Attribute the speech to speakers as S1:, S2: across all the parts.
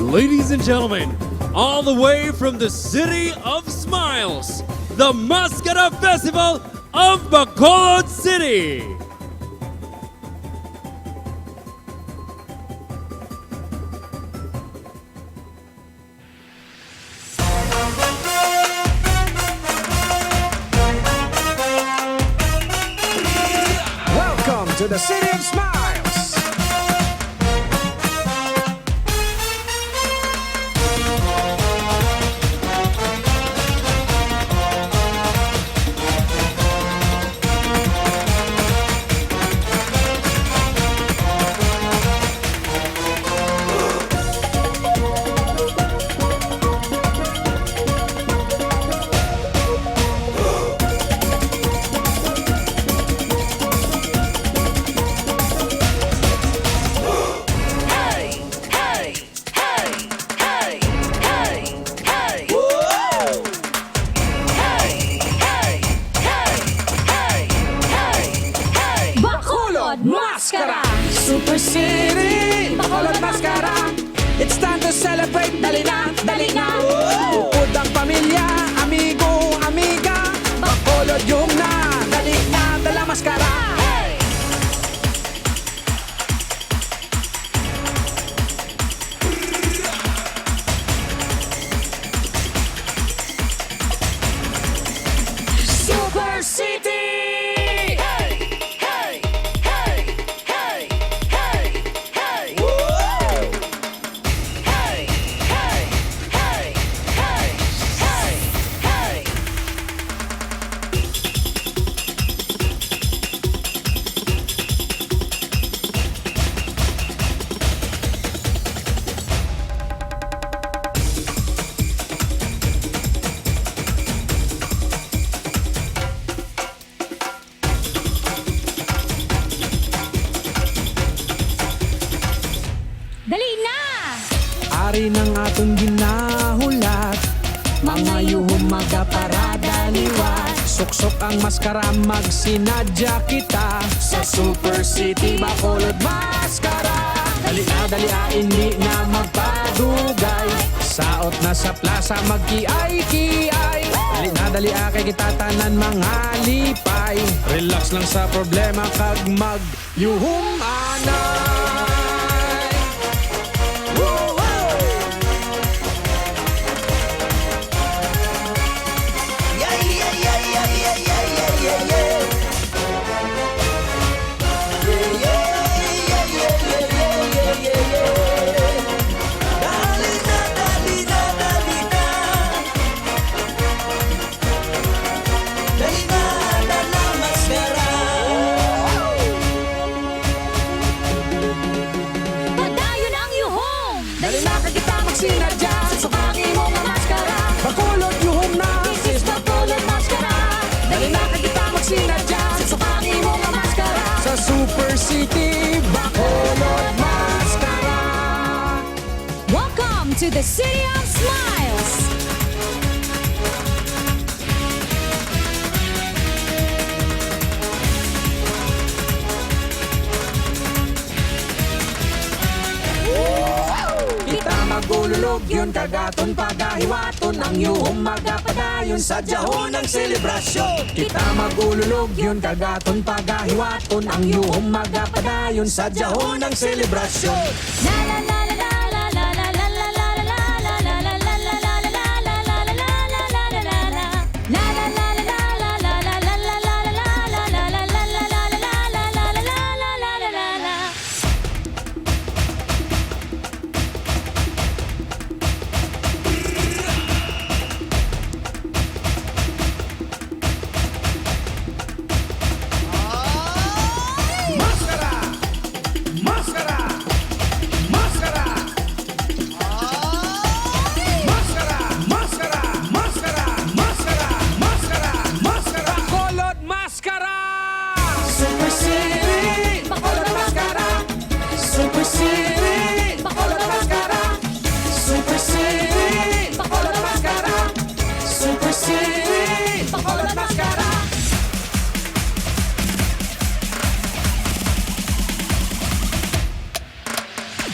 S1: Ladies and gentlemen, all the way from the City of Smiles, the Mascara Festival of Bacolod City.
S2: Welcome to the City of Smiles.
S3: Mascara!
S2: Super City, Bacolod Mascara. It's time to celebrate, dali na, dali na. Bukod ang pamilya, amigo, amiga. Bacolod yung na, dali na, dala maskara. Super City!
S3: Dali na!
S2: Ari ng atong ginahulat, mga yuhong magaparada liwat. Suksok ang maskara, magsinadya kita sa Super City, Bacolod Mascara. Dali na, hindi na magpadugay. Saot na sa plaza, magkiay-kiay. Dali kay kita tanan mga lipay. Relax lang sa problema, kag mag-yuhong anay.
S3: Padayon ang yuhong!
S2: Dali na ka kita magsinadya, susukangin mo nga maskara. Bacolod yuhong na,
S3: This is Bacolod Mascara!
S2: dali na ka kita magsinadya, susukangin mo nga maskara. Sa Super City, Bacolod Mascara.
S3: Welcome to the City of Smiles!
S2: Kita magululog yun, kagaton pagahiwaton. Ang yuhong magapadayon sa dahon ng selebrasyon. Kita magululog yun, kagaton pagahiwaton. Ang yuhong magapadayon sa dahon ng selebrasyon.
S3: La la la la la la la la la la la la la la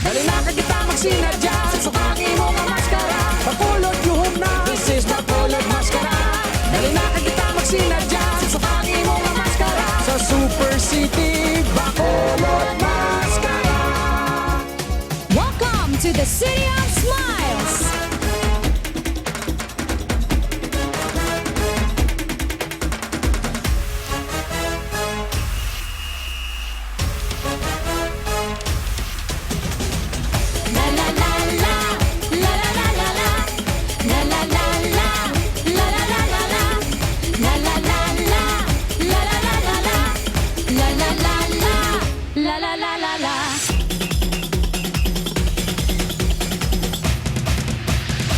S2: Dali na ka kita magsinadya, susukangin sinadya susukangin mo nga maskara sa Super City Bacolod Mascara.
S3: Welcome to the City of Smiles. La la la la, la la la la la, la la la la, la la la la la, la la la la, la la la la la, la la la la, la la la la la.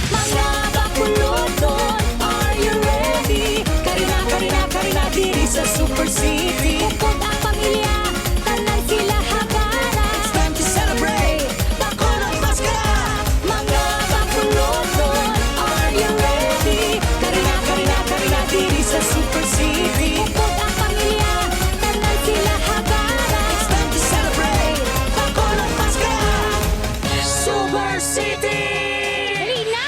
S3: Mga bakulodon, are you ready? Karina, Karina, Karina, diri sa Super City. Bukod ang pamilya, tanan sila hagara.
S2: It's time to celebrate Bacolod Mascara.
S3: Mga bakulodon, are you ready?
S2: Karina, Karina, Karina, diri sa Super City.
S3: Bukod ang pamilya, tanan sila hagara.
S2: It's time to celebrate Bacolod Mascara. Super City.
S3: Dali na!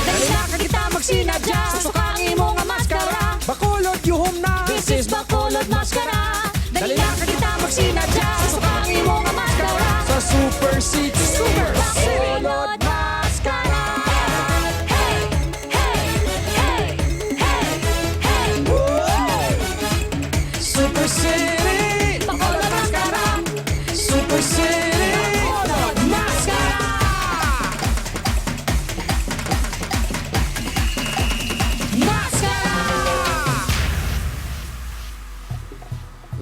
S2: Dali na ka kita magsinadya susukangin mo nga maskara. Bacolod yuhom na.
S3: This is Bacolod Mascara.
S2: Dali na ka kita magsinadya susukangin mo nga maskara sa Super City. Super City
S3: Bacolod Mascara. Hey, hey, hey, hey, hey.
S2: Super City
S3: Bacolod Mascara.
S2: Super City
S3: Bacolod Mascara. Mascara.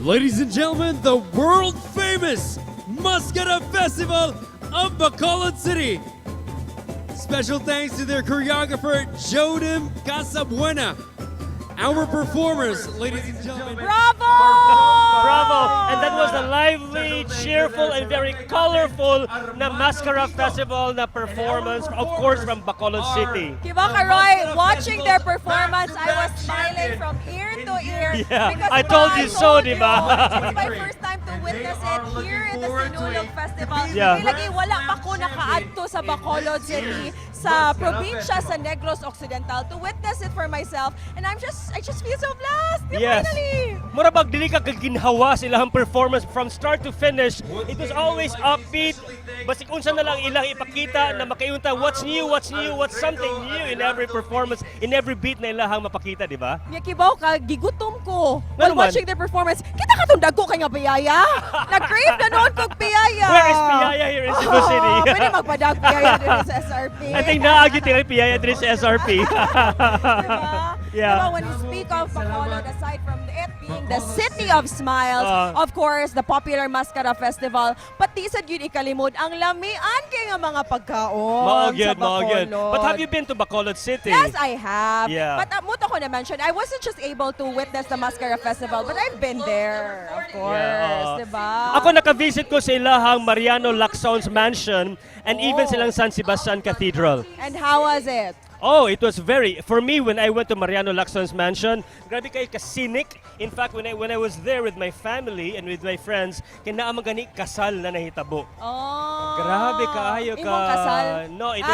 S1: Ladies and gentlemen, the world famous Mascara Festival of Bacolod City. Special thanks to their choreographer, 𝗟𝗶𝗃𝗲𝗀. Our performers, ladies and gentlemen.
S3: Bravo!
S4: Bravo! And that was a lively, cheerful, and very colorful na Mascara Festival na performance, of course, from Bacolod City.
S5: Diba, Karoy, watching their performance, I was smiling from ear to ear.
S4: Yeah,
S5: Because
S4: I told you so,
S5: you,
S4: diba?
S5: It's my first time to witness it here in the Sinulog Festival.
S4: Yeah.
S5: Lagi wala pa ko nakaadto sa Bacolod City, sa probinsya sa Negros Occidental to witness it for myself. And I just feel so blessed.
S4: Yes.
S5: Finally.
S4: Murabag dili ka kaginhawa sa ilang performance from start to finish. It was always upbeat. Basik unsa na lang ilang ipakita na makayunta what's new, what's something new in every performance, in every beat na ilahang mapakita, di ba?
S5: Yakibaw ka, gigutom ko.
S4: Ano
S5: While
S4: man?
S5: watching their performance, kita ka tong dago kay nga piyaya. Nag-crave na noon kong piyaya.
S4: Where is Piyaya here in Cebu City?
S5: Pwede magpadag piyaya din sa SRP.
S4: I think naagi tira Piyaya diri sa SRP.
S5: Diba?
S4: Yeah.
S5: Diba, when you speak of Bacolod, aside from it being the City of Smiles, of course, the popular Mascara Festival, pati sa yun ikalimod, ang lamian kay nga mga pagkaon sa Bacolod.
S4: But have you been to Bacolod City?
S5: Yes, I have.
S4: Yeah.
S5: But muto ko na mention, I wasn't just able to witness the Mascara Festival, but I've been there, of course.
S4: Yeah,
S5: Diba?
S4: Ako naka-visit ko sa ilahang Mariano Lacsone's mansion and even silang San Sebastian Cathedral.
S5: And how was it?
S4: Oh, it was for me, when I went to Mariano Lacsone's mansion, grabe kayo ka-scenic. In fact, when I was there with my family and with my friends, kinaamang gani kasal na nahitabo.
S5: Oh.
S4: Grabe kaayo ka.
S5: Imong kasal?
S4: No, it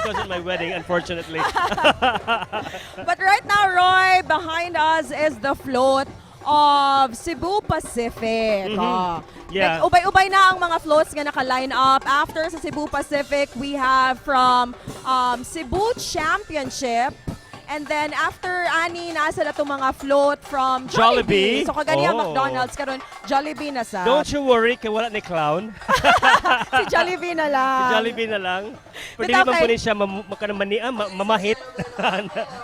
S4: wasn't my wedding, unfortunately.
S5: But right now, Roy, behind us is the float of Cebu Pacific.
S4: Yeah.
S5: Like, ubay-ubay na ang mga floats nga naka-line up. After sa Cebu Pacific, we have from Cebu Championship. And then after ani nasa na itong mga float from Jollibee.
S4: Jollibee?
S5: So kagani ang
S4: Oh.
S5: McDonald's karon Jollibee na sa.
S4: Don't you worry, kaya wala ni clown.
S5: Si Jollibee na lang.
S4: Jollibee na lang. Pwede
S5: But
S4: naman
S5: okay.
S4: po rin siya mamahit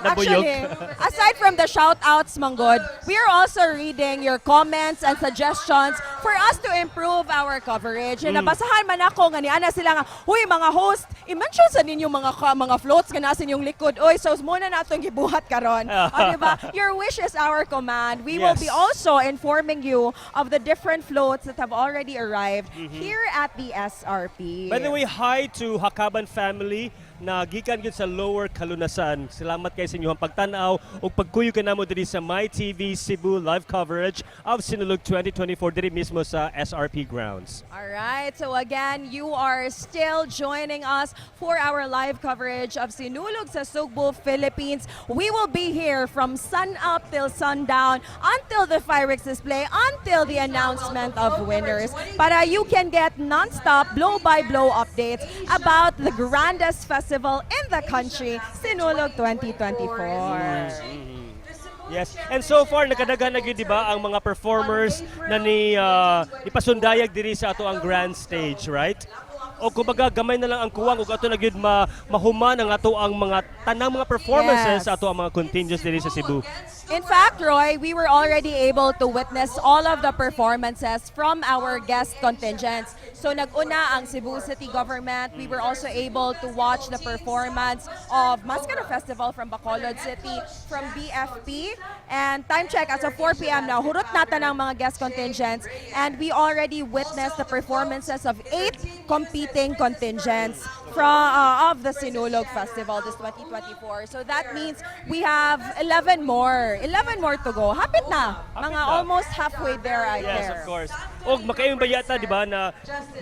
S4: na buyog.
S5: Actually, aside from the shout-outs, Manggod, we are also reading your comments and suggestions for us to improve our coverage. And nabasahan man ako nga ni ana sila nga, huy mga host, i-mention sa ninyo mga floats nga nasa inyong likod. Oy, so muna na itong gibuhat karon. Diba? Your wish is our command. We will
S4: Yes.
S5: be also informing you of the different floats that have already arrived here at the SRP.
S4: By the way, hi to Hakaban family na gikan gyud sa Lower Kalunasan. Salamat kay sa inyong pagtanaw ug pagkuyo kanamo diri sa MyTV Cebu live coverage of Sinulog 2024 diri mismo sa SRP grounds.
S5: Alright, so again, you are still joining us for our live coverage of Sinulog sa Cebu, Philippines. We will be here from sun up till sundown until the fireworks display, until the announcement of winners, para you can get non-stop blow-by-blow updates about the grandest festival in the country, Sinulog 2024.
S4: Yes, and so far nakadagan na gyud di ba ang mga performers na ipasundayag diri sa ato ang grand stage, right? O kumbaga gamay na lang ang kuwang ug ato na gyud mahuman ang ato ang mga tanang mga performances sa ato ang mga contingents diri sa Cebu.
S5: In fact, Roy, we were already able to witness all of the performances from our guest contingents. So nag-una ang Cebu City Government. We were also able to watch the performance of Mascara Festival from Bacolod City, from BFP. And time check, as of 4 p.m. now, hurot nata ng mga guest contingents. And we already witnessed the performances of 8 competing contingents of the Sinulog Festival this 2024. So that means we have 11 more to go. Hapit na. Mga almost halfway there right
S4: yes,
S5: there.
S4: Of course. Og makayon ba yata di ba na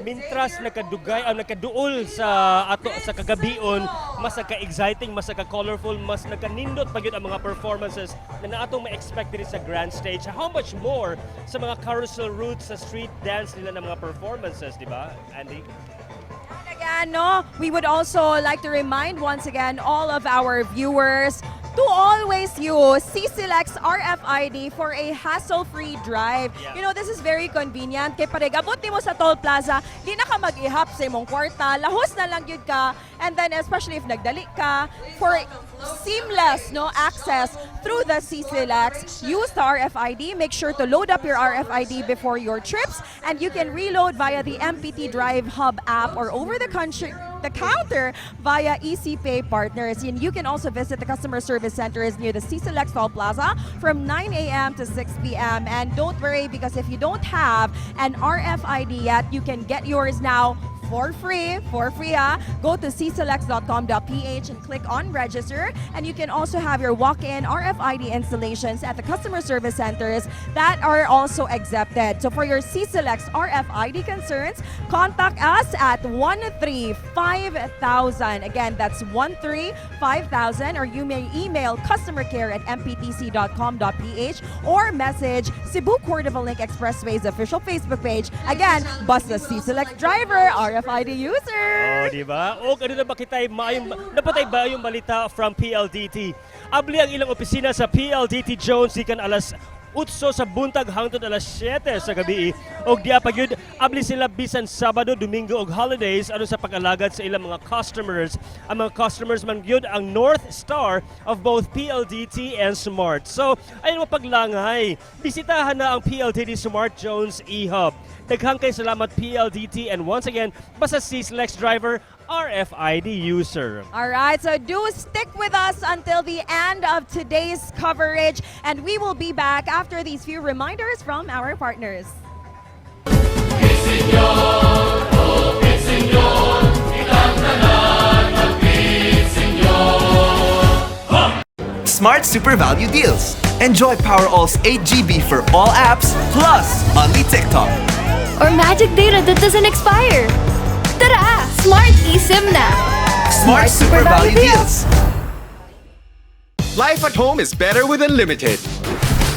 S4: mintras nakadugay ang nakaduol sa ato sa kagabion, mas naka-exciting, mas naka-colorful, mas nakanindot pa gyud ang mga performances na naatong ma-expect diri sa grand stage. How much more sa mga carousel routes, sa street dance nila ng mga performances, di ba, Andy?
S5: Again, no, we would also like to remind once again all of our viewers to always use 𝗟𝗏𝗋's RFID for a hassle-free drive.
S4: Yeah.
S5: You know, this is very convenient. Kaya parig, abot mo sa toll plaza, di na ka mag-ihap sa imong kwarta, lahos na lang yun ka, and then especially if nagdali ka, for seamless access through the 𝗟𝗏𝗋's, use the RFID. Make sure to load up your RFID before your trips, and you can reload via the MPT Drive Hub app or over the counter via 𝗖𝗃 partners. And you can also visit the customer service centers near the 𝗟𝗏𝗋's Toll Plaza from 9 a.m. to 6 p.m. And don't worry, because if you don't have an RFID yet, you can get yours now for free. Go to 𝗟𝗏𝗋.com.ph and click on register, and you can also have your walk-in RFID installations at the customer service centers that are also accepted. So for your 𝗟𝗏𝗋's RFID concerns, contact us at 135,000. Again, that's 135,000, or you may email customercare@mptc.com.ph or message Cebu Cordova Link Expressway's official Facebook page. Again, basta 𝗟𝗏𝗋 driver, RFID user.
S4: Oh, di ba? O ano na ba kita'y napatay ba yung balita from PLDT? Abli ang ilang opisina sa PLDT Jones ikan alas 8 sa buntag hangtod alas 7 sa gabi. Og diya pa gyud abli sila bisan Sabado, Domingo og holidays ano sa pag-alagad sa ilang mga customers. Ang mga customers man gyud ang North Star of both PLDT and Smart. So, ayun mo paglangay. Bisitahan na ang PLDT Smart Jones e-hub. Daghang kay salamat PLDT, and once again, basta 𝗟𝗏𝗋's driver, RFID user.
S5: All right, so do stick with us until the end of today's coverage, and we will be back after these few reminders from our partners.
S6: Smart Super Value Deals. Enjoy PowerAll's 8 GB for all apps, plus only TikTok.
S3: Or magic data that doesn't expire. Tara! Smart eSIM na!
S6: Smart Super Value Deals.
S7: Life at home is better with Unlimited.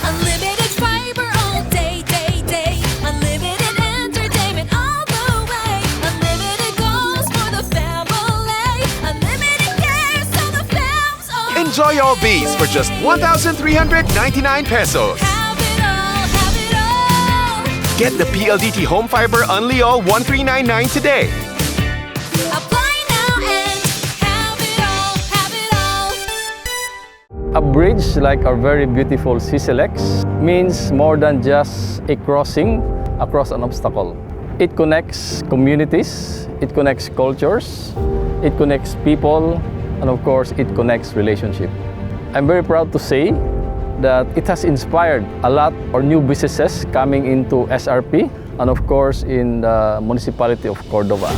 S3: Unlimited fiber all day, day, day. Unlimited entertainment all the way. Unlimited goals for the family. Unlimited care so the fams all
S7: Enjoy all these for just 1,399 pesos.
S3: have it all, have it all.
S7: Get the PLDT Home Fiber Unli All 1399 today.
S3: Apply now and have it all, have it all.
S8: A bridge like our very beautiful 𝗟𝗏𝗋 means more than just a crossing across an obstacle. It connects communities, it connects cultures, it connects people, and of course, it connects relationships. I'm very proud to say that it has inspired a lot of new businesses coming into SRP and of course in the municipality of Cordova.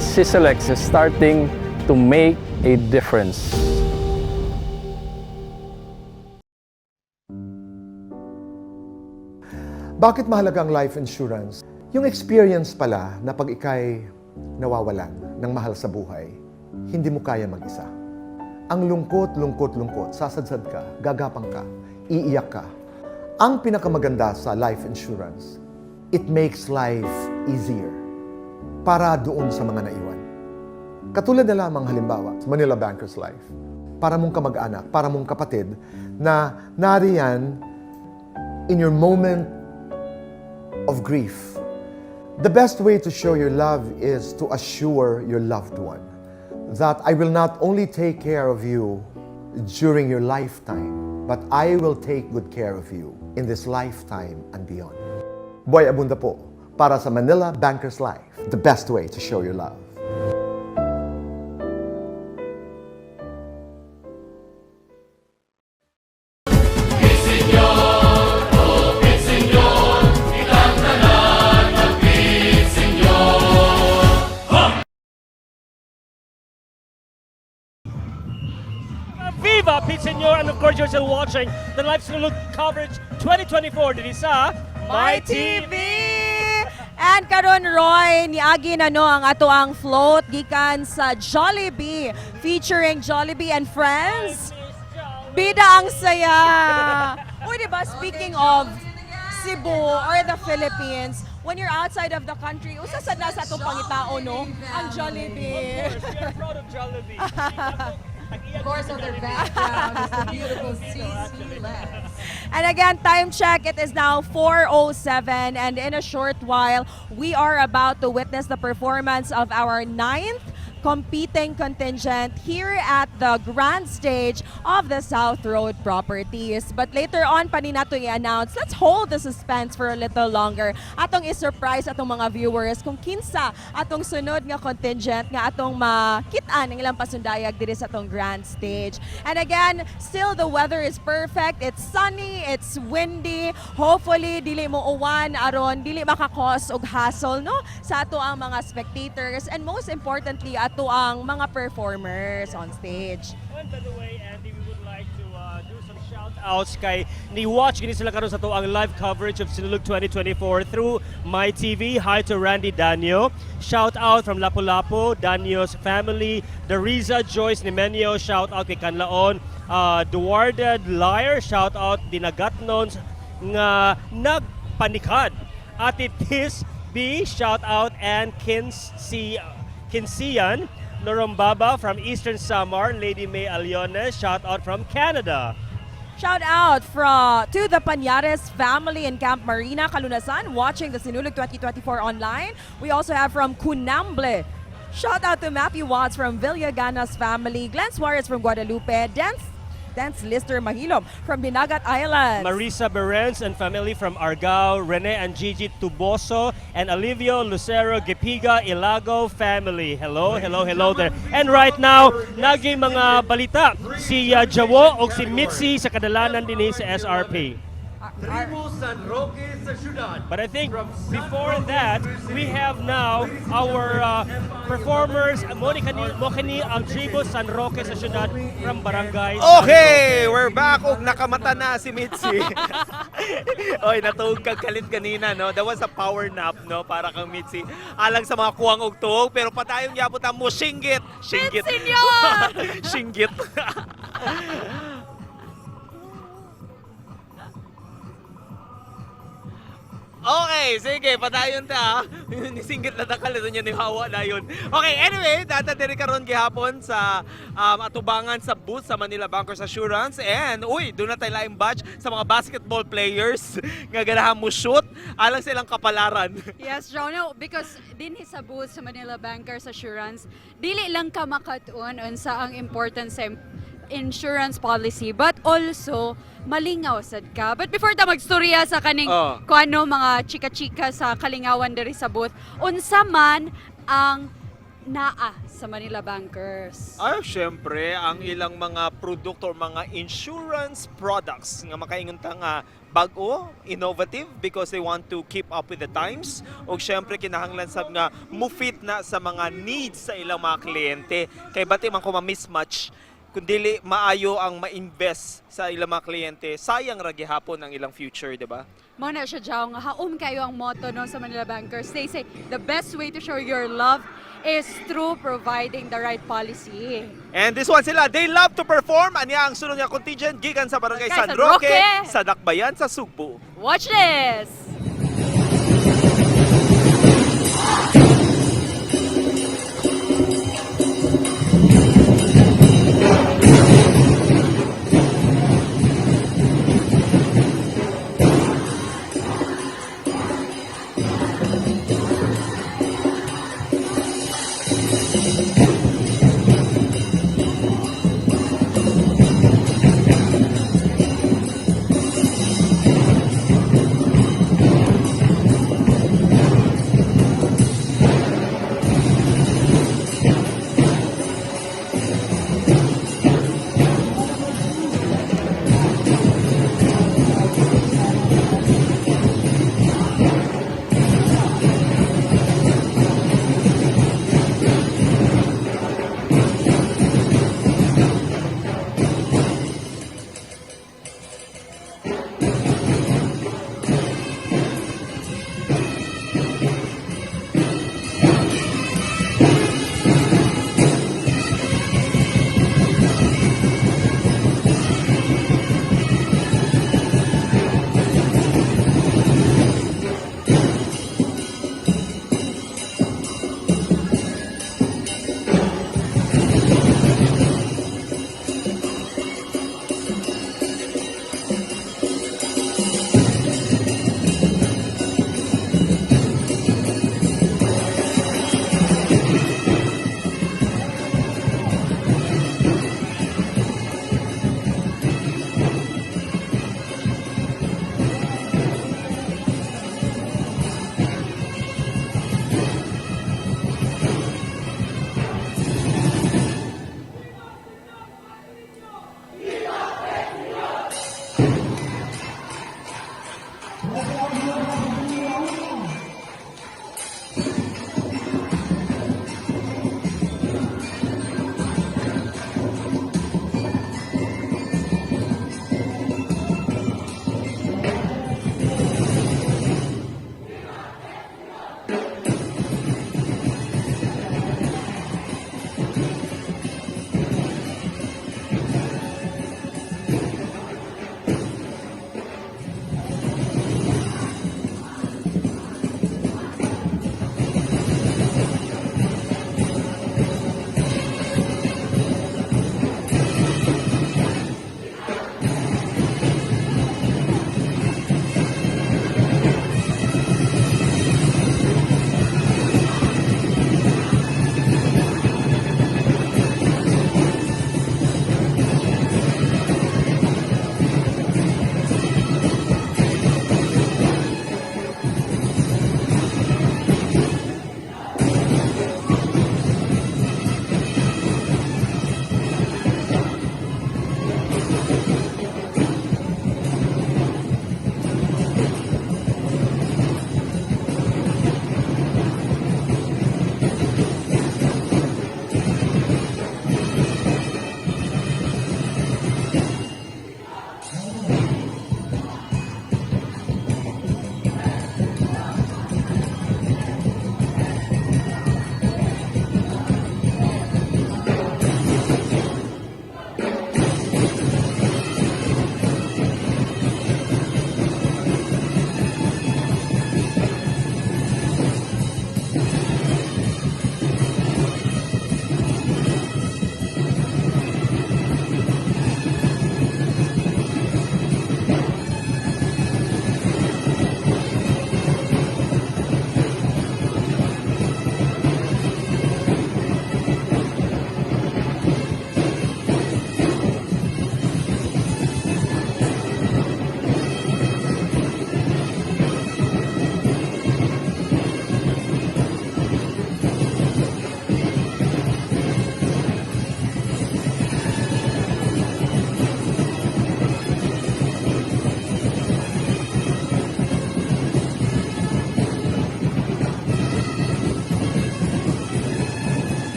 S8: 𝗟𝗏𝗋 is starting to make a difference.
S9: Bakit mahalaga ang life insurance? Yung experience pala na pag ikay nawawalan ng mahal sa buhay, hindi mo kaya mag-isa. Ang lungkot, sasadsad ka, gagapang ka, iiyak ka. Ang pinakamaganda sa life insurance, it makes life easier para doon sa mga naiwan. Katulad na lamang halimbawa, sa Manila Bankers Life, para mong kamag-anak, para mong kapatid na nariyan in your moment of grief. The best way to show your love is to assure your loved one that I will not only take care of you during your lifetime, but I will take good care of you in this lifetime and beyond. Boy Abunda po, para sa Manila Bankers Life, the best way to show your love.
S4: Viva 𝗵𝗂𝗃𝗋, and of course you're still watching the live Sinulog coverage 2024 dito sa
S5: MyTV! And karon Roy, niagi na no ang ato ang float gikan sa Jollibee featuring Jollibee and Friends. Bida ang saya. Uy, diba, speaking of Cebu or the Philippines, when you're outside of the country, usa sad na sa atong pangitao, no? Ang Jollibee.
S4: Of course, we are proud of Jollibee.
S10: Of course, on their background is the beautiful 𝗟𝗏𝗍𝗍.
S5: And again, time check, it is now 4:07, and in a short while, we are about to witness the performance of our 9th competing contingent here at the grand stage of the South Road Properties. But later on, pa ni nato i-announce, let's hold the suspense for a little longer. Atong i-surprise atong mga viewers kung kinsa atong sunod nga contingent nga atong makitaan ng ilang pasundayag diri sa atong grand stage. And again, still the weather is perfect. It's sunny, it's windy. Hopefully, dili mo uwan aron dili makakos og hassle no sa ato ang mga spectators, and most importantly ato ang mga performers on stage.
S4: And by the way, Andy, we would like to do some shout-outs kay ni-watch gini sila karon sa to ang live coverage of Sinulog 2024 through MyTV. Hi to Randy Danyo. Shout-out from Lapu-Lapu, Danyo's family. Dariza Joyce Nimenyo, shout-out kay Kanlaon. Duwarda Liar, shout-out Dinagatnons nga nagpanikad. Ate Tis B, shout-out, and Kinsian Lorombaba from Eastern Samar, Lady May Aliones, shout out from Canada.
S5: Shout out to the Pañares family in Camp Marina, Calunasan, watching the Sinulog 2024 online. We also have from Cunamble. Shout out to Matthew Watts from Villagana's family, Glenn Suarez from Guadalupe, Dance Lister Mahilom from Dinagat Islands.
S4: Marisa Berens and family from Argao, Rene and Gigi Tuboso, and Alivio Lucero Gipiga Ilago family. Hello there. And right now, naging mga balita si Jawo o si Mitzi sa kadalanan din sa SRP. But I think before that, we have now our performers. Mo kani ang tribo San Roque sa syudad from Barangay.
S11: Okay, we're back. Og nakamata na si Mitzi. Oy, natuog kag kalit kanina, no? That was a power nap, no? Para kang Mitzi. Alang sa mga kuwang og tuog, pero patayong yabot ang mo singgit. Singgit. Singgit. Okay, sige, padayon ta. Nisinggit na takalito niya ni Hawa na yun. Okay, anyway, datadiri karon gihapon sa atubangan sa booth sa Manila Bankers Assurance. And, doon na tayo laing batch sa mga basketball players nga ganahan mo shoot. Alang silang kapalaran.
S12: Yes, Jono, because din sa booth sa Manila Bankers Assurance, dili lang ka makatuon sa ang importance sa insurance policy, but also malingaw sad ka. But before ta magstorya sa kaning mga chika-chika sa kalingawan diri sa booth, unsa man ang naa sa Manila Bankers?
S11: Ay, syempre, ang ilang mga produkto or mga insurance products nga makaingon ta nga bag-o, innovative because they want to keep up with the times. O syempre kinahanglan sab nga mufit na sa mga needs sa ilang mga kliyente. Kay bati man ko ma-mismatch kundili maayo ang ma-invest sa ilang mga kliyente, sayang ra gihapon ang ilang future, di ba?
S12: Mo na siya dyan, nga haum kayo ang motto no, sa Manila Bankers. They say, the best way to show your love is through providing the right policy.
S11: And this one sila, they love to perform. Anya ang sunod nga contingent gikan sa Barangay San Roque, sa Dakbayan, sa Cebu.
S12: Watch this!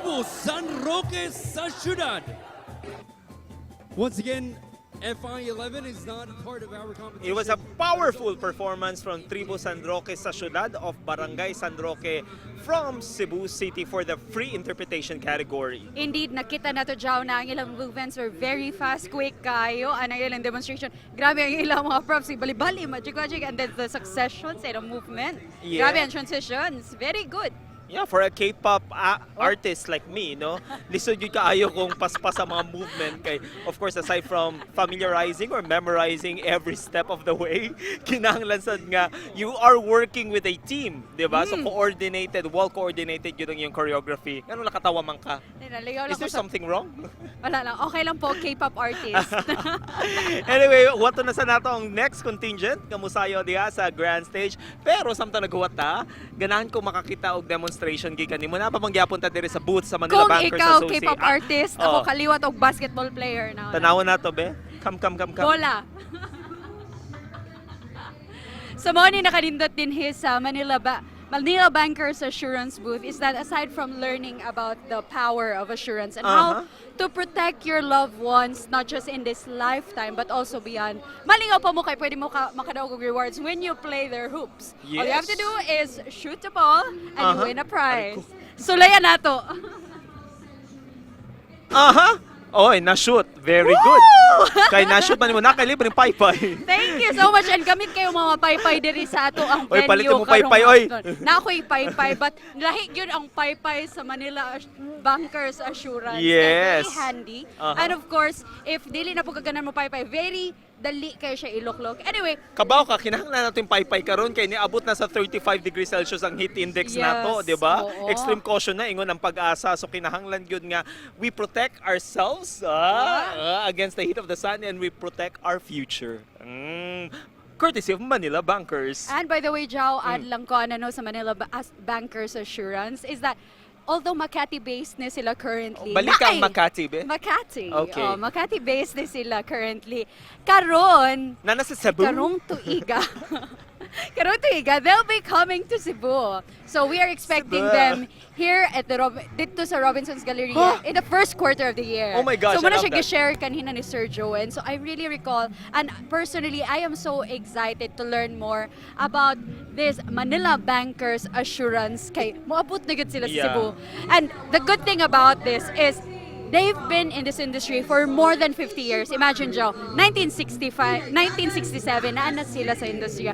S1: Tribu San Roque sa Ciudad. Once again, FI11 is not a part of our competition.
S11: It was a powerful performance from Tribu San Roque sa Ciudad of Barangay San Roque from Cebu City for the free interpretation category.
S12: Indeed, nakita na to Jao na ang ilang movements were very fast, quick kayo. Ang ilang demonstration. Grabe ang ilang mga props. Bali-bali, magic, and then the successions and the movement.
S11: Yeah.
S12: Grabe ang transitions. Very good.
S11: Yeah, for a K-pop artist like me, no? Lisod yung kaayo kung paspas sa mga movement kay, of course, aside from familiarizing or memorizing every step of the way, kinahanglan sad nga you are working with a team, di ba? So coordinated, well-coordinated yun yung choreography. Ano nakatawa man ka? Is there something wrong?
S12: Wala lang. Okay lang po, K-pop artist.
S11: Anyway, wato na sa nato ang next contingent, kamusayo diha sa grand stage. Pero samtang naghuwata, ganahan ko makakita og demonstration gikan nimo na pa mangyapon ta diri sa booth sa Manila
S12: Kung
S11: Bankers
S12: ikaw,
S11: Association.
S12: K-pop artist, ako kaliwat og basketball player na.
S11: Tanawon na to, be. Come.
S12: Bola. Sa mo ni nakalindot din his Manila Bankers Assurance booth is that aside from learning about the power of assurance and how to protect your loved ones not just in this lifetime but also beyond, malingaw pa mo kay pwede mo makadaog og rewards when you play their hoops.
S11: Yes.
S12: All you have to do is shoot the ball and you win a prize. Sulayan nato.
S11: Oy, na-shoot. Very good. Kay na-shoot man mo na kay libre paypay.
S12: Thank you so much and gamit kayo mga paypay diri sa ato ang venue.
S11: Oy, palitin mo paypay, oy.
S12: Na ako'y paypay but lahi yun ang paypay sa Manila Bankers Assurance.
S11: Yes.
S12: Very handy. And of course, if dili na po kaganan mo paypay, very dali kayo siya iloklok. Anyway,
S11: Kabaw ka, kinahanglan natin paypay karon kay niabot na sa 35 degrees Celsius ang heat index nato, di ba?
S12: Oo.
S11: Extreme caution na ingon ang pag-asa. So kinahanglan gyud nga we protect ourselves against the heat of the sun and we protect our future. Courtesy of Manila Bankers.
S12: and by the way, Jao, add lang ko ano sa Manila Bankers Assurance is that although Makati-based na sila currently.
S11: Balik ang Makati, be?
S12: Makati.
S11: Okay.
S12: Makati-based na sila currently. Karon,
S11: Na nasa Cebu?
S12: karong tuiga. Karong tuiga, they'll be coming to Cebu. So we are expecting
S11: Cebu.
S12: them here at the dito sa Robinson's Galleria in the first quarter of the year.
S11: Oh my gosh,
S12: So
S11: I
S12: muna
S11: love
S12: siya
S11: that.
S12: gi-share kanina ni Sir Joe. And so I really recall, and personally, I am so excited to learn more about this Manila Bankers Assurance. Kay moabot na gud sila sa
S11: Yeah.
S12: Cebu. And the good thing about this is they've been in this industry for more than 50 years. Imagine, Joe, 1967, na sila sa industriya.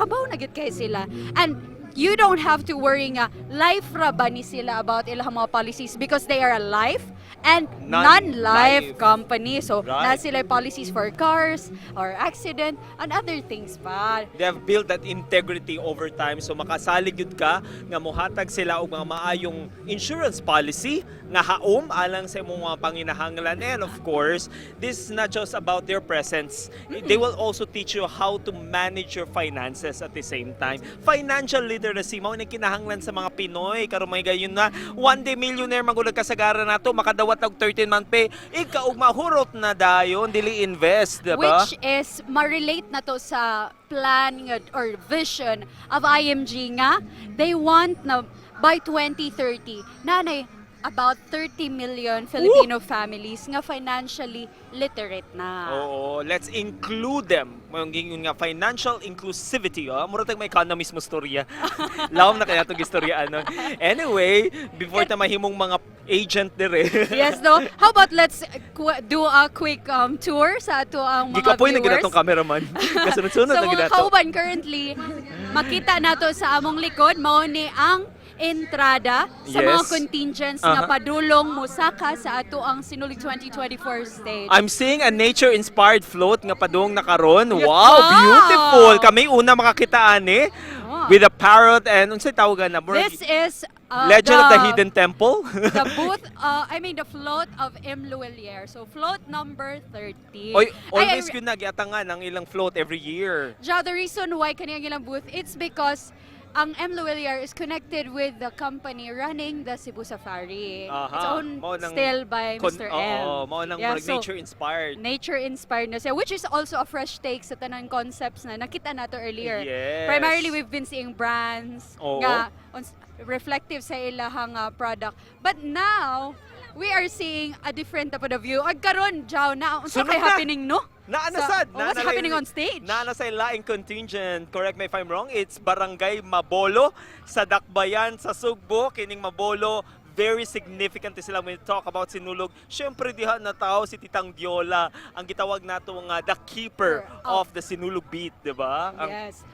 S12: Kabaw na gid kay sila. And you don't have to worry nga, life ra ba ni sila about ilang mga policies because they are a life and non-life company. So, na
S11: Right.
S12: sila policies for cars or accident and other things pa.
S11: They have built that integrity over time. So makasalig yun ka nga mohatag sila og mga maayong insurance policy nga haom alang sa imong mga panginahanglan. And of course, this is not just about their presence. They will also teach you how to manage your finances at the same time. Financial literacy mao ni kinahanglan sa mga Pinoy karon may gayon na one day millionaire mangulag kasagaran nato makadawat og 13-month pay ikaw og mahurot na dayon dili invest, di ba?
S12: Which is ma-relate na to sa plan or vision of IMG nga they want na by 2030 nanay about 30 million Filipino families nga financially literate na.
S11: Oo, let's include them. Mayong gingon nga financial inclusivity. Mura tag may economist mo storya. Lawom na kaya itong istorya. Anyway, before ta mahimong mga agent dire.
S12: Yes, no? How about let's do a quick tour sa ato ang mga
S11: Gikapoy na
S12: viewers.
S11: ginatong cameraman. Kasunod-sunod
S12: So
S11: na
S12: mga
S11: ginato.
S12: kauban currently, makita nato sa among likod, mao ni ang entrada sa mga
S11: Yes.
S12: contingents nga padulong musaka sa ato ang Sinulog 2024 stage.
S11: I'm seeing a nature-inspired float nga padung nakaron. Wow, beautiful! Kami una makakita ani with a parrot and unsay tawagan na?
S12: This is
S11: Legend of the Hidden Temple.
S12: the booth, the float of 𝗏𝗏𝗏𝗏. So float number 30.
S11: Oy, always yun nagiatangan ang ilang float every year.
S12: Ja, the reason why kaniyang ilang booth, it's because ang 𝗏𝗏𝗏𝗏 is connected with the company running the Cebu Safari. It's owned still by Mr. M.
S11: Mao nang
S12: So,
S11: nature-inspired.
S12: Nature-inspired na siya, which is also a fresh take sa tanang concepts na nakita nato earlier.
S11: Yes.
S12: Primarily, we've been seeing brands
S11: Oo.
S12: nga reflective sa ilahang product. But now, we are seeing a different type of view. Ag karon jaw na unsa
S11: Sunod
S12: kay
S11: na.
S12: happening no?
S11: Naanasad.
S12: What's happening on stage?
S11: Naana sa laing contingent. Correct me if I'm wrong. It's Barangay Mabolo sa Dakbayan sa Sugbo. Kining Mabolo, very significant sila when we talk about Sinulog. Siyempre diha na tao si Titang Diola, ang gitawag nato nga the keeper of the Sinulog beat, di ba?
S12: Yes.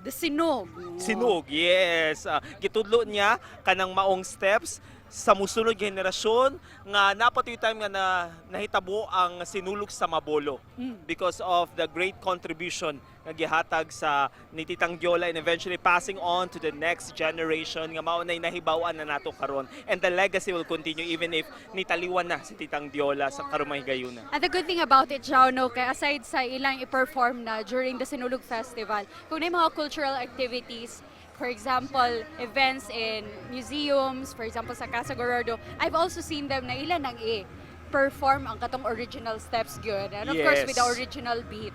S12: The Sinog.
S11: Sinog, yes. Gitudlo niya kanang maong steps sa musunod generasyon nga napatoy time nga nahitabo ang Sinulog sa Mabolo because of the great contribution nga gihatag sa ni Titang Diola and eventually passing on to the next generation nga mao nay nahibaw-an na nato karon, and the legacy will continue even if nitaliwan na si Titang Diola sa karumay gayuna.
S12: And the good thing about it, Jao, no, kay aside sa ilang i-perform na during the Sinulog Festival, kung may mga cultural activities, for example, events in museums, for example, sa Casa Gordo, I've also seen them na ilan nang perform ang katong original steps good. And of course, with the original beat.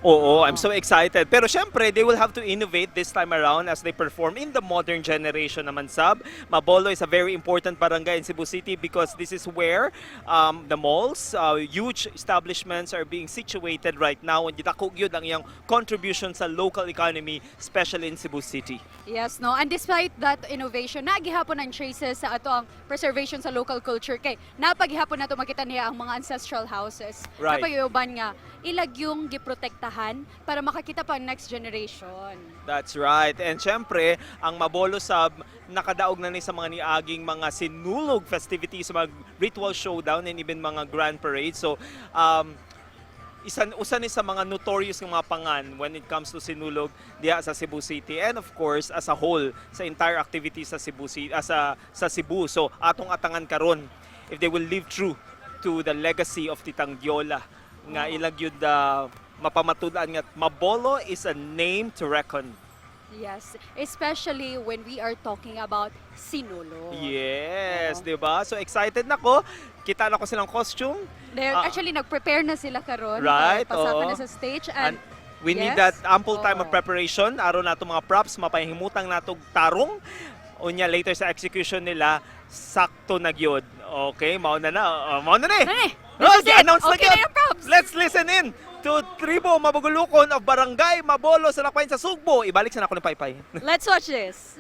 S11: Oo, I'm so excited. Pero syempre, they will have to innovate this time around as they perform in the modern generation naman, Sab. Mabolo is a very important barangay in Cebu City because this is where the malls, huge establishments are being situated right now, and gidako gyud ang iyang contribution sa local economy, especially in Cebu City.
S12: Yes, no. And despite that innovation, nagihapon ang traces sa ato ang preservation sa local culture. Kay napagihapon nato makita niya ang mga ancestral houses.
S11: Right.
S12: Napag-iuban nga ilag yung giprotektahan para makakita pa ang next generation.
S11: That's right. And syempre, ang Mabolo Sab nakadaog na ni sa mga niaging mga Sinulog festivities, mga ritual showdown and even mga grand parade. So, usa ni sa mga notorious ng mga pangan when it comes to Sinulog diya sa Cebu City, and of course as a whole sa entire activities sa Cebu City, sa Cebu. So atong atangan karon if they will live true to the legacy of Titang Diola nga ilag yun mapamatudan nga Mabolo is a name to reckon.
S12: Yes, especially when we are talking about Sinulog.
S11: Yes, di ba? So excited na ko. Kita na ko silang costume.
S12: Actually, nag-prepare na sila karon.
S11: Right,
S12: Pasakan na sa stage. And
S11: we need that ample time of preparation. Aron nato mga props, mapahimutang nato tarong. Unya later sa execution nila, sakto na gyud. Okay, mauna na. Mauna na eh. Announce na
S12: Okay na yung props.
S11: Let's listen in to Tribo Mabugulukon of Barangay Mabolo sa Lakwayn sa Sugbo. Ibalik sa nako ni Paypay.
S12: Let's watch this.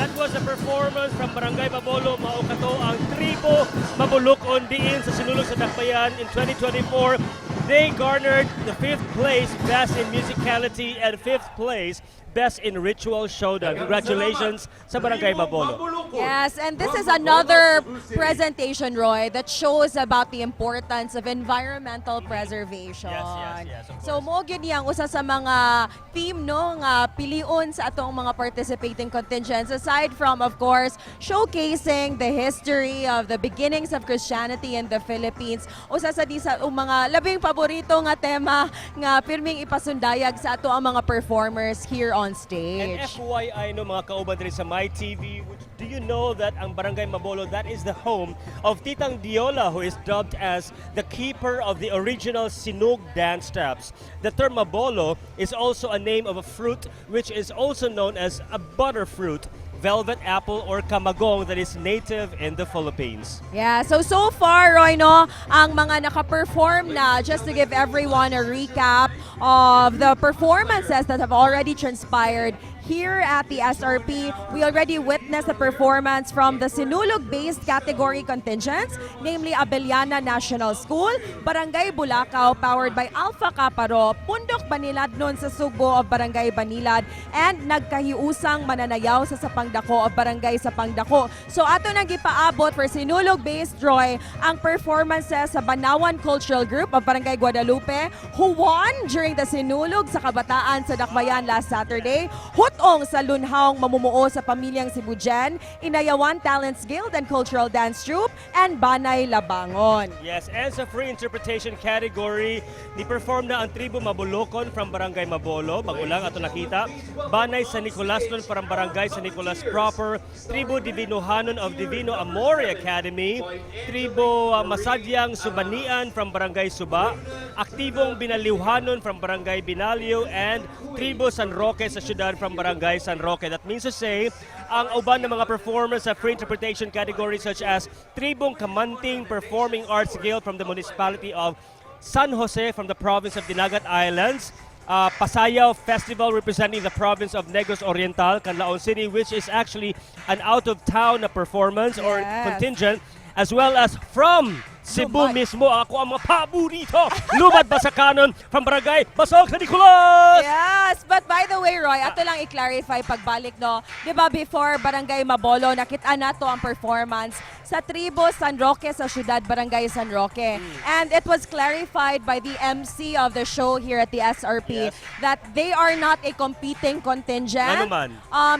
S4: That was a performance from Barangay Mabolo. Mao kato ang tribo Mabulokon diin sa Sinulog sa Dakbayan in 2024. They garnered the 5th place Best in Musicality and 5th place Best in Ritual Showdown. Congratulations sa Barangay Mabolo.
S5: Yes, and this is another presentation, Roy, that shows about the importance of environmental preservation.
S4: Yes, of
S5: So mo gyud yang usa sa mga theme no nga piliun sa atong mga participating contingents, aside from of course showcasing the history of the beginnings of Christianity in the Philippines. Usa sa di sa mga labing paborito nga tema nga pirming ipasundayag sa ato ang mga performers here on stage.
S4: And FYI no mga kauban diri sa MyTV, do you know that ang Barangay Mabolo, that is the home of Titang Diola, who is dubbed as the keeper of the original Sinulog dance steps. The term Mabolo is also a name of a fruit which is also known as a butterfruit, velvet apple or kamagong, that is native in the Philippines.
S5: Yeah, so far, Roy, no, ang mga naka-perform na, just to give everyone a recap of the performances that have already transpired here at the SRP, we already witnessed a performance from the Sinulog-based category contingents, namely Abellana National School, Barangay Bulacau, powered by 𝗟𝗏𝗃, Pundok Banilad sa Subo of Barangay Banilad, and Nagkahiusang Mananayaw sa Sapangdako of Barangay Sapangdako. So ato nang gipaabot for Sinulog-based, Roy, ang performances sa Banawan Cultural Group of Barangay Guadalupe, who won during the Sinulog sa Kabataan sa Dakbayan last Saturday. Hutong sa lunhaong mamumuo sa pamilyang Cebujan, Inayawan Talents Guild and Cultural Dance Troupe, and Banay Labangon.
S4: Yes, and sa free interpretation category, ni-perform na ang tribo Mabulokon from Barangay Mabolo, bagulang ato nakita, Banay San Nicolasnon from Barangay San Nicolas proper, tribo Divinohanon of Divino Amore Academy, tribo Masadyang Subanian from Barangay Suba, aktibong Binaliwhanon from Barangay Binalyo, and tribo San Roque sa syudad from Barangay San Roque. That means to say, ang uban ng mga performers sa free interpretation categories such as Tribong Kamanting Performing Arts Guild from the municipality of San Jose from the province of Dinagat Islands, Pasayaw Festival representing the province of Negros Oriental, Canlaon City, which is actually an out-of-town performance or contingent, as well as from Cebu mismo, ako ang mga paborito, Lumad Basakanon from Barangay Basog San Nicolas!
S5: Yes, but by the way, Roy, ato lang i-clarify pagbalik, no? Di ba before Barangay Mabolo, nakita na to ang performance sa tribo San Roque sa syudad Barangay San Roque. And it was clarified by the MC of the show here at the SRP that they are not a competing contingent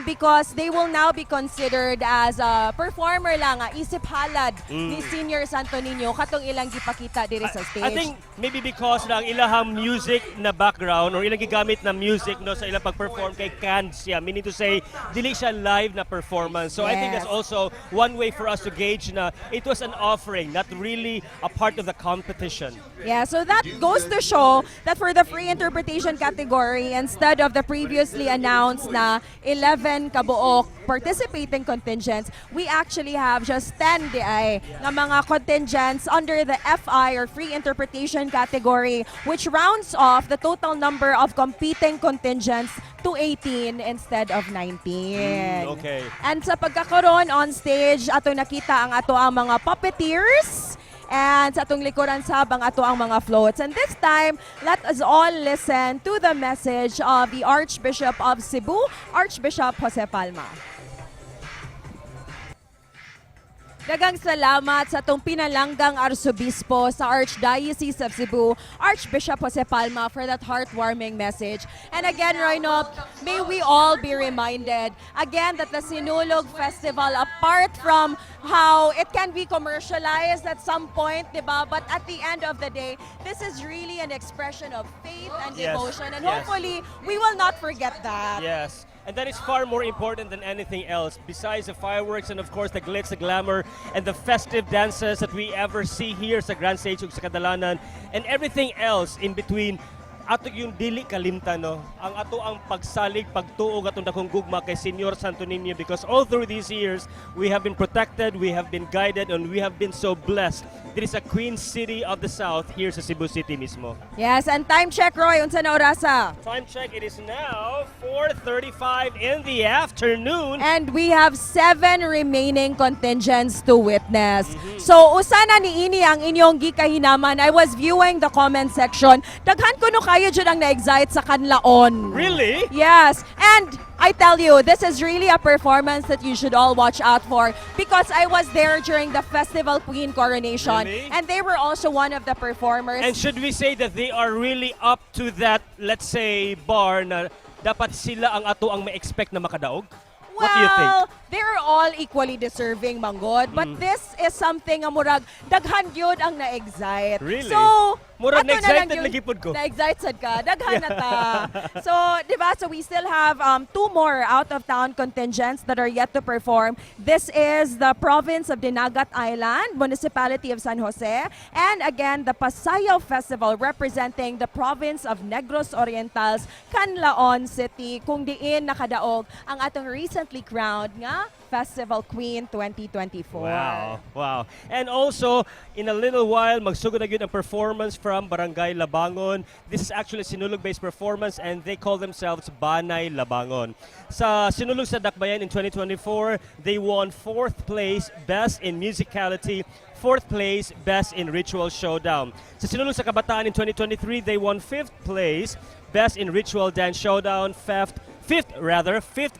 S5: because they will now be considered as a performer lang, isip halad ni Senior Santo Niño katong ilang gipakita diri sa stage.
S4: I think maybe because ng ilahang music na background or ilang gigamit na music no sa ilang pag-perform kay canned siya, meaning to say dili siya live na performance. So I think that's also one way for us to gauge na it was an offering, not really a part of the competition.
S5: Yeah, so that goes to show that for the free interpretation category, instead of the previously announced na 11 kabuok participating contingents, we actually have just 10 na mga contingents under the FI or free interpretation category, which rounds off the total number of competing contingents to 18 instead of 19.
S4: Okay.
S5: And sa pagkakaroon on stage, ato nakita ang ato ang mga puppeteers, and sa atong likuran sabang ato ang mga floats. And this time, let us all listen to the message of the Archbishop of Cebu, Archbishop Jose Palma. Daghang salamat sa atong pinalanggang Arsobispo sa Archdiocese of Cebu, Archbishop Jose Palma, for that heartwarming message. And again, Royno, may we all be reminded again that the Sinulog Festival, apart from how it can be commercialized at some point, diba? But at the end of the day, this is really an expression of faith and devotion. And hopefully, we will not forget that.
S4: Yes. And that is far more important than anything else. Besides the fireworks and of course the glitz, the glamour, and the festive dances that we ever see here sa Grand Stage ug sa Kadalanan, and everything else in between, ato yung dili kalimtan, no? Ang ato ang pagsalig, pagtuog atong dakong gugma kay Senyor Santo Niño, because all through these years, we have been protected, we have been guided, and we have been so blessed. There is a Queen City of the South here sa Cebu City mismo.
S5: Yes, and time check, Roy. Unsa na orasa?
S4: Time check, it is now 4:35 in the afternoon.
S5: And we have 7 remaining contingents to witness. So, usa na niini ang inyong gikahinaman. I was viewing the comment section. Daghan ko no kayo dyan ang na-excite sa kanlaon.
S4: Really?
S5: Yes. And I tell you, this is really a performance that you should all watch out for because I was there during the Festival Queen coronation.
S4: Really?
S5: And they were also one of the performers.
S4: And should we say that they are really up to that, let's say, bar na dapat sila ang ato ang ma-expect na makadaog? What do you think?
S5: Well, they're all equally deserving, Manggod. But this is something nga murag daghan gyud ang na-excite.
S4: Really?
S5: So,
S4: Murag
S5: ato na lang
S4: na-excited
S5: yun-
S4: lagi pud ko.
S5: Na-excite sad ka. Daghan na ta. So, di ba? So, we still have 2 more out-of-town contingents that are yet to perform. This is the province of Dinagat Island, Municipality of San Jose, and again, the Pasayao Festival representing the province of Negros Orientals, Canlaon City, kung diin nakadaog ang atong recently crowned nga Festival Queen 2024.
S4: Wow, wow. And also, in a little while, magsugod na yun ang performance from Barangay Labangon. This is actually Sinulog-based performance and they call themselves Banay Labangon. Sa Sinulog sa Dakbayan in 2024, they won 4th place, Best in Musicality, 4th place, Best in Ritual Showdown. Sa Sinulog sa Kabataan in 2023, they won 5th place, Best in Ritual Dance Showdown, 5th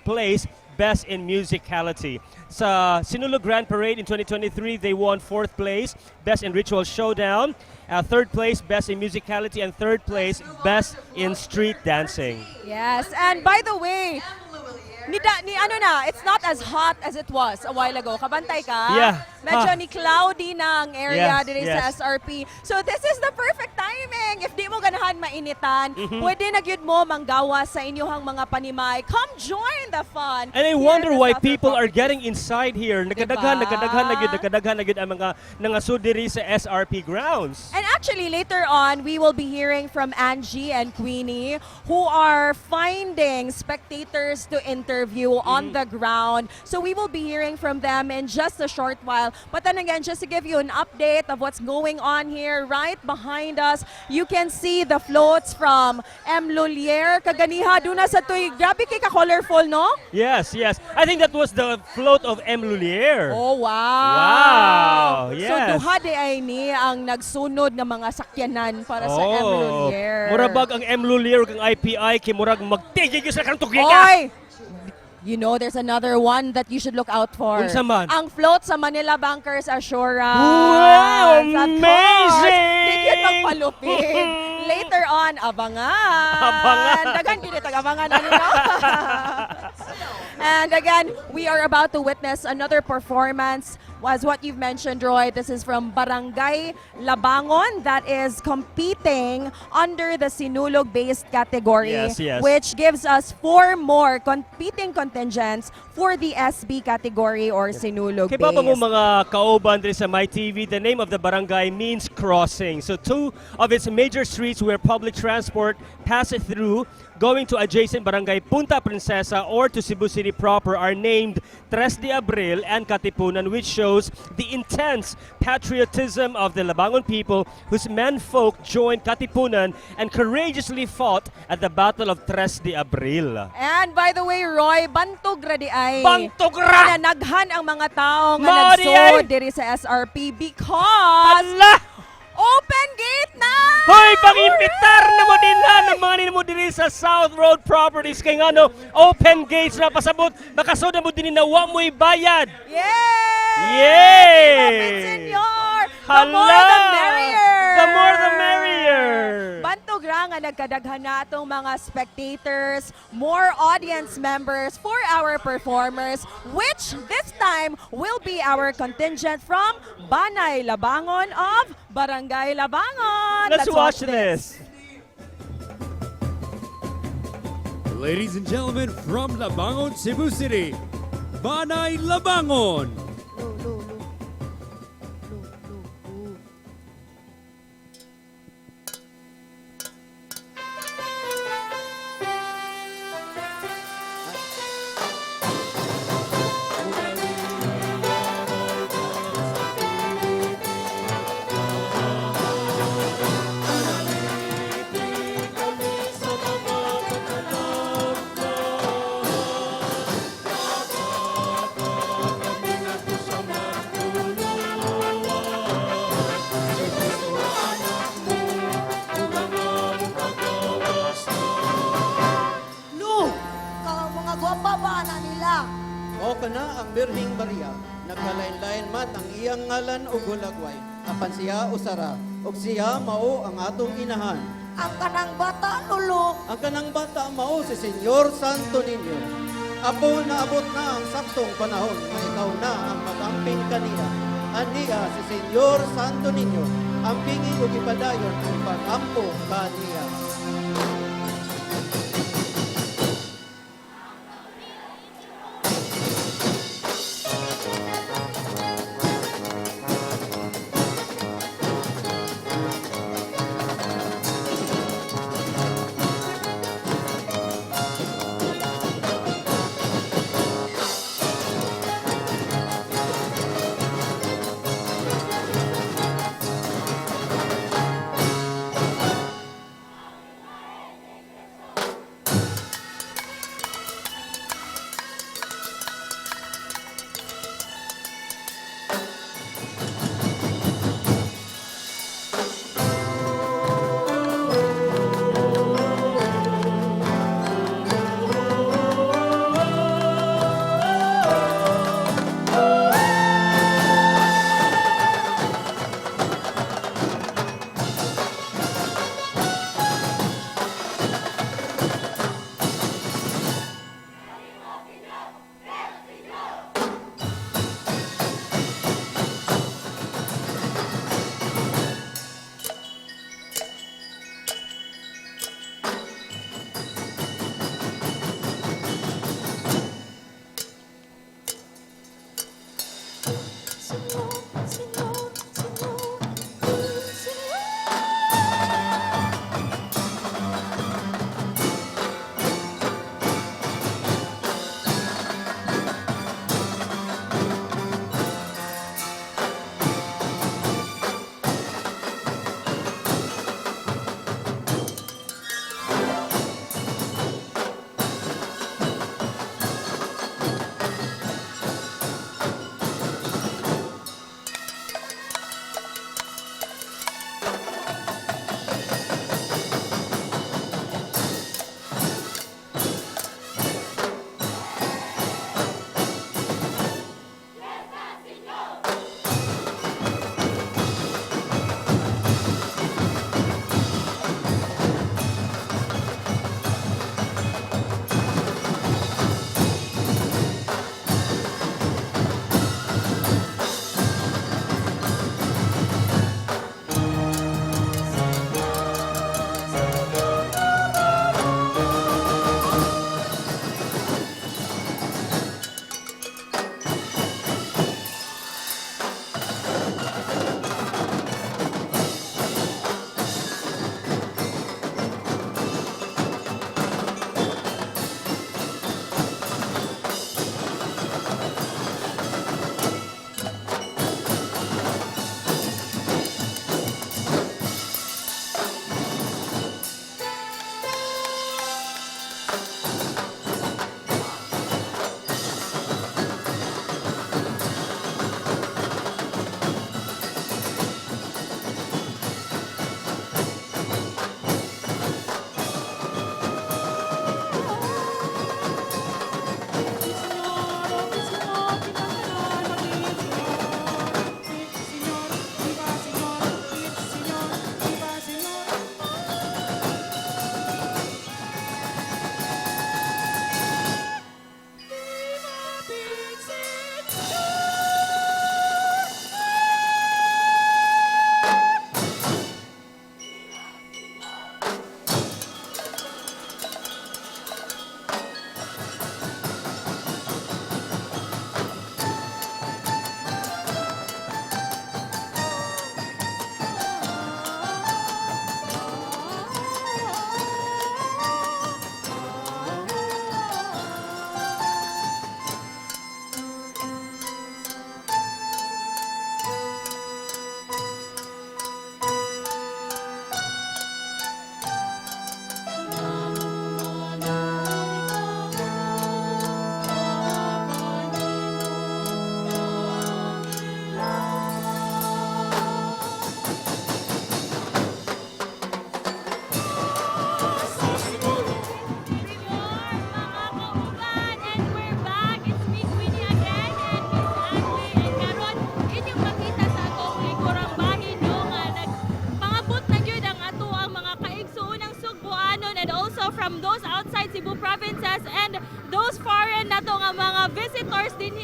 S4: place, Best in Musicality. Sa Sinulog Grand Parade in 2023, they won 4th place, Best in Ritual Showdown, 3rd place, Best in Musicality, and 3rd place, Best in Street Dancing.
S5: Yes, and by the way, ni ano na, it's not as hot as it was a while ago. Kabantay ka?
S4: Yeah.
S5: Medyo ni cloudy na ang area
S4: Yes,
S5: dito
S4: yes.
S5: sa SRP. So this is the perfect timing. If di mo ganahan mainitan, pwede na gyud mo manggawa sa inyong mga panimay. Come join the fun.
S4: And I
S5: here
S4: wonder
S5: in the
S4: why
S5: Southern
S4: people are
S5: Province.
S4: getting inside here. Nakadaghan na gyud ang mga nangasudiri sa SRP grounds.
S5: And actually, later on, we will be hearing from Angie and Queenie who are finding spectators to interview on the ground. So we will be hearing from them in just a short while. But then again, just to give you an update of what's going on here, right behind us, you can see the floats from 𝗏𝗏𝗡. Kaganiha, doon na sa tuy. Grabe kay ka-colorful, no?
S4: Yes, yes. I think that was the float of 𝗏𝗏𝗡.
S5: Oh, wow!
S4: Wow,
S5: So
S4: yes.
S5: duha di ay ni ang nagsunod ng mga sakyanan para sa 𝗏𝗏𝗡.
S4: Murabag ang 𝗏𝗏𝗡 kang IPI kay murag magtigig sa kang tugya.
S5: Oy! You know, there's another one that you should look out for.
S4: Unsa man?
S5: Ang float sa Manila Bankers Assurance.
S4: Wow,
S5: Of
S4: amazing!
S5: course. Di yun magpalupig. Later on, abangan.
S4: Abangan.
S5: Daghan yun ito, abangan na nila. And again, we are about to witness another performance. Was what you've mentioned, Roy. This is from Barangay Labangon that is competing under the Sinulog-based category,
S4: Yes, yes.
S5: which gives us 4 more competing contingents for the SB category or Sinulog-based.
S4: Kay baba mo mga kauban diri sa MyTV, the name of the barangay means crossing. So 2 of its major streets where public transport passes through going to adjacent barangay Punta Princesa or to Cebu City proper are named 3 de Abril and Katipunan, which shows the intense patriotism of the Labangon people whose menfolk joined Katipunan and courageously fought at the Battle of 3 de Abril.
S5: And by the way, Roy, bantog ra di ay.
S4: Bantog ra!
S5: Nanaghan ang mga tao nga
S4: Mao di
S5: nagsod
S4: ay.
S5: diri sa SRP because
S4: Allah!
S5: open gate na!
S4: Hoy, pag-imbitar na mo din na ng mga nino mo diri sa South Road Properties kay nga no, open gates na pasabot, makasod na mo din na wa mo'y bayad.
S5: Yay!
S4: Yay!
S5: Lapit, senyor! The more the merrier!
S4: The more the merrier!
S5: Bantog ra nga nagkadaghan na itong mga spectators, more audience members for our performers, which this time will be our contingent from Banay Labangon of Barangay Labangon.
S4: Let's watch this.
S1: Ladies and gentlemen, from Labangon, Cebu City, Banay Labangon.
S13: Birhing Maria, nagkalain-lain man ang iyang ngalan o gulagway, apan siya usara, ug siya mao ang atong inahan.
S3: Ang kanang bata, Lolo.
S13: Ang kanang bata mao si Senyor Santo Niño. Apo naabot na ang saktong panahon na ikaw na ang mag-amping kaniya. Aniya si Senyor Santo Niño, ampingi ug ipadayon ang pag-ampo kaniya.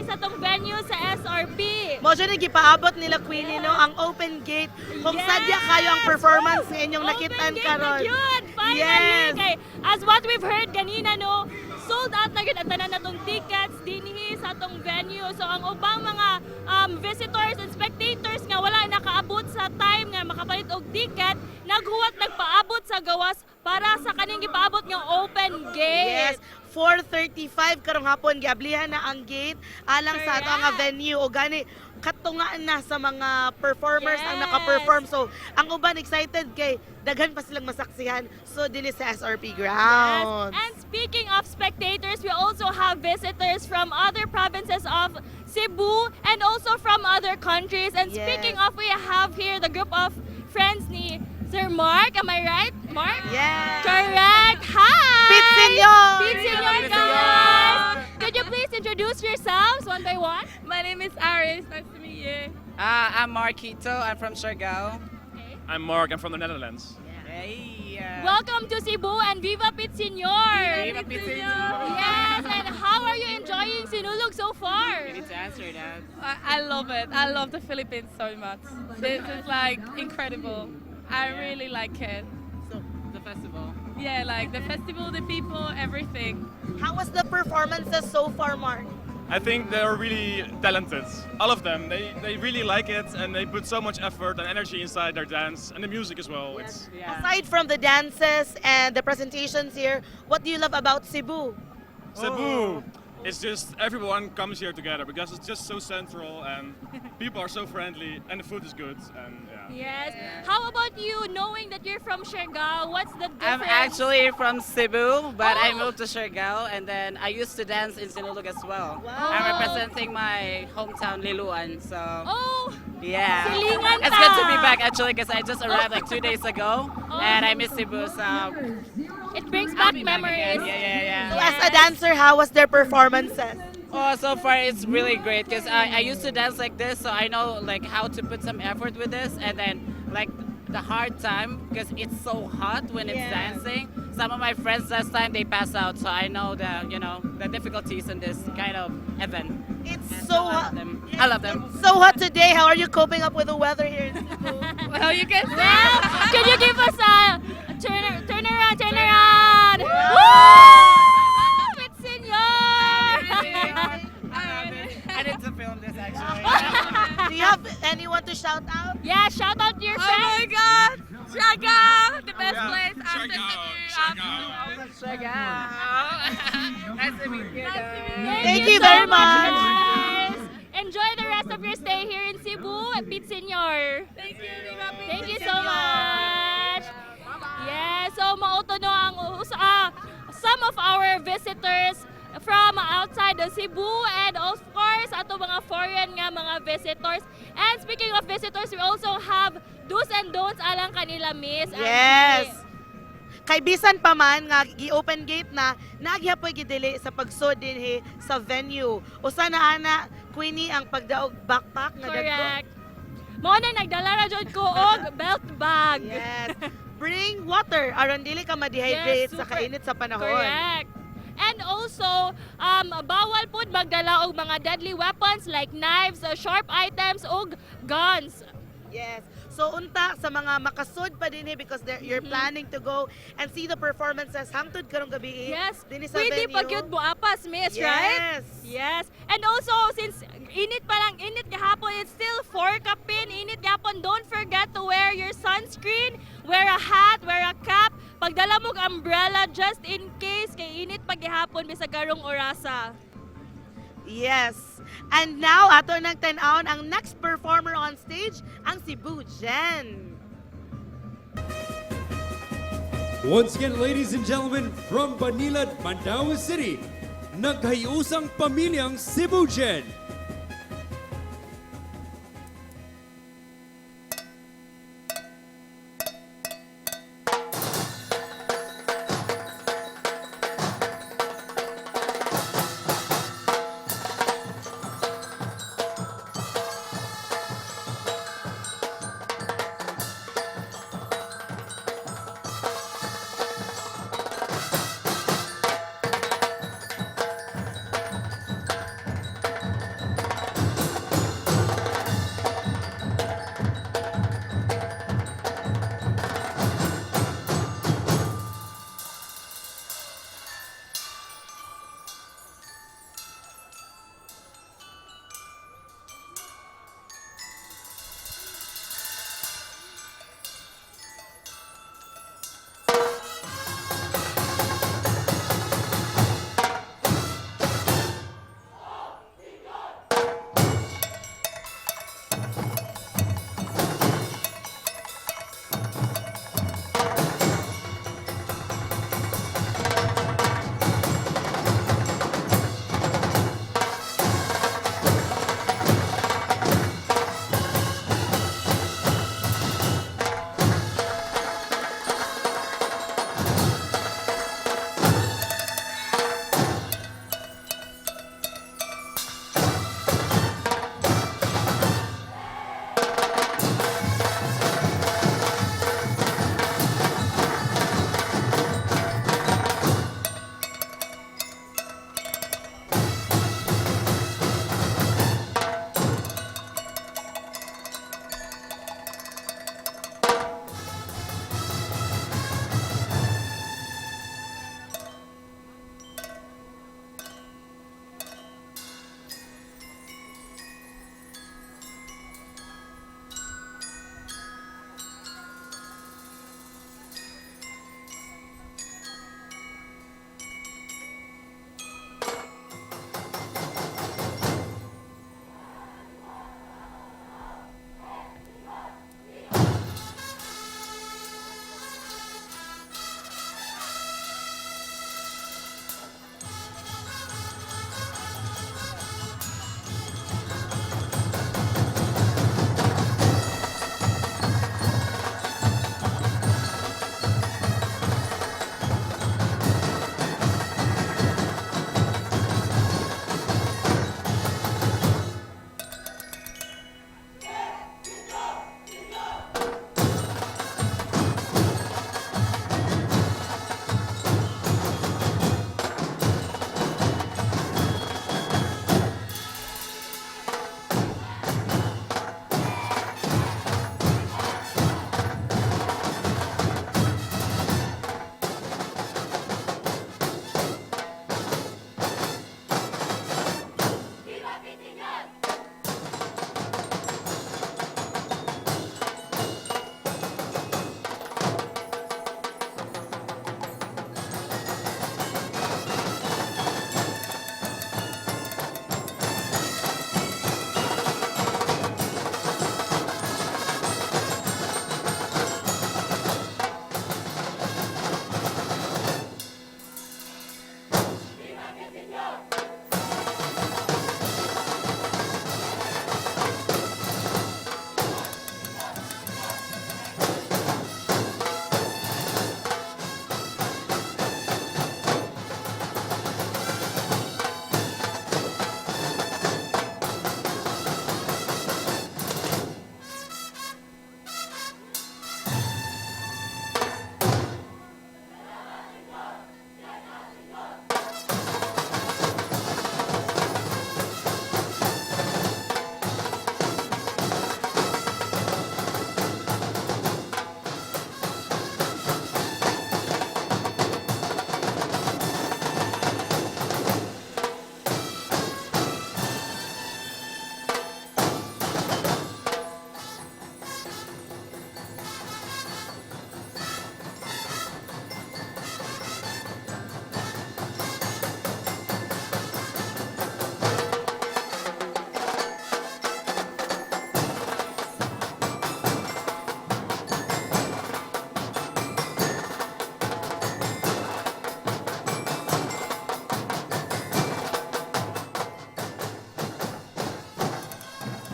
S3: sa tong venue sa SRP.
S14: Mo siya gipaabot nila Queenie no ang open gate kung sadya kayo ang performance sa inyong nakitaan karon.
S3: Yun, finally.
S14: Yes.
S3: Kay, as what we've heard kanina no, sold out na gid ang tanan natong tickets dinhi sa atong venue. So ang ubang mga visitors and spectators nga wala nakaabot sa time nga makapalit og ticket, nagpaabot sa gawas para sa kaning gipaabot nga open gate.
S14: Yes, 4:35 karong hapon giablihan na ang gate alang sa ato nga venue o gani katungaan na sa mga performers ang naka-perform. So, ang uban excited kay daghan pa silang masaksihan. So, dinhi sa SRP grounds.
S3: Yes. And speaking of spectators, we also have visitors from other provinces of Cebu and also from other countries. And speaking of, we have here the group of friends ni Sir Mark. Am I right, Mark?
S14: Yes.
S3: Correct. Hi!
S14: Pitsinyon!
S3: Pitsinyon, guys! Could you please introduce yourselves one by one?
S15: My name is Aris. Nice to meet you. I'm 𝗏𝗏𝗏𝗏. I'm from Siargao.
S16: I'm Mark. I'm from the Netherlands.
S3: Welcome to Cebu and Viva Pitsinyor!
S15: Viva Pitsinyor!
S3: Yes, and how are you enjoying Sinulog so far?
S15: You need to answer that. I love it. I love the Philippines so much. This is like incredible. I really like it.
S14: So,
S15: the festival. Yeah, like the festival, the people, everything.
S14: How was the performances so far, Mark?
S16: I think they're really talented. All of them. They really like it and they put so much effort and energy inside their dance and the music as well. It's
S14: Aside from the dances and the presentations here, what do you love about Cebu?
S16: Cebu. It's just everyone comes here together because it's just so central and people are so friendly and the food is good and
S3: Yes. How about you, knowing that you're from Siargao? What's the difference?
S15: I'm actually from Cebu, but I moved to Siargao, and then I used to dance in Sinulog as well.
S3: Wow.
S15: I'm representing my hometown, Liloan, so yeah.
S3: Silingan
S15: It's good to be
S3: ta.
S15: back actually because I just arrived like 2 days ago, and I miss Cebu, so
S3: it brings back
S15: be back
S3: memories.
S15: again. Yeah.
S14: So, as a dancer, how was their performances?
S15: Oh, so far it's really great because I used to dance like this, so I know like how to put some effort with this, and then like the hard time because it's so hot when it's dancing. Some of my friends last time they pass out, so I know the difficulties in this kind of event.
S14: It's so hot.
S15: I love them.
S14: So hot today. How are you coping up with the weather here in Cebu?
S15: Well, you can see.
S3: Can you give us a turn around? Woo! It's Senor!
S15: I need to film this actually.
S14: Do you have anyone to shout out?
S3: Yeah, shout out to your friends.
S15: Oh my God! Siargao, the best place after Siargao. Nice to meet you guys.
S14: Thank you very much.
S3: Guys. Enjoy the rest of your stay here in Cebu at Pitsinyor.
S15: Thank you,
S3: Thank you so much. Yeah, so mauto no ang some of our visitors from outside the Cebu and of course ato mga foreign nga mga visitors. And speaking of visitors, we also have do's and don'ts alang kanila, miss.
S14: Yes. Kay bisan pa man nga gi-open gate na nagyapoy gidili sa pagsud dinhi sa venue. Usa na ana Queenie ang pagdaog backpack nga dagko.
S3: Correct. Mo na nagdala ra jud ko og belt bag.
S14: Yes. Bring water aron dili ka ma-dehydrate sa kainit sa panahon.
S3: Correct. And also, bawal po magdala og mga deadly weapons like knives, sharp items, og guns.
S14: Yes. So unta sa mga makasud pa dinhi because you're planning to go and see the performances hangtod karong gabi.
S3: Yes.
S14: Dinhi sa
S3: Pwede
S14: venue.
S3: pa gyud buapas, miss, right?
S14: Yes.
S3: Yes. And also, since init gahapon, it's still 4 kapin, init gahapon, don't forget to wear your sunscreen, wear a hat, wear a cap, pagdala mo umbrella just in case kay init pa gihapon bisag karong orasa.
S14: Yes. And now, ato nang tan-awon ang next performer on stage, ang Cebu Gen.
S1: Once again, ladies and gentlemen, from Manila, Mandaue City, naghayusang pamilyang Cebu Gen.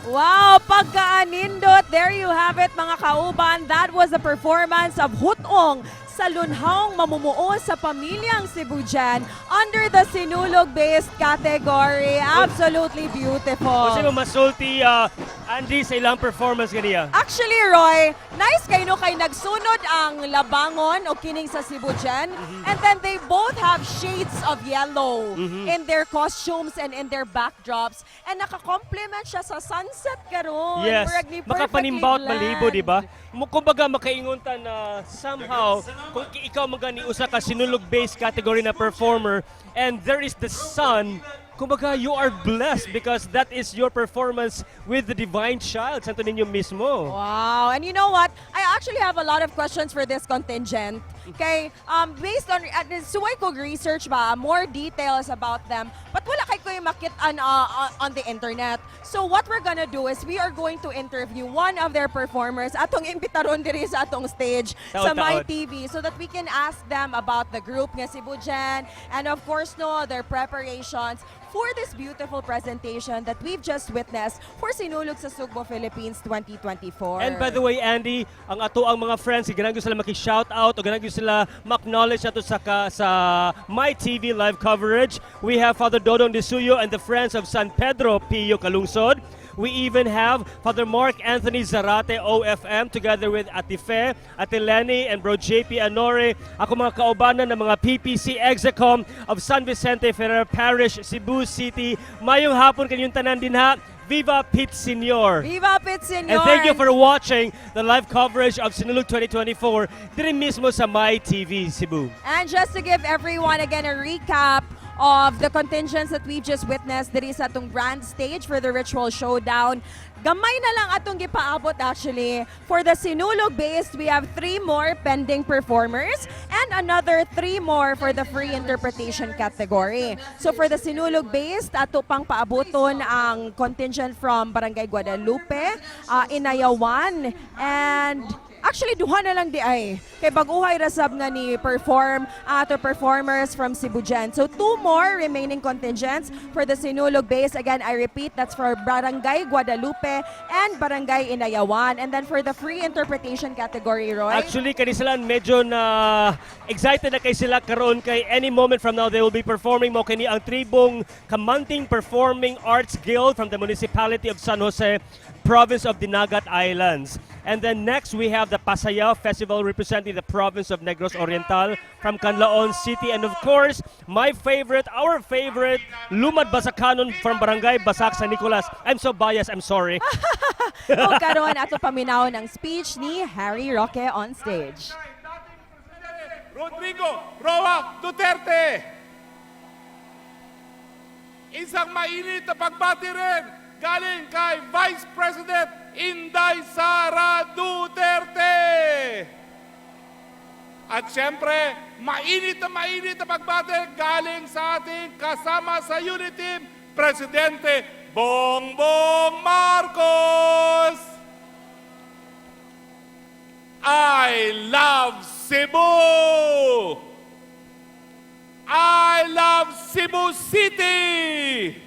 S5: Wow, pagkaanindot. There you have it, mga kauban. That was the performance of Hutong sa lunhaong mamumuo sa pamilyang Cebujan under the Sinulog-based category. Absolutely beautiful.
S4: Kasi mo masulti, Andy, sa ilang performance ganiya.
S5: Actually, Roy, nice kayo kay nagsunod ang labangon o kining sa Cebujan. And then they both have shades of yellow in their costumes and in their backdrops. And nakakomplement siya sa sunset karon.
S4: Yes,
S5: Murag ni
S4: makapanimbaut
S5: perfectly
S4: malibo,
S5: blend.
S4: di ba? Kumbaga makainguntan na somehow, kung ikaw magani usa ka Sinulog-based category na performer, and there is the sun, kumbaga you are blessed because that is your performance with the divine child, Santo Niño mismo.
S5: Wow, and you know what? I actually have a lot of questions for this contingent. Okay, based on suway kog research ba, more details about them, but wala kay ko yung makitaan on the internet. So what we're gonna do is we are going to interview one of their performers atong imbitaron diri sa atong stage sa MyTV so that we can ask them about the group nga Cebujan and of course their preparations for this beautiful presentation that we've just witnessed for Sinulog sa Sugbo, Philippines 2024.
S4: And by the way, Andy, ang ato ang mga friends, ganang sila maki-shout out o ganang sila ma-acknowledge ato sa MyTV live coverage. We have Father Dodong de Suyo and the Friends of San Pedro Pio Calungsod. We even have Father Mark Anthony Zarate OFM together with Ate Fe, Ate Lenny, and Bro JP Anore. Ako mga kaubanan ng mga 𝗶𝗃𝗃 of San Vicente Ferrer Parish, Cebu City. Mayong hapon kanyong tanan din ha. 𝗍𝗶𝗃𝗃.
S5: 𝗍𝗵𝗃𝗃.
S4: And thank you for watching the live coverage of Sinulog 2024 diri mismo sa MyTV Cebu.
S5: And just to give everyone again a recap of the contingents that we just witnessed diri sa atong grand stage for the ritual showdown. Gamay na lang atong gipaabot actually. For the Sinulog-based, we have 3 more pending performers and another 3 more for the free interpretation category. So for the Sinulog-based, ato pang paaboton ang contingent from Barangay Guadalupe, Inayawan, and actually, duha na lang di ay. Kay baguhay rasab nga ni perform ato performers from Cebujan. So 2 more remaining contingents for the Sinulog base. Again, I repeat, that's for Barangay Guadalupe and Barangay Inayawan. And then for the free interpretation category, Roy.
S4: Actually, kanisilan medyo na excited na kay sila karon kay any moment from now they will be performing mo kini ang tribong Kamanting Performing Arts Guild from the municipality of San Jose, province of Dinagat Islands. And then next, we have the Pasaya Festival representing the province of Negros Oriental from Canlaon City. And of course, my favorite, our favorite, Lumad Basakanon from Barangay Basak, San Nicolas. I'm so biased, I'm sorry.
S5: O karon ato paminaw ng speech ni Harry Roque on stage.
S17: Rodrigo Roa Duterte. Isang mainit na pagbati rin galing kay Vice President Inday Sara Duterte. At syempre, mainit na pagbati galing sa ating kasama sa unit team, Presidente Bongbong Marcos. I love Cebu! I love Cebu City!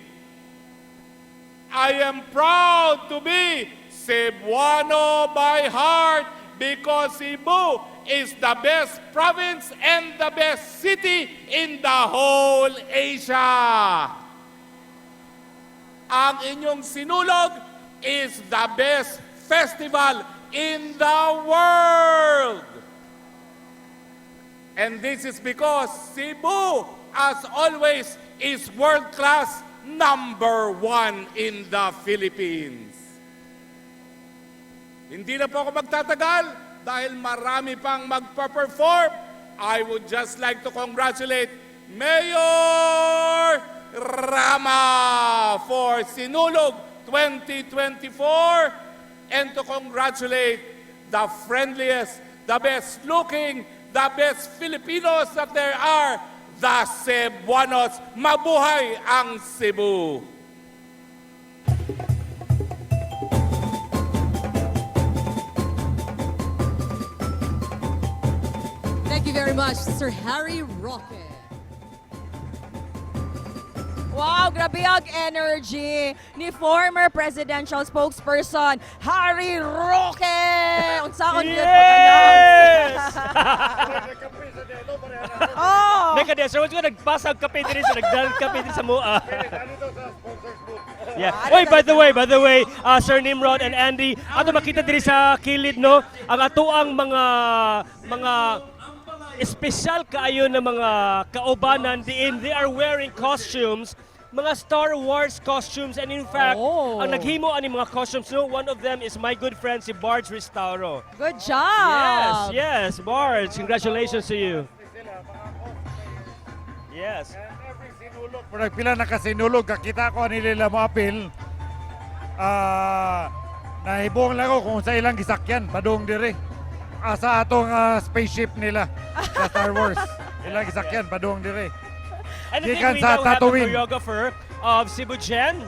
S17: I am proud to be Cebuano by heart because Cebu is the best province and the best city in the whole Asia. Ang inyong Sinulog is the best festival in the world. And this is because Cebu, as always, is world-class #1 in the Philippines. Hindi na po ako magtatagal dahil marami pang magpa-perform. I would just like to congratulate Mayor Rama for Sinulog 2024 and to congratulate the friendliest, the best looking, the best Filipinos that there are, the Cebuanos. Mabuhay ang Cebu!
S10: Thank you very much, Sir Harry Roque.
S5: Wow, grabe ang energy ni former presidential spokesperson Harry Roque. Unsaon gyud
S4: Yes!
S5: Oh.
S4: Meka de, sir, what's ko nagpasag kape diri sa nagdal kape diri sa mua. Yeah. Oy, by the way, Sir Nimrod and Andy, ato makita diri sa kilid no, ang atoang mga espesyal kaayo na mga kaubanan diin. They are wearing costumes, mga Star Wars costumes, and in fact, ang naghimo ani mga costumes no, one of them is my good friend si 𝗏𝗏.
S5: Good job.
S4: Yes, 𝗏𝗏. Congratulations to you. Yes.
S18: Pag nagpila na kasinulog, kakita ko nila mo apil. Nahibong lang ko kung sa ilang gisakyan, padung dire. Sa atong spaceship nila sa Star Wars. Ilang gisakyan, padung dire.
S4: And I think we now have the choreographer of Cebu Gen.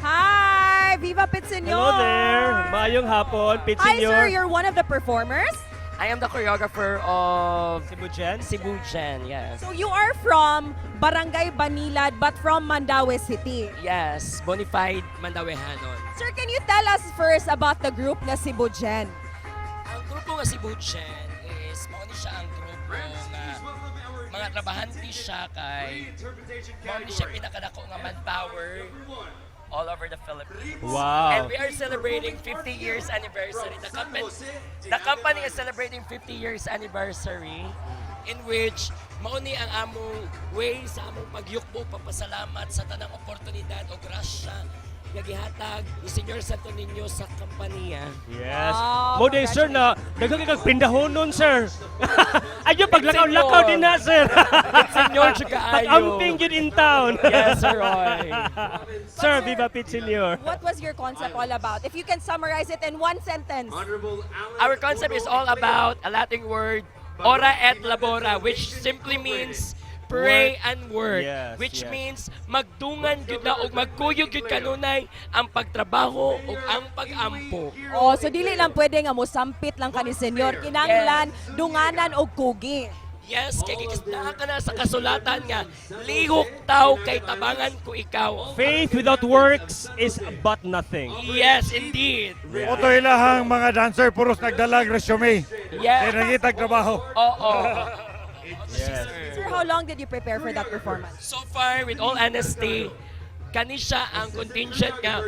S5: Hi, Viva Pitsenyor.
S4: Hello there. Maayong hapon,
S5: Hi,
S4: Pitsenyor.
S5: sir. You're one of the performers?
S19: I am the choreographer of
S4: Cebu Gen.
S19: Cebu Gen, yes.
S5: So you are from Barangay Banilad but from Mandaue City.
S19: Yes, Bonified Mandawehanon.
S5: Sir, can you tell us first about the group na Cebu Gen?
S19: Ang grupo nga Cebu Gen is mauni siya ang grupo nga mga trabahante siya kay mauni siya pinakadako nga manpower all over the Philippines.
S4: Wow.
S19: And we are celebrating 50 years anniversary. The company is celebrating 50 years anniversary in which mauni ang among way sa among pagyukbo, papasalamat sa tanang oportunidad o grasya nga gihatag ni Senyor Santo Niño sa kompanya.
S4: Yes. Mo day sir na daghang kag pindahonon sir. Ayo paglakaw-lakaw din na sir.
S19: Senyor juga ayo.
S4: Pag-amping yun in town.
S19: Yes, sir Roy.
S4: Sir, Viva Pitsenyor.
S5: What was your concept all about? If you can summarize it in one sentence.
S19: Our concept is all about a Latin word, ora et labora, which simply means pray and work,
S4: yes,
S19: which
S4: yes.
S19: means magdungan gyud na og magkuyog gyud kanunay ang pagtrabaho ug ang pag-ampo.
S5: Oh, so dili lang pwede nga mo sampit lang ka ni senyor, kinahanglan dunganan og kugi.
S19: Yes, kay gikistaa ka na sa kasulatan nga lihok taw kay tabangan ko ikaw.
S4: Faith without works is but nothing.
S19: Yes, indeed.
S18: Oto ilahang mga dancer puros nagdalag resume.
S19: Yes.
S18: Kaya nangitag trabaho.
S19: Oo.
S4: Yes.
S5: Sir, how long did you prepare for that performance?
S19: So far, with all honesty, kani siya ang contingent nga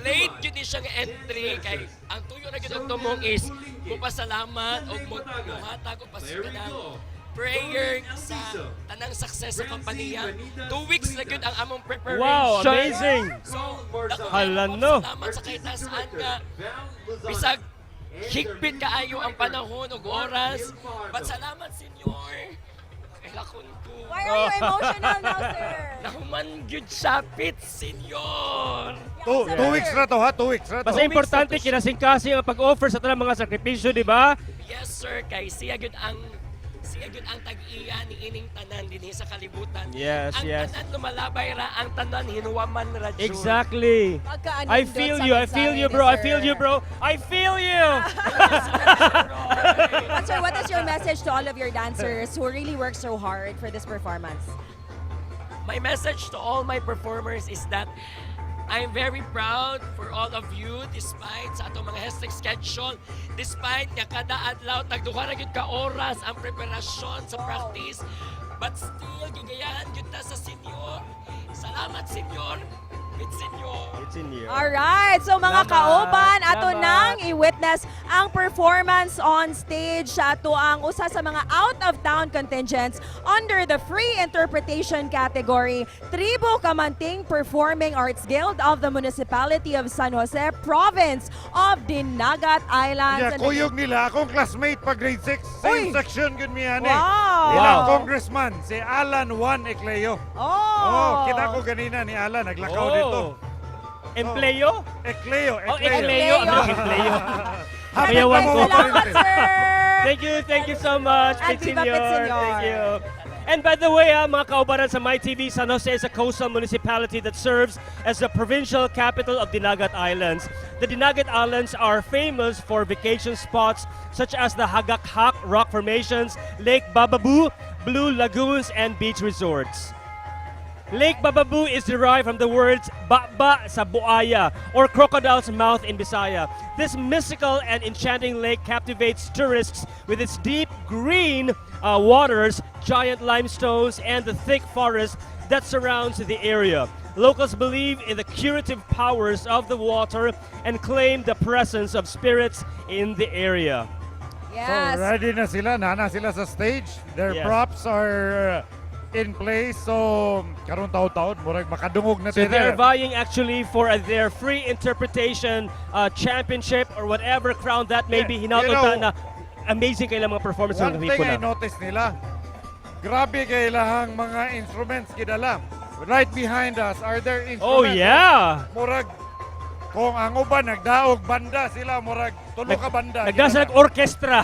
S19: late yun siya nga entry kay ang tuyo na gyud tumong is mupasalamat o muhatag o pasikanang prayer sa tanang success sa kompanya. 2 weeks na gyud ang among preparation.
S4: Wow, amazing.
S19: So,
S4: Halan no.
S19: salamat sa kaitasaan nga bisag higpit kaayo ang panahon ug oras. But salamat, Senyor. Lakon ko.
S5: Why are you emotional now, sir?
S19: Nahuman gyud sa pit, Senyor.
S18: 2 weeks na to ha, 2 weeks na to.
S4: Basta importante kinasingkasi ang pag-offer sa tanang mga sakripisyo, di ba?
S19: Yes, sir. Kay siya gyud ang tag-iya ni ining tanan dinhi sa kalibutan.
S4: Yes,
S19: ang
S4: yes.
S19: tanan lumalabay ra, ang tanan hinuwaman ra jud.
S4: Exactly. I feel you. I feel you, bro. I feel you, bro. I feel you.
S5: But sir, what is your message to all of your dancers who really work so hard for this performance?
S19: My message to all my performers is that I'm very proud for all of you despite sa atong mga hectic schedule, despite nga kada adlaw tagduha ra gyud ka oras ang preparasyon sa practice, but still gigayahan gyud ta sa Senyor. Salamat, Senyor. It's Senyor.
S5: Alright, so mga
S4: Salamat.
S5: kauban, ato
S4: Salamat.
S5: nang i-witness ang performance on stage sa ato ang usa sa mga out-of-town contingents under the free interpretation category. Tribo Kamanting Performing Arts Guild of the Municipality of San Jose, Province of Dinagat Islands.
S18: Yeah, kuyog nila akong classmate pa grade 6, same section gud mi ani.
S5: Wow.
S18: Ilang
S4: Wow.
S18: congressman si 𝗏𝗏𝗏𝗏𝗏.
S5: Oh!
S18: Kita ko ganina ni Alan naglakaw dito.
S4: Empleo?
S18: 𝗏𝗏𝗏𝗏.
S4: Oh, Empleo. Ano Empleo?
S18: Happy
S4: Ayawan ko.
S5: Salamat, sir!
S4: Thank you so much,
S5: At Viva
S4: Pitsenyor.
S5: Pitsenyor.
S4: Thank you. And by the way, mga kaubaran sa MyTV, San Jose is a coastal municipality that serves as the provincial capital of Dinagat Islands. The Dinagat Islands are famous for vacation spots such as the Hagak-Hak rock formations, Lake Bababu, Blue Lagoons, and beach resorts. Lake 𝗏𝗏𝗡 is derived from the words 𝗏𝗏 sa buaya, or crocodile's mouth in Bisaya. This mystical and enchanting lake captivates tourists with its deep green waters, giant limestones, and the thick forest that surrounds the area. Locals believe in the curative powers of the water and claim the presence of spirits in the area.
S5: Yes.
S18: So ready na sila, nana sila sa stage. Their
S4: Yes.
S18: props are in place. So karon taon-taon murag makadungog na
S4: So they're
S18: sila.
S4: vying actually for their free interpretation championship or whatever crown that may be.
S18: You know,
S4: Hinaut na amazing kay mga performance
S18: One
S4: ng
S18: thing I
S4: pelikula.
S18: noticed nila, grabe kay lahang mga instruments gidala. Right behind us are there instruments.
S4: Oh yeah.
S18: Murag kung ang uban nagdaog banda sila murag tulo ka banda.
S4: Nagdasa orchestra.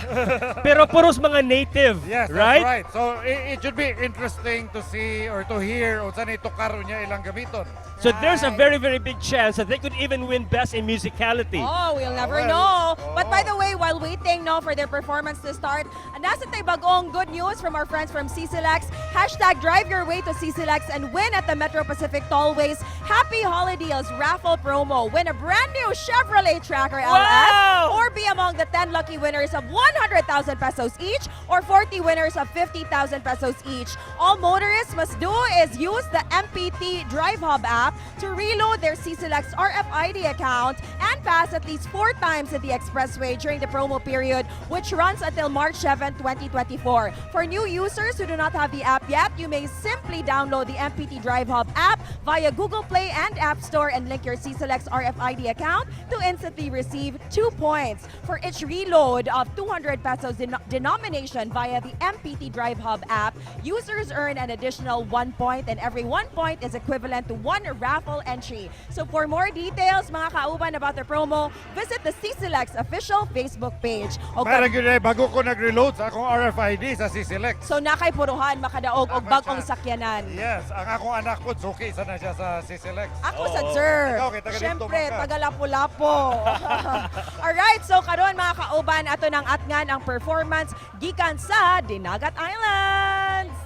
S4: Pero puros mga native,
S18: Yes,
S4: right?
S18: that's right. So it should be interesting to see or to hear o saan ito karo niya ilang gamiton.
S4: So there's a very, very big chance that they could even win Best in Musicality.
S5: Oh, we'll never know. But by the way, while waiting for their performance to start, nasa tayo bagong good news from our friends from 𝗖𝗲𝗃𝗃. Hashtag drive your way to 𝗖𝗲𝗃 and win at the Metro Pacific Tollways Happy Holidays raffle promo. Win a brand new Chevrolet Tracker LS or be among the 10 lucky winners of 100,000 pesos each or 40 winners of 50,000 pesos each. All motorists must do is use the MPT Drive Hub app to reload their 𝗖𝗲𝗃's RFID account and pass at least 4 times at the Expressway during the promo period, which runs until March 7, 2024. For new users who do not have the app yet, you may simply download the MPT Drive Hub app via Google Play and App Store and link your 𝗖𝗲𝗃's RFID account to instantly receive 2 points for each reload of 200 pesos denomination via the MPT Drive Hub app. Users earn an additional 1 point, and every 1 point is equivalent to 1 raffle entry. So for more details, mga kauban, about the promo, visit the 𝗖𝗲𝗃's official Facebook page.
S18: Para gyud bago ko nag-reload sa akong RFID sa 𝗖𝗲𝗃.
S5: So nakay puruhan makadaog og bagong sakyanan.
S18: Yes, ang akong anak po suki sana siya sa 𝗖𝗲𝗃.
S5: Ako sa sir.
S18: Ikaw, kay taga dito
S5: Siyempre,
S18: man ka.
S5: taga Lapu-Lapu. Alright, so karon mga kauban, ato nang atngan ang performance gikan sa Dinagat Islands.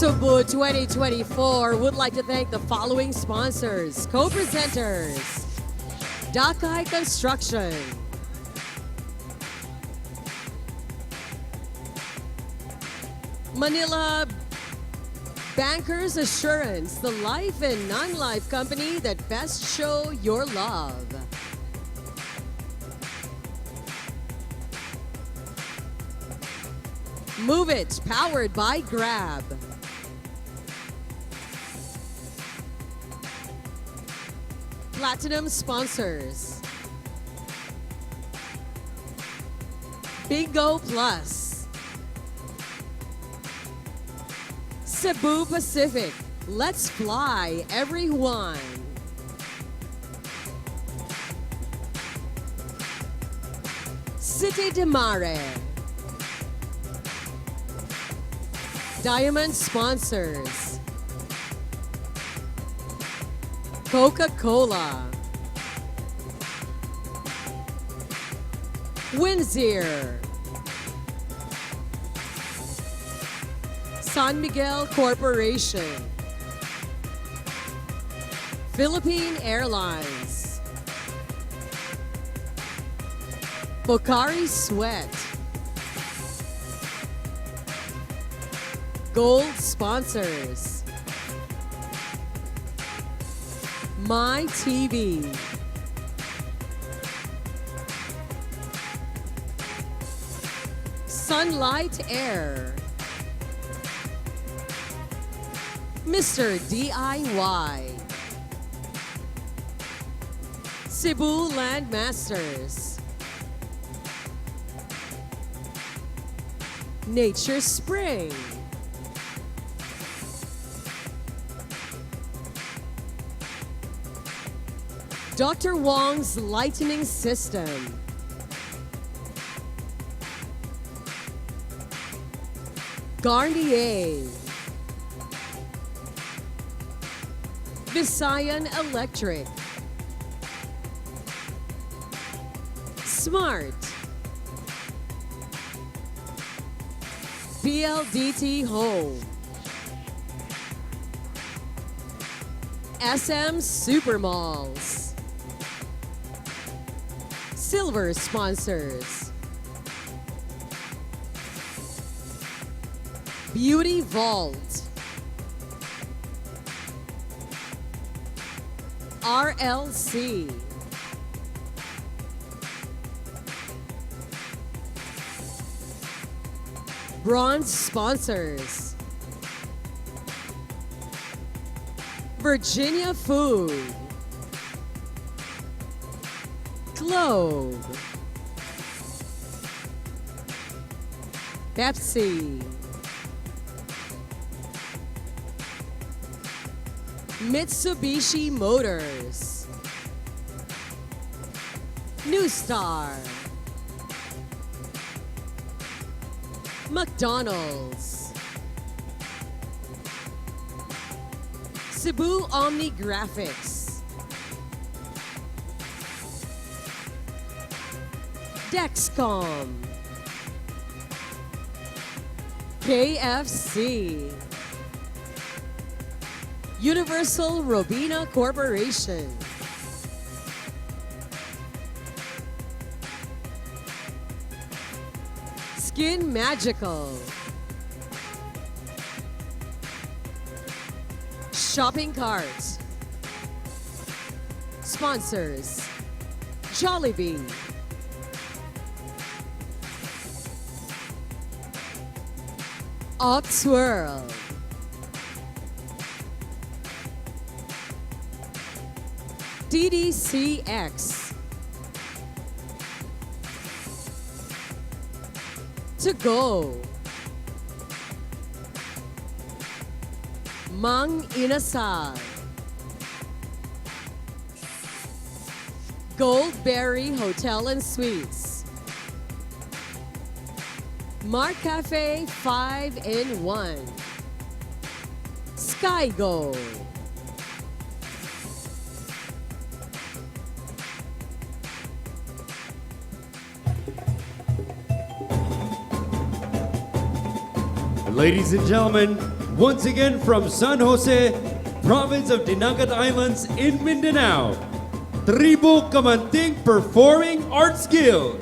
S20: Cebu 2024 would like to thank the following sponsors, co-presenters, Dakay Construction, Manila Bankers Assurance, the life and non-life company that best show your love. Move It, powered by Grab. Platinum sponsors. Bingo Plus. Cebu Pacific, let's fly everyone. City de Mare. Diamond sponsors. Coca-Cola. Windsor. San Miguel Corporation. Philippine Airlines. Pocari Sweat. Gold sponsors. MyTV. Sunlight Air. Mr. DIY. Cebu Landmasters. Nature Spring. Dr. Wong's Lightning System. Garnier. Visayan Electric. Smart. PLDT Home. SM Supermalls. Silver sponsors. Beauty Vault. RLC. Bronze sponsors. Virginia Food. Globe. Pepsi. Mitsubishi Motors. New Star. McDonald's. Cebu Omni Graphics. Dexcom. KFC. Universal Robina Corporation. Skin Magical. Shopping Cart. Sponsors. Jollibee. Swirl. DDCX. To go. Mang Inasal. Goldberry Hotel and Suites. Mark Cafe 5-in-1. Skygo.
S1: Ladies and gentlemen, once again from San Jose, province of Dinagat Islands in Mindanao, 𝗟𝗏𝗃𝗃 Performing Arts Guild.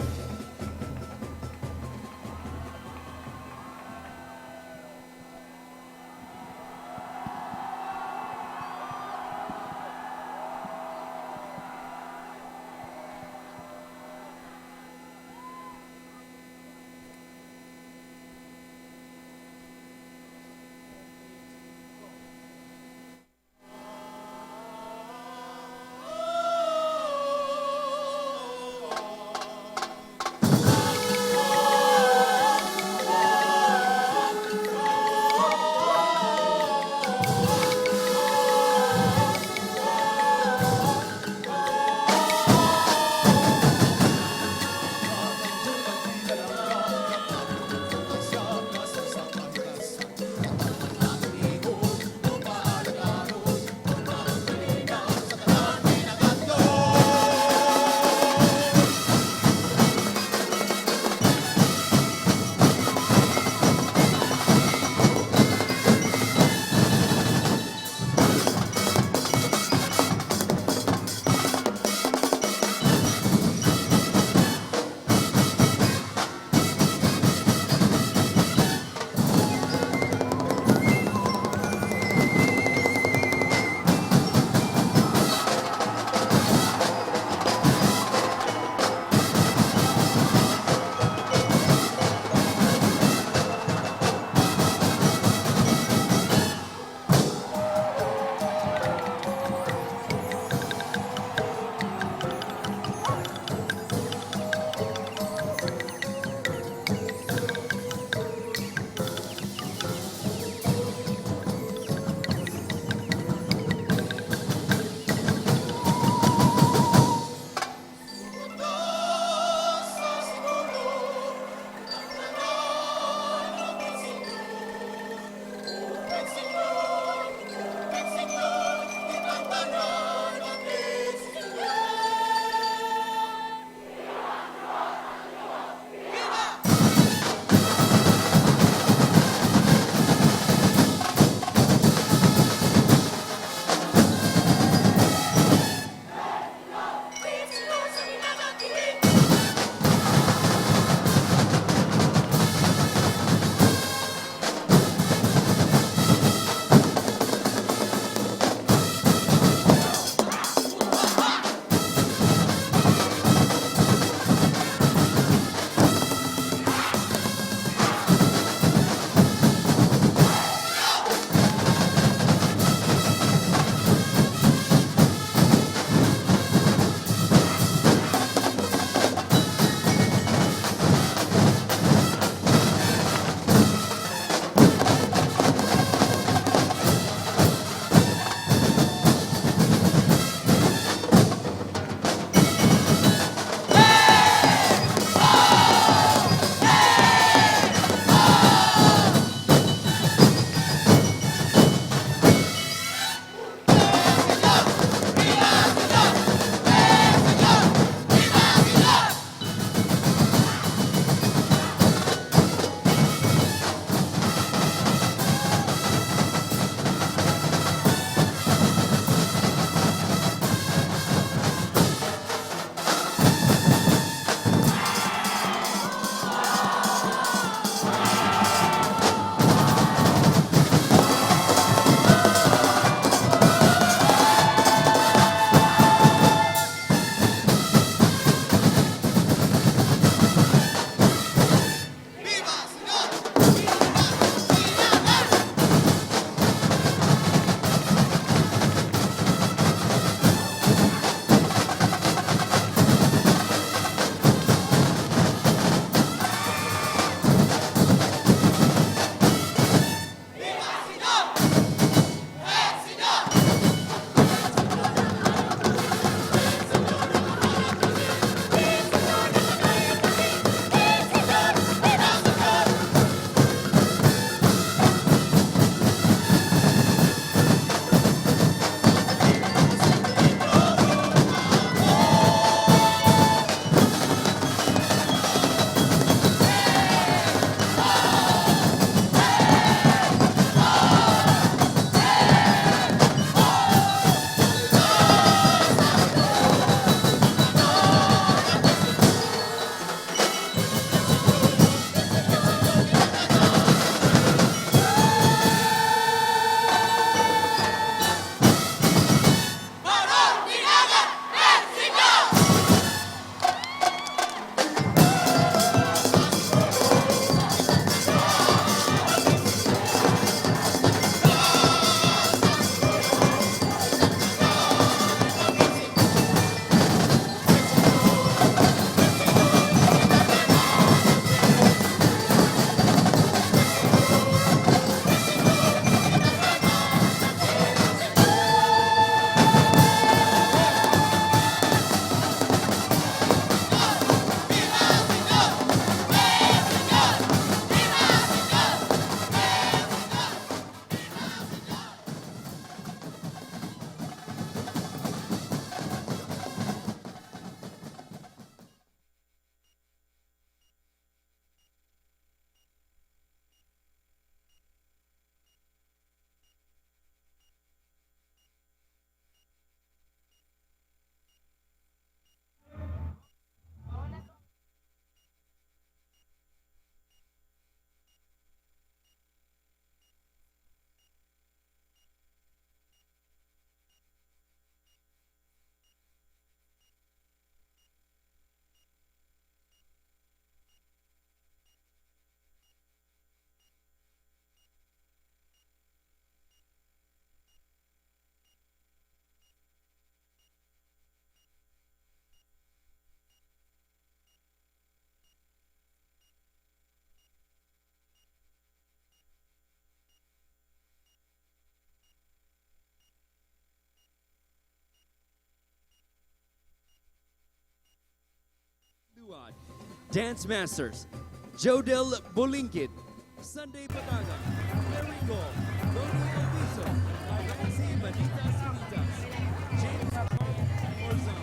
S1: Dance Masters, 𝗟𝗜𝗩𝗃𝗀𝗃𝗀𝗃, Sunday Bataga, Perigo, Ronnie Alviso, 𝗦𝗂𝗡𝗂𝗋𝗂 James Orzon.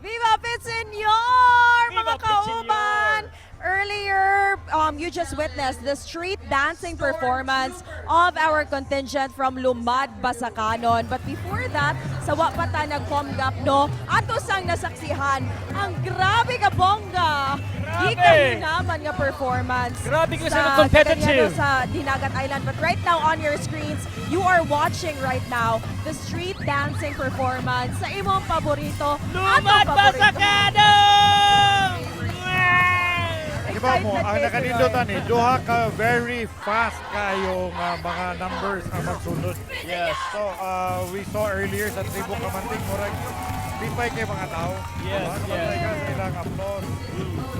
S5: 𝗵𝗵𝗃𝗋𝗋, mga kauban! Earlier, you just witnessed the street dancing performance of our contingent from 𝗏𝗏𝗏𝗏. But before that, sa wapata nag-POMGAP, ato sang nasaksihan ang grabe ka bongga. Gikan naman nga performance.
S4: Grabe ka sa competitive.
S5: Sa Dinagat Island. But right now on your screens, you are watching right now the street dancing performance sa imong paborito.
S4: 𝗏𝗏𝗏𝗏!
S18: Diba mo, ang nakanindutan duha ka very fast kayong mga numbers ang magsunod.
S4: Yes.
S18: So, we saw earlier sa Cebu Kamanting, murag, lipay kay mga tao.
S4: Yes,
S18: Sabay ka sa ilang applause.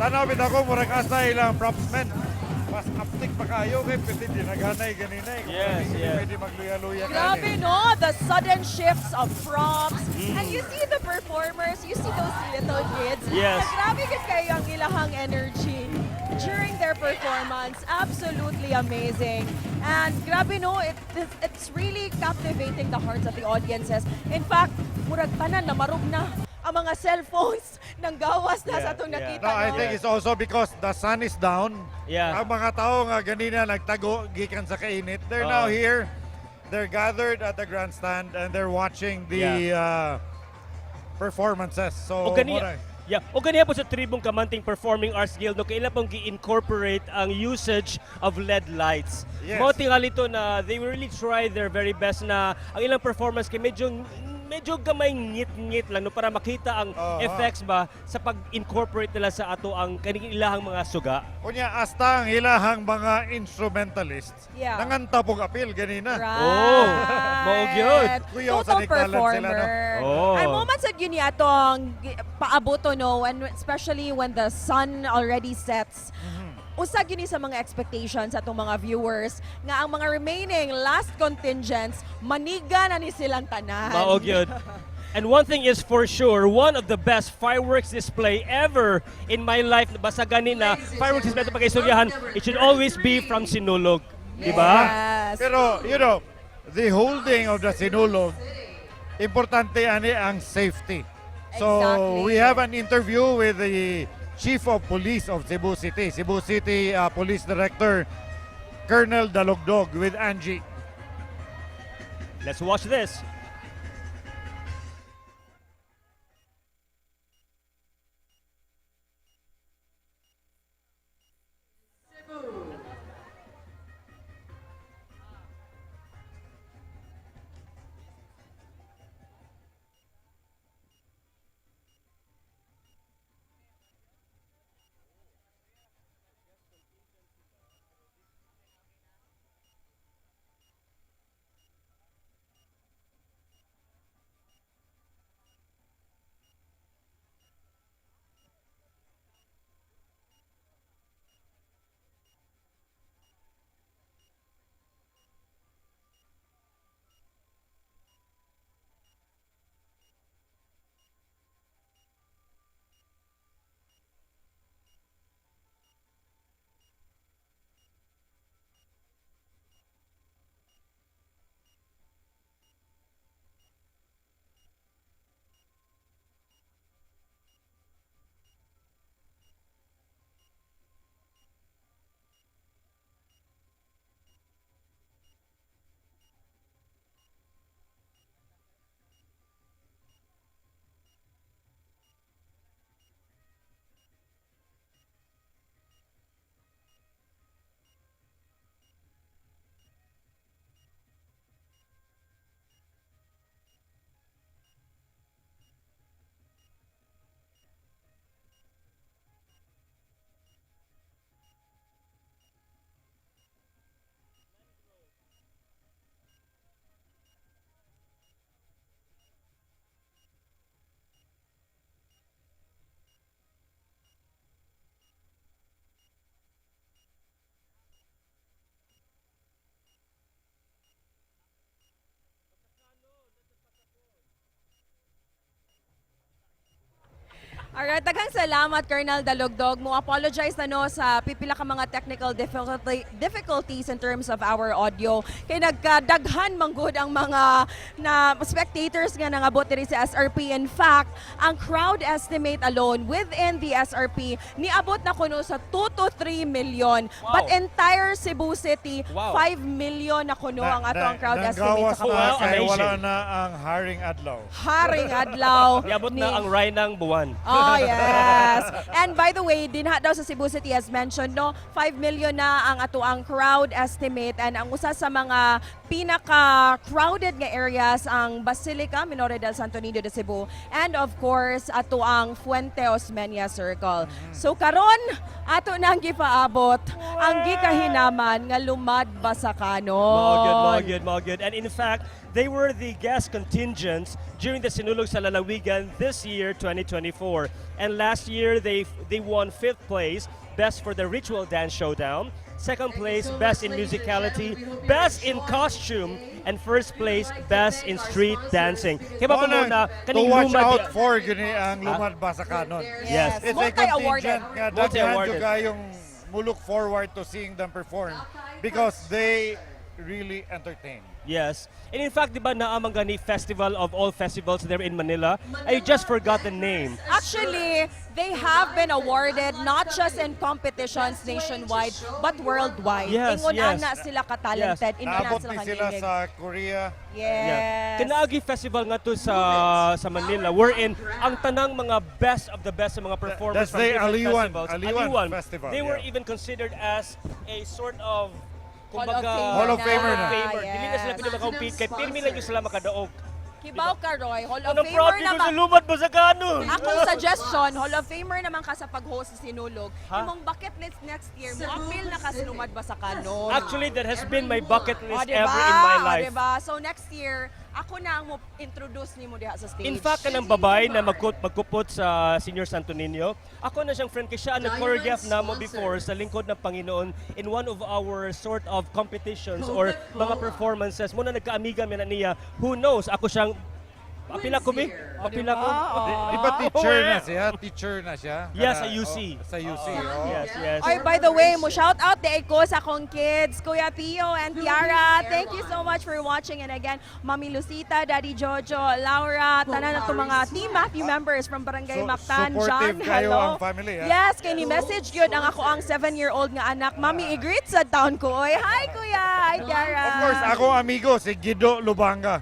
S18: Tanawid ako, murag asa ilang propsmen. Mas uptick pa kayo kay pwede dinaganay ganina.
S4: Yes, yes.
S18: Pwede magluya-luya
S5: Grabe, no? The sudden shifts of props. And you see the performers, you see those little kids.
S4: Yes.
S5: Na grabe kayo ang ilahang energy during their performance. Absolutely amazing. And grabe, no? It's really captivating the hearts of the audiences. In fact, murag tanan na marog na ang mga cellphones ng gawas na sa itong nakita.
S18: No, I think it's also because the sun is down.
S4: Yeah.
S18: Ang mga tao nga ganina nagtago gikan sa kainit. They're now here. They're gathered at the grandstand and they're watching the performances. So,
S4: O ganiya po sa Tribong Kamanting Performing Arts Guild, no, kailan pong gi-incorporate ang usage of LED lights.
S18: Yes.
S4: Mga tingali to na they really try their very best na ang ilang performance kay medyo gamay ngit-ngit lang no, para makita ang effects ba sa pag-incorporate nila sa ato ang kanilahang mga suga.
S18: Kunya, hasta ang ilahang mga instrumentalists.
S5: Yeah.
S18: Nanganta pong appeal ganina.
S4: Oh, maog yun.
S5: Total performer.
S4: Oh.
S5: Ang moments at yun atong paaboto, no, and especially when the sun already sets, usag yun sa mga expectations sa itong mga viewers nga ang mga remaining last contingents, maniga na ni silang tanan.
S4: Maog yun. And one thing is for sure, one of the best fireworks display ever in my life, basta ganina, fireworks display ito pag-istoryahan, it should always be from Sinulog. Diba?
S5: Yes.
S18: Pero, you know, the holding of the Sinulog, importante ani ang safety. So, we have an interview with the Chief of Police of Cebu City, Police Director Colonel Dalugdog with Angie.
S4: Let's watch this.
S5: Alright, daghang salamat Colonel Dalugdog. Mo apologize na no sa pipila ka mga technical difficulties in terms of our audio. Kay nagkadaghan manggod ang mga na spectators nga nangabot diri sa SRP. In fact, ang crowd estimate alone within the SRP niabot na kuno sa 2 to 3 million.
S18: Wow.
S5: But entire Cebu City,
S18: Wow.
S5: 5 million na kuno ang ato ang crowd estimate
S18: Nanggawas
S5: sa
S18: na
S5: Kawasan.
S18: kay wala na ang Haring Adlaw.
S5: Haring Adlaw.
S4: Niabot na ang Ray ng buwan.
S5: Oh, yes. And by the way, dinha daw sa Cebu City as mentioned, no, 5 million na ang ato ang crowd estimate and ang usa sa mga pinaka-crowded nga areas ang Basilica Minore del Santo Niño de Cebu and of course ato ang 𝗏𝗏𝗏 Circle. So karon ato nang gipaabot ang gikahinaman nga lumad basakanon.
S4: Mga good. And in fact, they were the guest contingents during the Sinulog sa Lalawigan this year, 2024. And last year, they won 5th place, best for the Ritual Dance Showdown. 2nd place, best in musicality, best in costume, and 1st place, best in street dancing. Kaya ba muna,
S18: to watch out for gini ang lumad basakanon.
S4: Yes.
S18: It's a contingent nga
S4: Multi-awarded.
S18: daghan yung look forward to seeing them perform because they really entertain.
S4: Yes. And in fact, di ba naamang gani festival of all festivals there in Manila? I just forgot the name.
S5: Actually, they have been awarded not just in competitions nationwide, but worldwide.
S4: Yes,
S5: Ingon
S4: yes.
S5: ana sila ka-talented. Ingon
S18: Naabot
S5: sila
S18: ni sila
S5: kanilig.
S18: sa Korea.
S5: Yes.
S4: Kanaagi festival nga to sa Manila wherein ang tanang mga best of the best sa mga performers
S18: That's
S4: from
S18: the
S4: different
S18: Aliwan
S4: festivals.
S18: Festival,
S4: They were
S18: yeah.
S4: even considered as a sort of
S5: Hall of Famer
S18: Hall of Famer na.
S4: Dili na sila pwede makampete kay pirmi lang yung sila makadaog.
S5: Kibaw ka, Roy. Hall of
S4: Anong
S5: Famer
S4: proud dito sa
S5: naman.
S4: lumad ba sa kanon?
S5: Akong suggestion, Hall of Famer naman ka sa pag-host sa Sinulog.
S4: Ha?
S5: Imong bucket list next year, mo appeal na ka sa lumad ba sa kanon.
S4: Actually, that has been my bucket list
S5: diba?
S4: ever in my life.
S5: Diba? So next year, ako na ang mo-introduce ni mo diha sa stage.
S4: In fact, kanang babae na magkupot sa Senior Santo Niño, ako na siyang friend kay siya nag-choreograph na mo before sa lingkod ng Panginoon in one of our sort of competitions or mga performances. Muna nagkaamiga mi na niya. Who knows? Ako siyang apila ko mi? Apila ko?
S18: Di ba teacher na siya? Teacher na siya?
S4: Yes, sa UC.
S18: Sa UC,
S4: Yes.
S5: Oy, by the way, mo shout out day ko sa akong kids, Kuya Pio and Tiara. Thank you so much for watching. And again, Mami Lucita, Daddy Jojo, Laura, tanan na itong mga Team Matthew members from Barangay Mactan.
S18: supportive
S5: John,
S18: kayo
S5: hello.
S18: ang family, ha?
S5: Yes, kay ni message yun ang ako ang 7-year-old nga anak. Mami, i-greet sa town ko. Oy, hi Kuya, hi Tiara.
S18: Of course, ako amigo, si Guido Lubanga.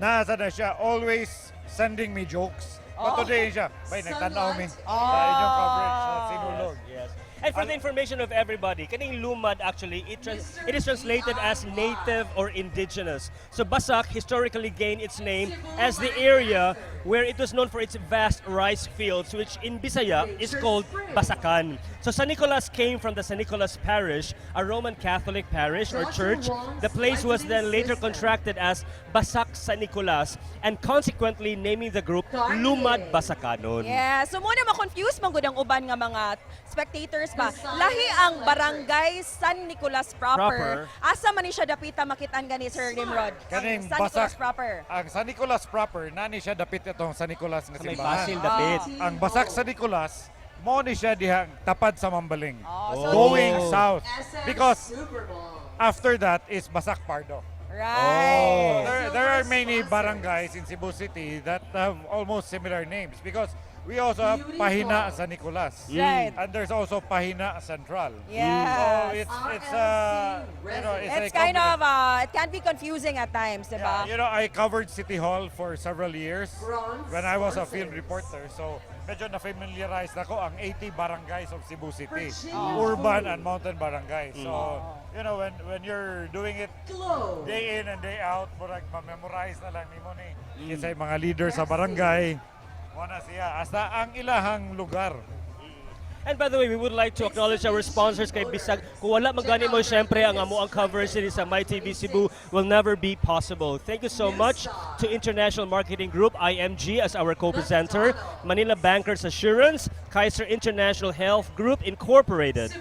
S18: Nasa na siya, always sending me jokes. But today siya, bay, nagtanaw mi sa inyong coverage sa Sinulog.
S4: Yes. And for the information of everybody, kaning lumad actually, it is translated as native or indigenous. So Basak historically gained its name as the area where it was known for its vast rice fields, which in Bisaya is called Basakan. So San Nicolas came from the San Nicolas Parish, a Roman Catholic parish or church. The place was then later contracted as Basak San Nicolas and consequently naming the group Lumad Basakanon.
S5: Yeah, so muna ma-confuse man gud ang uban nga mga spectators ba. Lahi ang Barangay San Nicolas proper. Asa man ni siya dapita makitaan gani Sir Nimrod?
S18: Kaning
S5: San Nicolas
S18: Basak
S5: proper.
S18: Ang San Nicolas proper, nani siya dapit itong San Nicolas nga
S4: May
S18: simbahan.
S4: basil dapit.
S18: Ang Basak San Nicolas, mo ni siya dihang tapad sa Mambaling.
S5: so
S18: Going south. Because after that is Basak Pardo.
S5: Right.
S18: There are many barangays in Cebu City that have almost similar names because we also have Pahina San Nicolas.
S5: Right.
S18: And there's also Pahina Central.
S5: Yes.
S18: So it's you know,
S5: It's
S18: a
S5: kind
S18: combination.
S5: of, it can be confusing at times, diba?
S18: You know, I covered City Hall for several years when I was a field reporter. So, medyo na-familiarize na ko ang 80 barangays of Cebu City. Urban and mountain barangays. So, you know, when you're doing it day in and day out, murag ma-memorize na lang ni mo ni kisay mga leader sa barangay. Muna siya. Hasta ang ilahang lugar.
S4: And by the way, we would like to acknowledge our sponsors kay Bisag. Kung wala magani mo, syempre, ang amo ang coverage dito sa MyTV Cebu will never be possible. Thank you so much to International Marketing Group, IMG, as our co-presenter, Manila Bankers Assurance, Kaiser International Health Group Incorporated.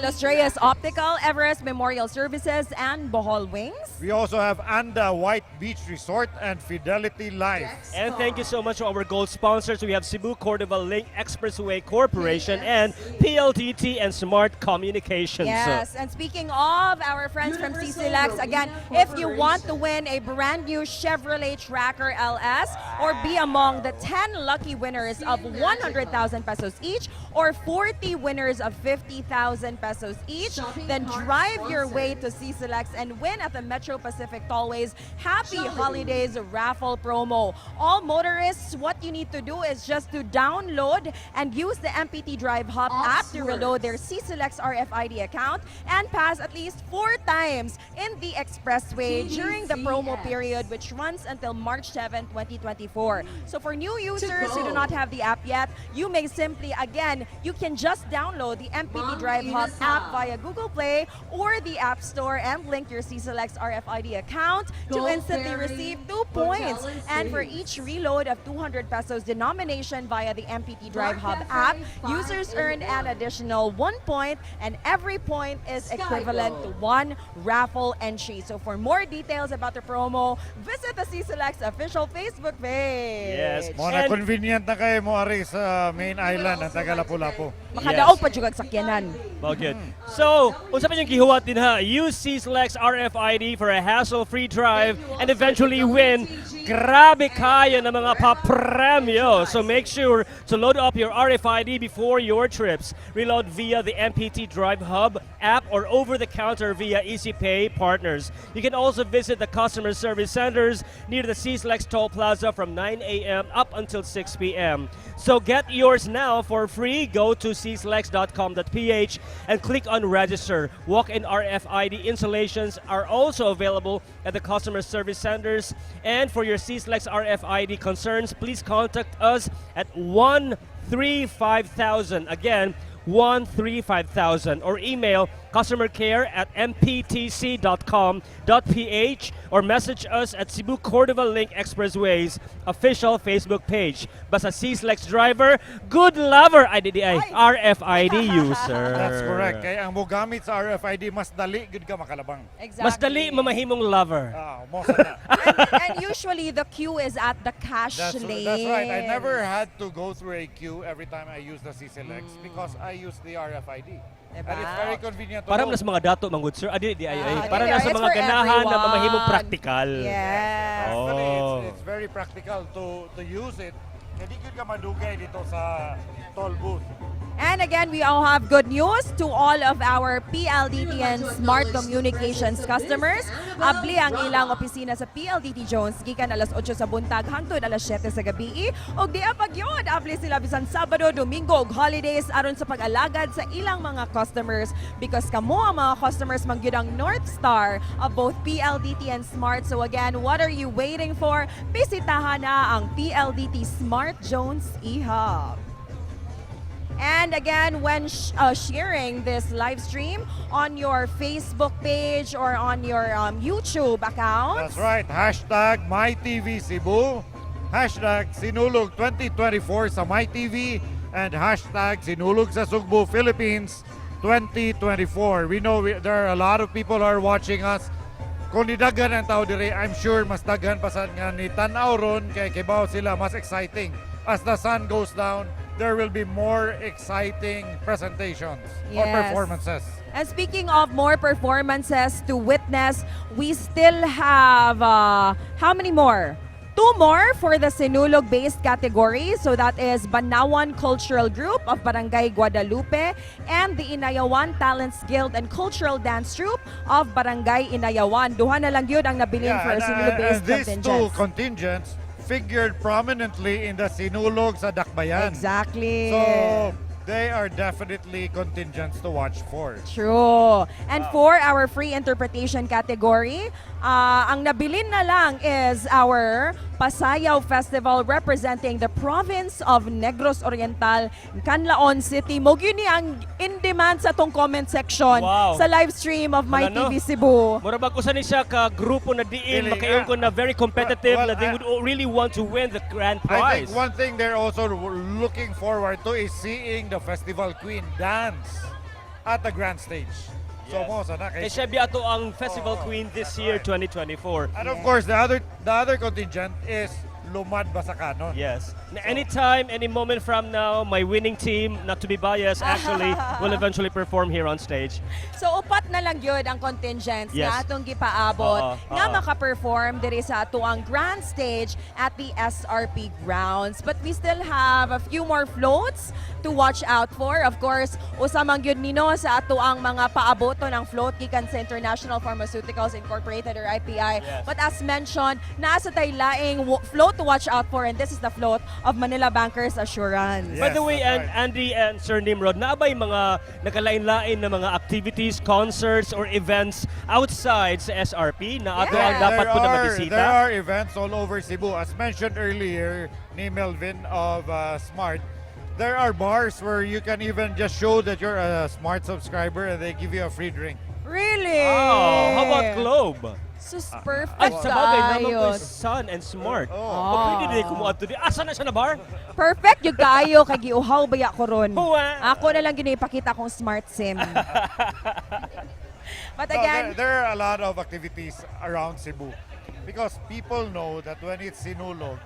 S5: Los Reyes Optical, Everest Memorial Services, and Bohol Wings.
S18: We also have Anda White Beach Resort and Fidelity Life.
S4: And thank you so much to our gold sponsors. We have Cebu Cordova Link Expressway Corporation and PLDT and Smart Communications.
S5: Yes, and speaking of our friends from 𝗖𝗲𝗃𝗃, again, if you want to win a brand new Chevrolet Tracker LS or be among the 10 lucky winners of 100,000 pesos each or 40 winners of 50,000 pesos each, then drive your way to 𝗖𝗲𝗃𝗃 and win at the Metro Pacific Tollways Happy Holidays raffle promo. All motorists, what you need to do is just to download and use the MPT Drive Hub app to reload their 𝗖𝗲𝗃𝗃's RFID account and pass at least 4 times in the Expressway during the promo period, which runs until March 7, 2024. So for new users who do not have the app yet, you may simply, again, you can just download the MPT Drive Hub app via Google Play or the App Store and link your 𝗖𝗲𝗃𝗃's RFID account to instantly receive 2 points. And for each reload of 200 pesos denomination via the MPT Drive Hub app, users earn an additional 1 point, and every point is equivalent to 1 raffle entry. So for more details about the promo, visit the 𝗖𝗲𝗃's official Facebook page.
S4: Yes.
S18: Mga convenient na kayo mo ari sa main island ng Tagalapu-Lapu.
S5: Makadaog pa jugag sakyanan.
S4: Well, good. So, unsa pa yung gihuwat din ha? Use 𝗖𝗲𝗃's RFID for a hassle-free drive and eventually win grabe kayo ng mga papremyo. So make sure to load up your RFID before your trips. Reload via the MPT Drive Hub app or over-the-counter via 𝗖𝗃𝗃 partners. You can also visit the customer service centers near the 𝗖𝗲𝗃's Toll Plaza from 9 a.m. up until 6 p.m. So get yours now for free. Go to 𝗖𝗲𝗃s.com.ph and click on register. Walk-in RFID installations are also available at the customer service centers. And for your 𝗖𝗲𝗃's RFID concerns, please contact us at 135,000. Again, 135,000, or email customercare@mptc.com.ph or message us at Cebu Cordova Link Expressway's official Facebook page. Basta 𝗖𝗲𝗃's driver, good lover IDDI, RFID user.
S18: That's correct. Kaya ang mogamit sa RFID, mas dali gud ka makalabang.
S5: Exactly.
S4: Mas dali mamahimong lover.
S5: And usually the queue is at the cash lane.
S18: That's right. I never had to go through a queue every time I use the 𝗖𝗲𝗃s because I use the RFID. And it's very convenient to
S4: Para
S18: know.
S4: na sa mga dato, manggod sir. Para na sa mga ganahan na mamahimong practical.
S5: Yes.
S18: Actually, it's very practical to use it. Hindi ka madugay dito sa toll booth.
S5: And again, we all have good news to all of our PLDT and Smart Communications customers. Abli ang ilang opisina sa PLDT Jones gikan alas 8 sa buntag hangtod alas 7 sa gabi. Og di pa gyud abli sila bisan Sabado, Domingo ug holidays aron sa pag-alagad sa ilang mga customers because kamo ang mga customers man gyud ang North Star of both PLDT and Smart. So again, what are you waiting for? Bisitahan na ang PLDT Smart Jones e-hub. And again, when sharing this live stream on your Facebook page or on your YouTube account.
S18: That's right. Hashtag MyTV Cebu. Hashtag Sinulog 2024 sa MyTV. And hashtag Sinulog sa Sugbo Philippines 2024. We know there are a lot of people who are watching us. Kung nidagan ang tao dire, I'm sure mas daghan pa sa nga ni tanaw ron kay kibaw sila mas exciting. As the sun goes down, there will be more exciting presentations or performances.
S5: And speaking of more performances to witness, we still have how many more? 2 more for the Sinulog-based category. So that is Banawan Cultural Group of Barangay Guadalupe and the Inayawan Talents Guild and Cultural Dance Troupe of Barangay Inayawan. Duha na lang yun ang nabilin for Sinulog-based
S18: these
S5: contingents.
S18: two contingents figured prominently in the Sinulog sa Dakbayan.
S5: Exactly.
S18: So they are definitely contingents to watch for.
S5: True. And for our free interpretation category, ang nabilin na lang is our Pasayaw Festival representing the province of Negros Oriental, Canlaon City. Mo gyud ni ang in demand sa tong comment section sa live stream of MyTV Cebu.
S4: Mura ba kusa ni siya ka grupo na diin makayon ko na very competitive na they would really want to win the grand
S18: I
S4: prize.
S18: think one thing they're also looking forward to is seeing the festival queen dance at the grand stage. So mo sana
S4: Kay siya biato ang festival queen this year 2024.
S18: And of course the other contingent is Lumad Basakanon.
S4: Yes. Anytime, any moment from now, my winning team, not to be biased, actually, will eventually perform here on stage.
S5: So upat na lang yun ang contingents
S4: Yes.
S5: na atong gipaabot nga maka-perform diri sa atuang grand stage at the SRP grounds. But we still have a few more floats to watch out for. Of course, usamang yun nino sa atuang mga paaboto ng float gikan sa International Pharmaceuticals Incorporated or IPI.
S4: Yes.
S5: But as mentioned, nasa tay laing float to watch out for, and this is the float of Manila Bankers Assurance.
S4: By the way, Andy and Sir Nimrod, naabay mga nakalain-lain na mga activities, concerts, or events outside sa SRP na ato ang dapat po na mabisita?
S18: There are events all over Cebu. As mentioned earlier, ni Melvin of Smart, there are bars where you can even just show that you're a Smart subscriber and they give you a free drink.
S5: Really?
S4: Oh, how about Globe?
S5: Sus, perfect
S4: Ay, sa bagay naman ko
S5: ayos.
S4: Sun and Smart. Oh. Pwede din kumuha to di. Asa na siya na bar?
S5: Perfect yung kayo kay giuhaw baya ko ron.
S4: Huwa.
S5: Ako na lang yun ipakita kong smart sim. But again,
S18: There are a lot of activities around Cebu because people know that when it's Sinulog,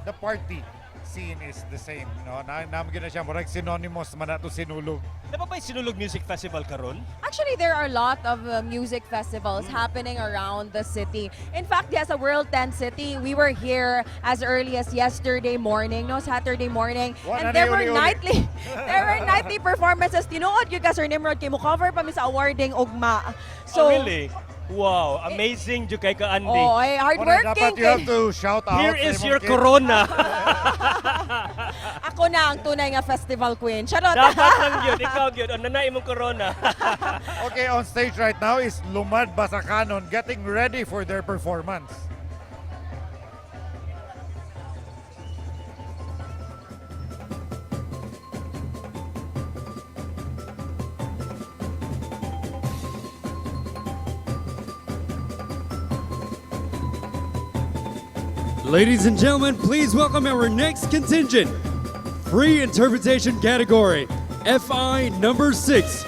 S18: the party scene is the same. No? Namagin na siya, marag synonymous man na to Sinulog.
S4: Di ba Sinulog Music Festival karon?
S5: actually there are a lot of music festivals happening around the city. In fact, yes, a World 10 City, we were here as early as yesterday morning, no, Saturday morning. And there were nightly performances. Tinuod yung ka, Sir Nimrod, kay mo cover pa mi sa awarding ugma. So,
S4: really? Wow, amazing jud kay ka Andy.
S5: Oh, ay, hardworking.
S18: Dapat you have to shout out.
S4: Here is your corona.
S5: Ako na ang tunay nga festival queen. Charot.
S4: Dapat lang yun, ikaw yun. Ano na imong corona?
S18: Okay, on stage right now is Lumad Basakanon getting ready for their performance.
S1: Ladies and gentlemen, please welcome our next contingent. Free interpretation category, FI number 6.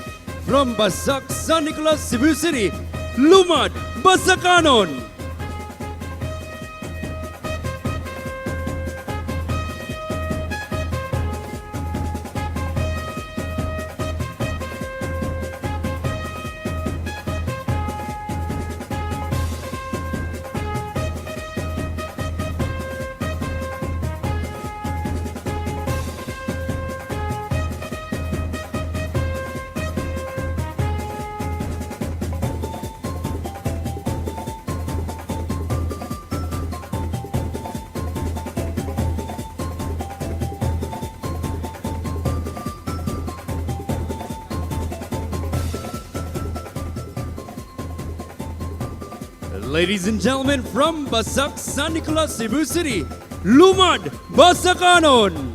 S1: From Basak, San Nicolas, Cebu City, Lumad Basakanon. Ladies and gentlemen, from Basak, San Nicolas, Cebu City, Lumad Basakanon.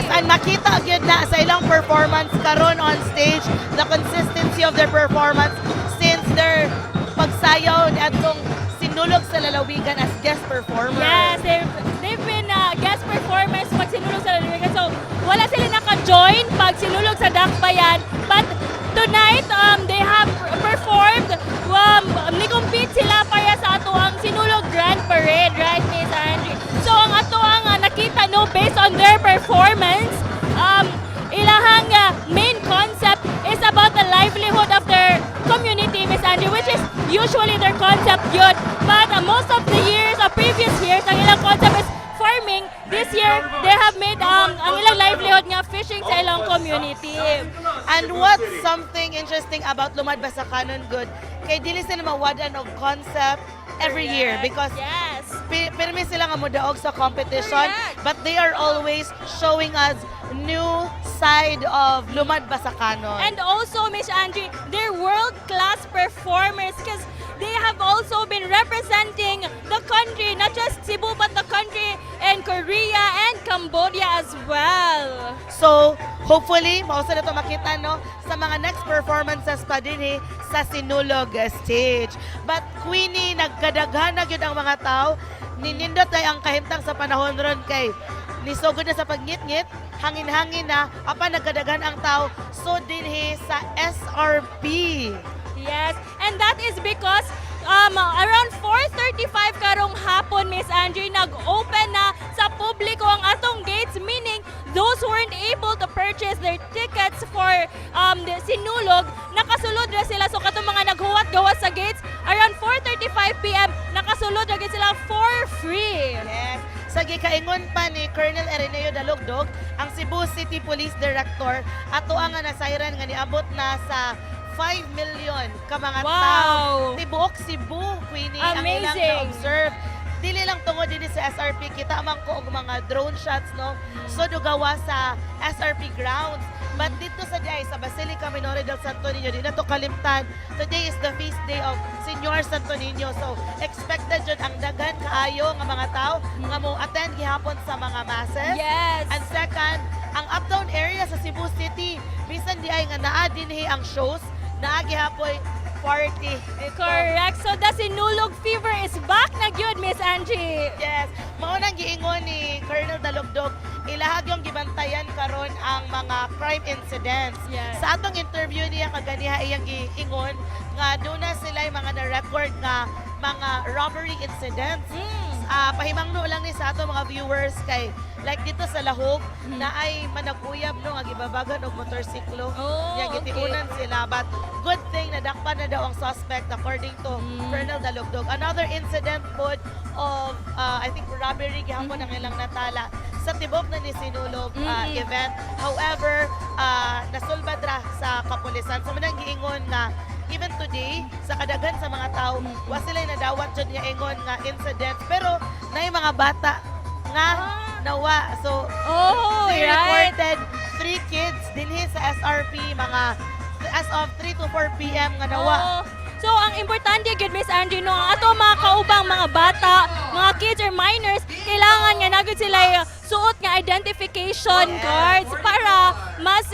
S14: Yes, and makita gyud na sa ilang performance karon on stage, the consistency of their performance since their pagsayaw ni atong Sinulog sa lalawigan as guest performer.
S3: Yes, they've been guest performers pag sinulog sa lalawigan. So, wala sila naka-join pag sinulog sa Dakbayan. But tonight, they have performed. Ni-compete sila para sa ato ang Sinulog Grand Parade, right, Miss Angie? So, ang ato ang nakita, no, based on their performance, ilahang main concept is about the livelihood of their community, Miss Angie, which is usually their concept yun. But most of the years, previous years, ang ilang concept is farming. This year, they have made ang ilang livelihood nga fishing sa ilang community.
S14: And what's something interesting about 𝗏𝗏𝗏𝗂𝗏, good, kay dili sila mawadan og concept every year because pirmi sila nga modaog sa competition, but they are always showing us new side of 𝗏𝗏𝗏𝗂𝗏.
S3: And also, Miss Angie, they're world-class performers because they have also been representing the country, not just Cebu, but the country in Korea and Cambodia as well.
S14: So, hopefully, mausa na ito makita, no, sa mga next performances pa din sa Sinulog stage. But, Queenie, nagkadaghan na yun ang mga tao. Ninindot ay ang kahimtang sa panahon ron kay nisugod na sa pagngit-ngit, hangin-hangin na, apa nagkadaghan ang tao, so din sa SRP.
S3: Yes, and that is because around 4:35 karong hapon, Miss Angie, nag-open na sa publiko ang atong gates, meaning those who weren't able to purchase their tickets for the Sinulog, nakasulod na sila. So katong mga naghuwat-gawas sa gates, around 4:35 p.m., nakasulod na sila for free.
S14: Yes. Sa gikaingon pa ni Colonel Erneo Dalugdog, ang Cebu City Police Director, ato ang nasayran nga niabot na sa 5 million ka mga tao. Tibuok Cebu, Queenie, ang ilang na-observe. Dili lang tungod din sa SRP, kita man ko og mga drone shots, no? So dugawa sa SRP grounds. But dito sa day, sa Basilica Minore del Santo Niño, di na to kalimtan. Today is the feast day of Señor Santo Niño. So expected jud ang daghan kaayo nga mga tao nga mo attend gihapon sa mga masses.
S3: Yes.
S14: And second, ang uptown area sa Cebu City, bisan di ay nga naa dinhi ang shows, naa gihapoy party.
S3: Correct. So the Sinulog fever is back na gyud, Miss Angie.
S14: Yes. Mao nang giingon ni Colonel Dalugdog, ilahag yung gibantayan karon ang mga crime incidents.
S3: Yes.
S14: Sa atong interview niya kaganiha iyang giingon nga doon na sila yung mga na-record nga mga robbery incidents. Pahimangno lang ni sa ato mga viewers kay like dito sa Lahog na ay managuyab no nga gibabagan og motorsiklo. Nya gitiunan sila, but good thing na dakpan na daw ang suspect according to Colonel Dalugdog. Another incident po of I think robbery gihapon ang ilang natala sa tibok na ni Sinulog event. However, nasulbad ra sa kapulisan. So manang giingon nga even today, sa kadaghan sa mga tao, wa sila nadawat dyan niya ingon nga incident. Pero, na yung mga bata nga nawa. So, they reported 3 kids dinhi sa SRP, mga as of 3 to 4 p.m. nga nawa.
S3: So, ang importante yun, Miss Angie, no, ang ato mga kaubang mga bata, mga kids or minors, kailangan nga nagod sila suot nga identification cards para mas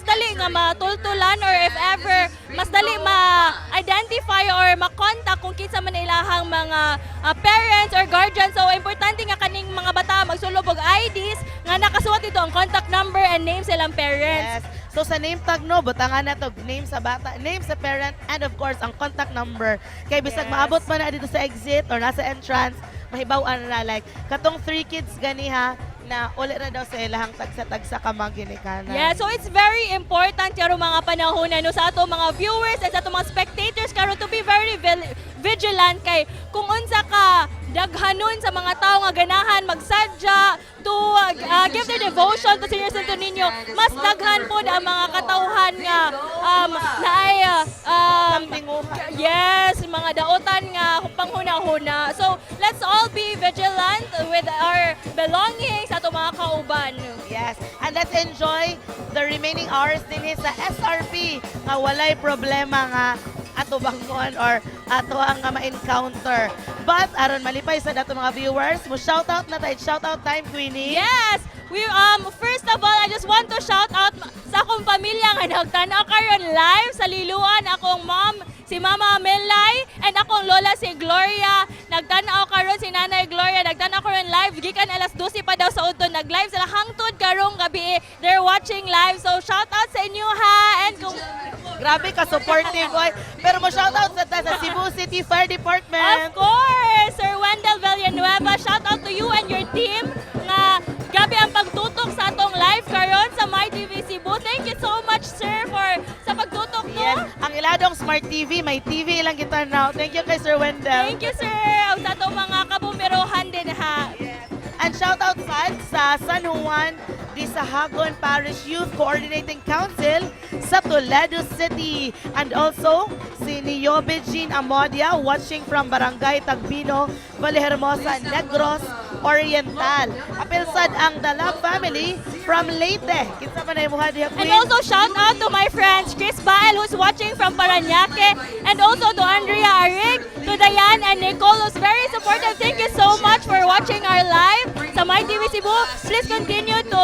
S3: dali nga matultulan or if ever mas dali ma-identify or ma-contact kung kinsa man ilahang mga parents or guardians. So importante nga kaning mga bata magsulog og IDs nga nakasuot ito ang contact number and name sa ilang parents.
S14: Yes. So sa name tag no, butangan na to name sa bata, name sa parent, and of course ang contact number. Kay bisag maabot man na dito sa exit or nasa entrance, mahibaw-an na like katong 3 kids ganiha na uli na daw sa ilahang tagsa-tagsa ka mga ginikanan.
S3: Yeah, so it's very important karo mga panahon no, sa ato mga viewers at sa ato mga spectators karo to be very vigilant kay kung unsa ka daghanon sa mga tao nga ganahan magsadya to give their devotion to Senior Santo Niño, mas daghan po ang mga katauhan nga naay yes, mga daotan nga panghuna-huna. So let's all be vigilant with our belongings ato mga kauban.
S14: Yes, and let's enjoy the remaining hours din sa SRP nga walay problema nga ato bangon or ato ang ma-encounter. But aron malipay sa dato mga viewers, mo shoutout na tayo, shoutout time, Queenie.
S3: Yes!
S21: First of all, I just want to shout out sa akong pamilya nga nagtanaw karon live sa Liluan. Akong mom, si Mama Melay, and akong lola si Gloria. Nagtanaw karon si Nanay Gloria. Nagtanaw karon live. Gikan alas 12 pa daw sa udto. Nag-live sila hangtod karong gabi. They're watching live. So shout out sa inyo ha. And kung
S14: Grabe ka, supportive, boy. Pero mo shoutout sa Cebu City Fire Department.
S21: of course, Sir Wendell Villanueva, shout out to you and your team nga gabi ang pagtutok sa atong live karon sa MyTV Cebu. Thank you so much, sir, for sa pagtutok no.
S14: Yes. Ang iladong Smart TV, may TV ilang kita now. Thank you kay Sir Wendell.
S21: Thank you, sir. Ug sa atong mga kabumirohan din ha.
S14: And shoutout sa San Juan 𝗟𝗏𝗂𝗏 Parish Youth Coordinating Council sa Toledo City. And also, si 𝗍𝗶𝗂𝗃𝗍𝗓 watching from Barangay Tagbino, Vallehermosa, Negros Oriental. Apilsad ang Dalab family from Leyte. Kinsa man ay muha diha,
S21: And
S14: Queen?
S21: also shout out to my friends 𝗧𝗏𝗏𝗃𝗍𝗏 who's watching from Parañaque, and also to Andrea Arig, to Diane and Nicole who's very supportive. Thank you so much for watching our live sa MyTV Cebu. Please continue to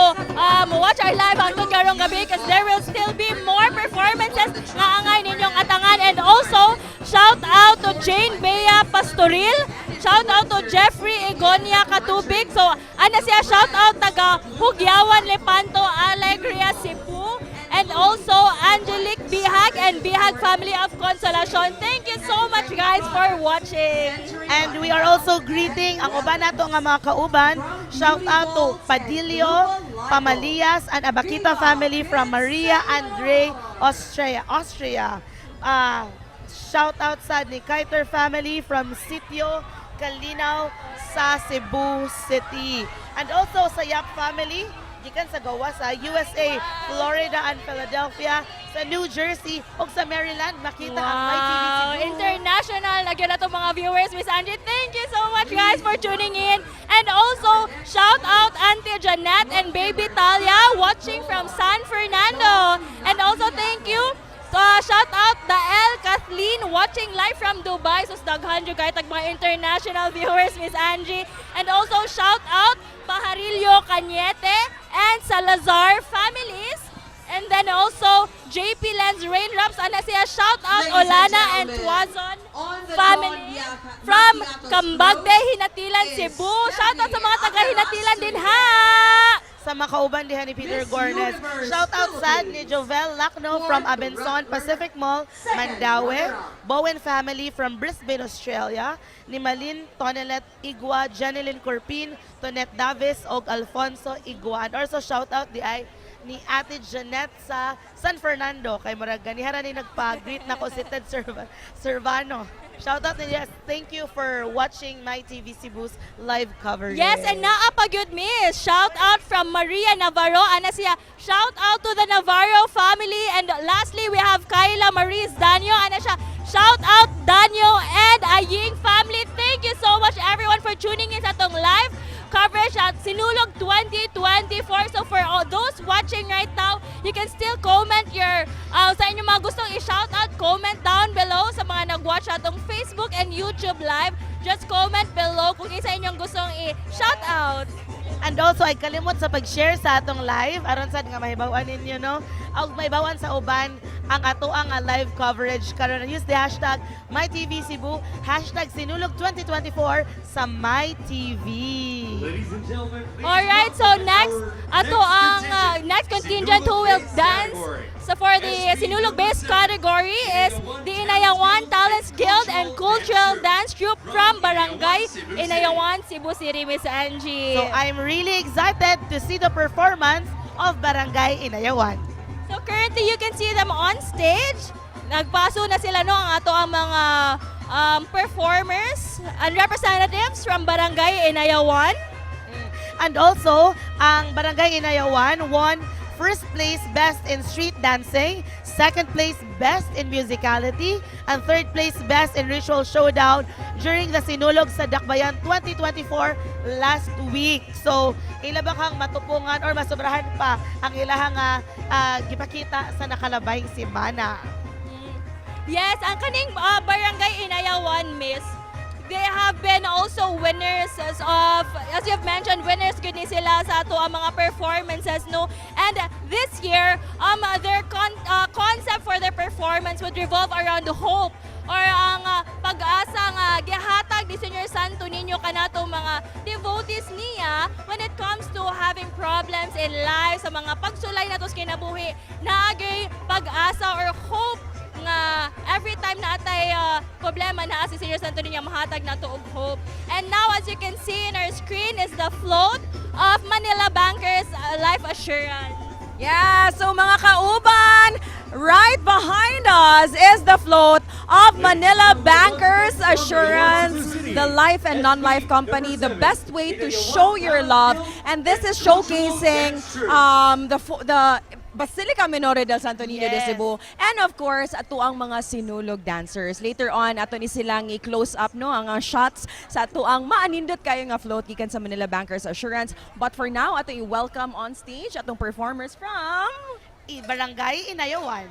S21: watch our live hangtod karong gabi because there will still be more performances nga angay ninyong atangan. And also shout out to Jane Bea Pastoril. Shout out to Jeffrey Egonia Katubig. So ana siya shout out taga Hugyawan Lepanto Alegria Cebu. And also Angelique Bihag and Bihag family of Consolacion. Thank you so much guys for watching.
S14: And we are also greeting ang uban nato nga mga kauban. Shout out to Padillo, Pamalias, and Abakita family from Maria Andre, Austria. Shout out sa ni Kaiser family from Sitio Calinaw sa Cebu City. And also sa Yap family, gikan sa gawa sa USA, Florida, and Philadelphia, sa New Jersey, o sa Maryland, makita ang MyTV Cebu.
S21: International na gyud ato mga viewers, Miss Angie. Thank you so much guys for tuning in. And also shout out Auntie Janet and Baby Talia watching from San Fernando. And also thank you shout out the 𝗟𝗏𝗃𝗀 watching live from Dubai. So daghan jud kay tag mga international viewers, Miss Angie. And also shout out Pajarillo Cañete and Salazar families. And then also JP Lens Raindrops, ana siya shout out Olana and Tuazon family from Cambagde, Hinatilan, Cebu. Shout out sa mga taga Hinatilan din ha.
S14: Sa makauban diha ni Peter Gornes. Shout out sa ni Jovel Lacno from Abenson Pacific Mall, Mandaue. Bowen family from Brisbane, Australia. Ni Malin Tonelet Igwa, Janelyn Corpin, Tonet Davis, og Alfonso Igwa. And also shout out ni Ate Janet sa San Fernando. Kay murag ganihara ni nagpa-greet na ko si Ted Servano. Shout out and yes, thank you for watching MyTV Cebu's live coverage.
S21: Yes, and naa pa gyud miss. Shout out from Maria Navarro. Ana siya, shout out to the Navarro family. And lastly, we have Kayla Marie Danyo. Ana siya, shout out Danyo and Aying family. Thank you so much everyone for tuning in sa tong live coverage at Sinulog 2024. So for all those watching right now, you can still comment your sa inyong mga gustong i-shout out, comment down below sa mga nag-watch atong Facebook and YouTube live. Just comment below kung isa inyong gustong i-shout out.
S14: And also, ay kalimot sa pag-share sa atong live. Aron sad nga mahibawan ninyo, no? Ang mahibawan sa uban ang ato ang live coverage. Karon use the hashtag MyTV Cebu, hashtag Sinulog 2024 sa MyTV.
S21: Alright, so next, ato ang next contingent who will dance. So for the Sinulog-based category is the 𝗟𝗏𝗯𝗂𝗏 Talents Guild and Cultural Dance Troupe from Barangay 𝗟𝗏𝗯, Cebu City, Miss Angie.
S14: So I'm really excited to see the performance of Barangay 𝗟𝗏𝗯.
S21: So currently you can see them on stage. Nagpaso na sila no ang ato ang mga performers and representatives from Barangay 𝗟𝗏𝗯.
S14: And also, ang Barangay 𝗟𝗏𝗯 won first place Best in Street Dancing, second place Best in Musicality, and third place Best in Ritual Showdown during the Sinulog sa Dakbayan 2024 last week. So, ilabang matupungan or masobrahan pa ang ilahang gipakita sa nakalabayng semana.
S21: Yes, ang kaning Barangay 𝗟𝗏𝗯, Miss, they have been also winners as you've mentioned, winners gud ni sila sa ato ang mga performances, no? And this year, their concept for their performance would revolve around hope or ang pag-asa nga gihatag ni Senior Santo Niño kanato mga devotees niya when it comes to having problems in life, sa mga pagsulay nato sa kinabuhi, naagay pag-asa or hope nga every time na atay problema na si Senior Santo Niño mahatag nato og hope. And now, as you can see in our screen, is the float of Manila Bankers Life Assurance.
S5: Yeah, so mga kauban, right behind us is the float of Manila Bankers Assurance, the life and non-life company, the best way to show your love. And this is showcasing the Basilica Menor del Santo Niño de Cebu. And of course, ato ang mga Sinulog dancers. Later on, ato ni silang i-close up no ang shots sa ato ang maanindot kayo nga float gikan sa Manila Bankers Assurance. But for now, ato i-welcome on stage atong performers from
S14: Barangay Inayawan.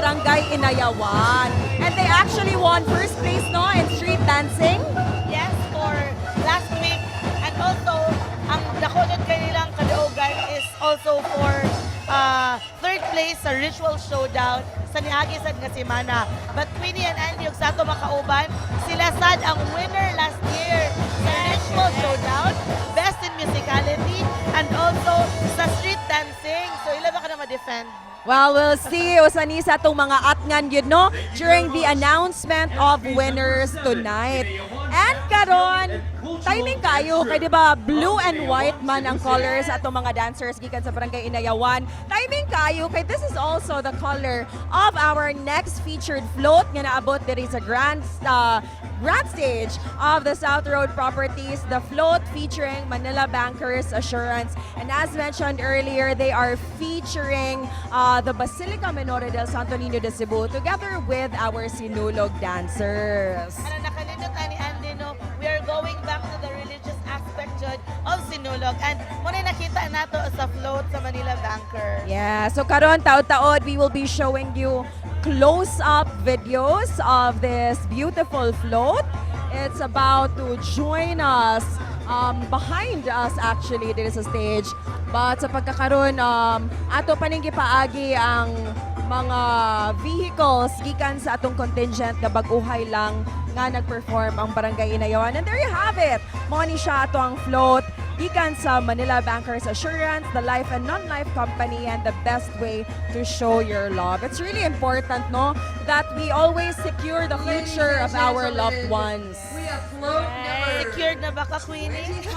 S5: Barangay Inayawan. And they actually won first place no in street dancing.
S14: Yes, for last week. And also, ang nakunod kanilang kadaugan is also for third place sa ritual showdown sa niagi sad nga semana. But Queenie and Andy ug sa ato makauban, sila sad ang winner last year sa ritual showdown, best in musicality, and also sa street dancing. So ila ba ka na ma-defend?
S5: Well, we'll see usani sa itong mga atngan yun, no? During the announcement of winners tonight. And karon, timing kayo, kay di ba blue and white man ang colors sa itong mga dancers gikan sa Barangay Inayawan. Timing kayo, kay this is also the color of our next featured float nga naabot diri sa grand stage of the South Road Properties, the float featuring Manila Bankers Assurance. And as mentioned earlier, they are featuring the Basilica Menor del Santo Niño de Cebu together with our Sinulog dancers.
S14: Ano nakalimot ni Andy, no? We are going back to the religious aspect jud of Sinulog. And muna nakita nato sa float sa Manila Banker.
S5: Yeah, so karon taod-taod, we will be showing you close-up videos of this beautiful float. It's about to join us, behind us actually, dito sa stage. But sa pagkakaroon, ato paning gipaagi ang mga vehicles gikan sa atong contingent na baguhay lang nga nag-perform ang Barangay Inayawan. And there you have it. Mo ni siya ato ang float gikan sa Manila Bankers Assurance, the Life and Non-Life Company, and the best way to show your love. It's really important, no, that we always secure the future of our loved ones.
S10: We have float number
S14: Secured na ba ka, Queenie?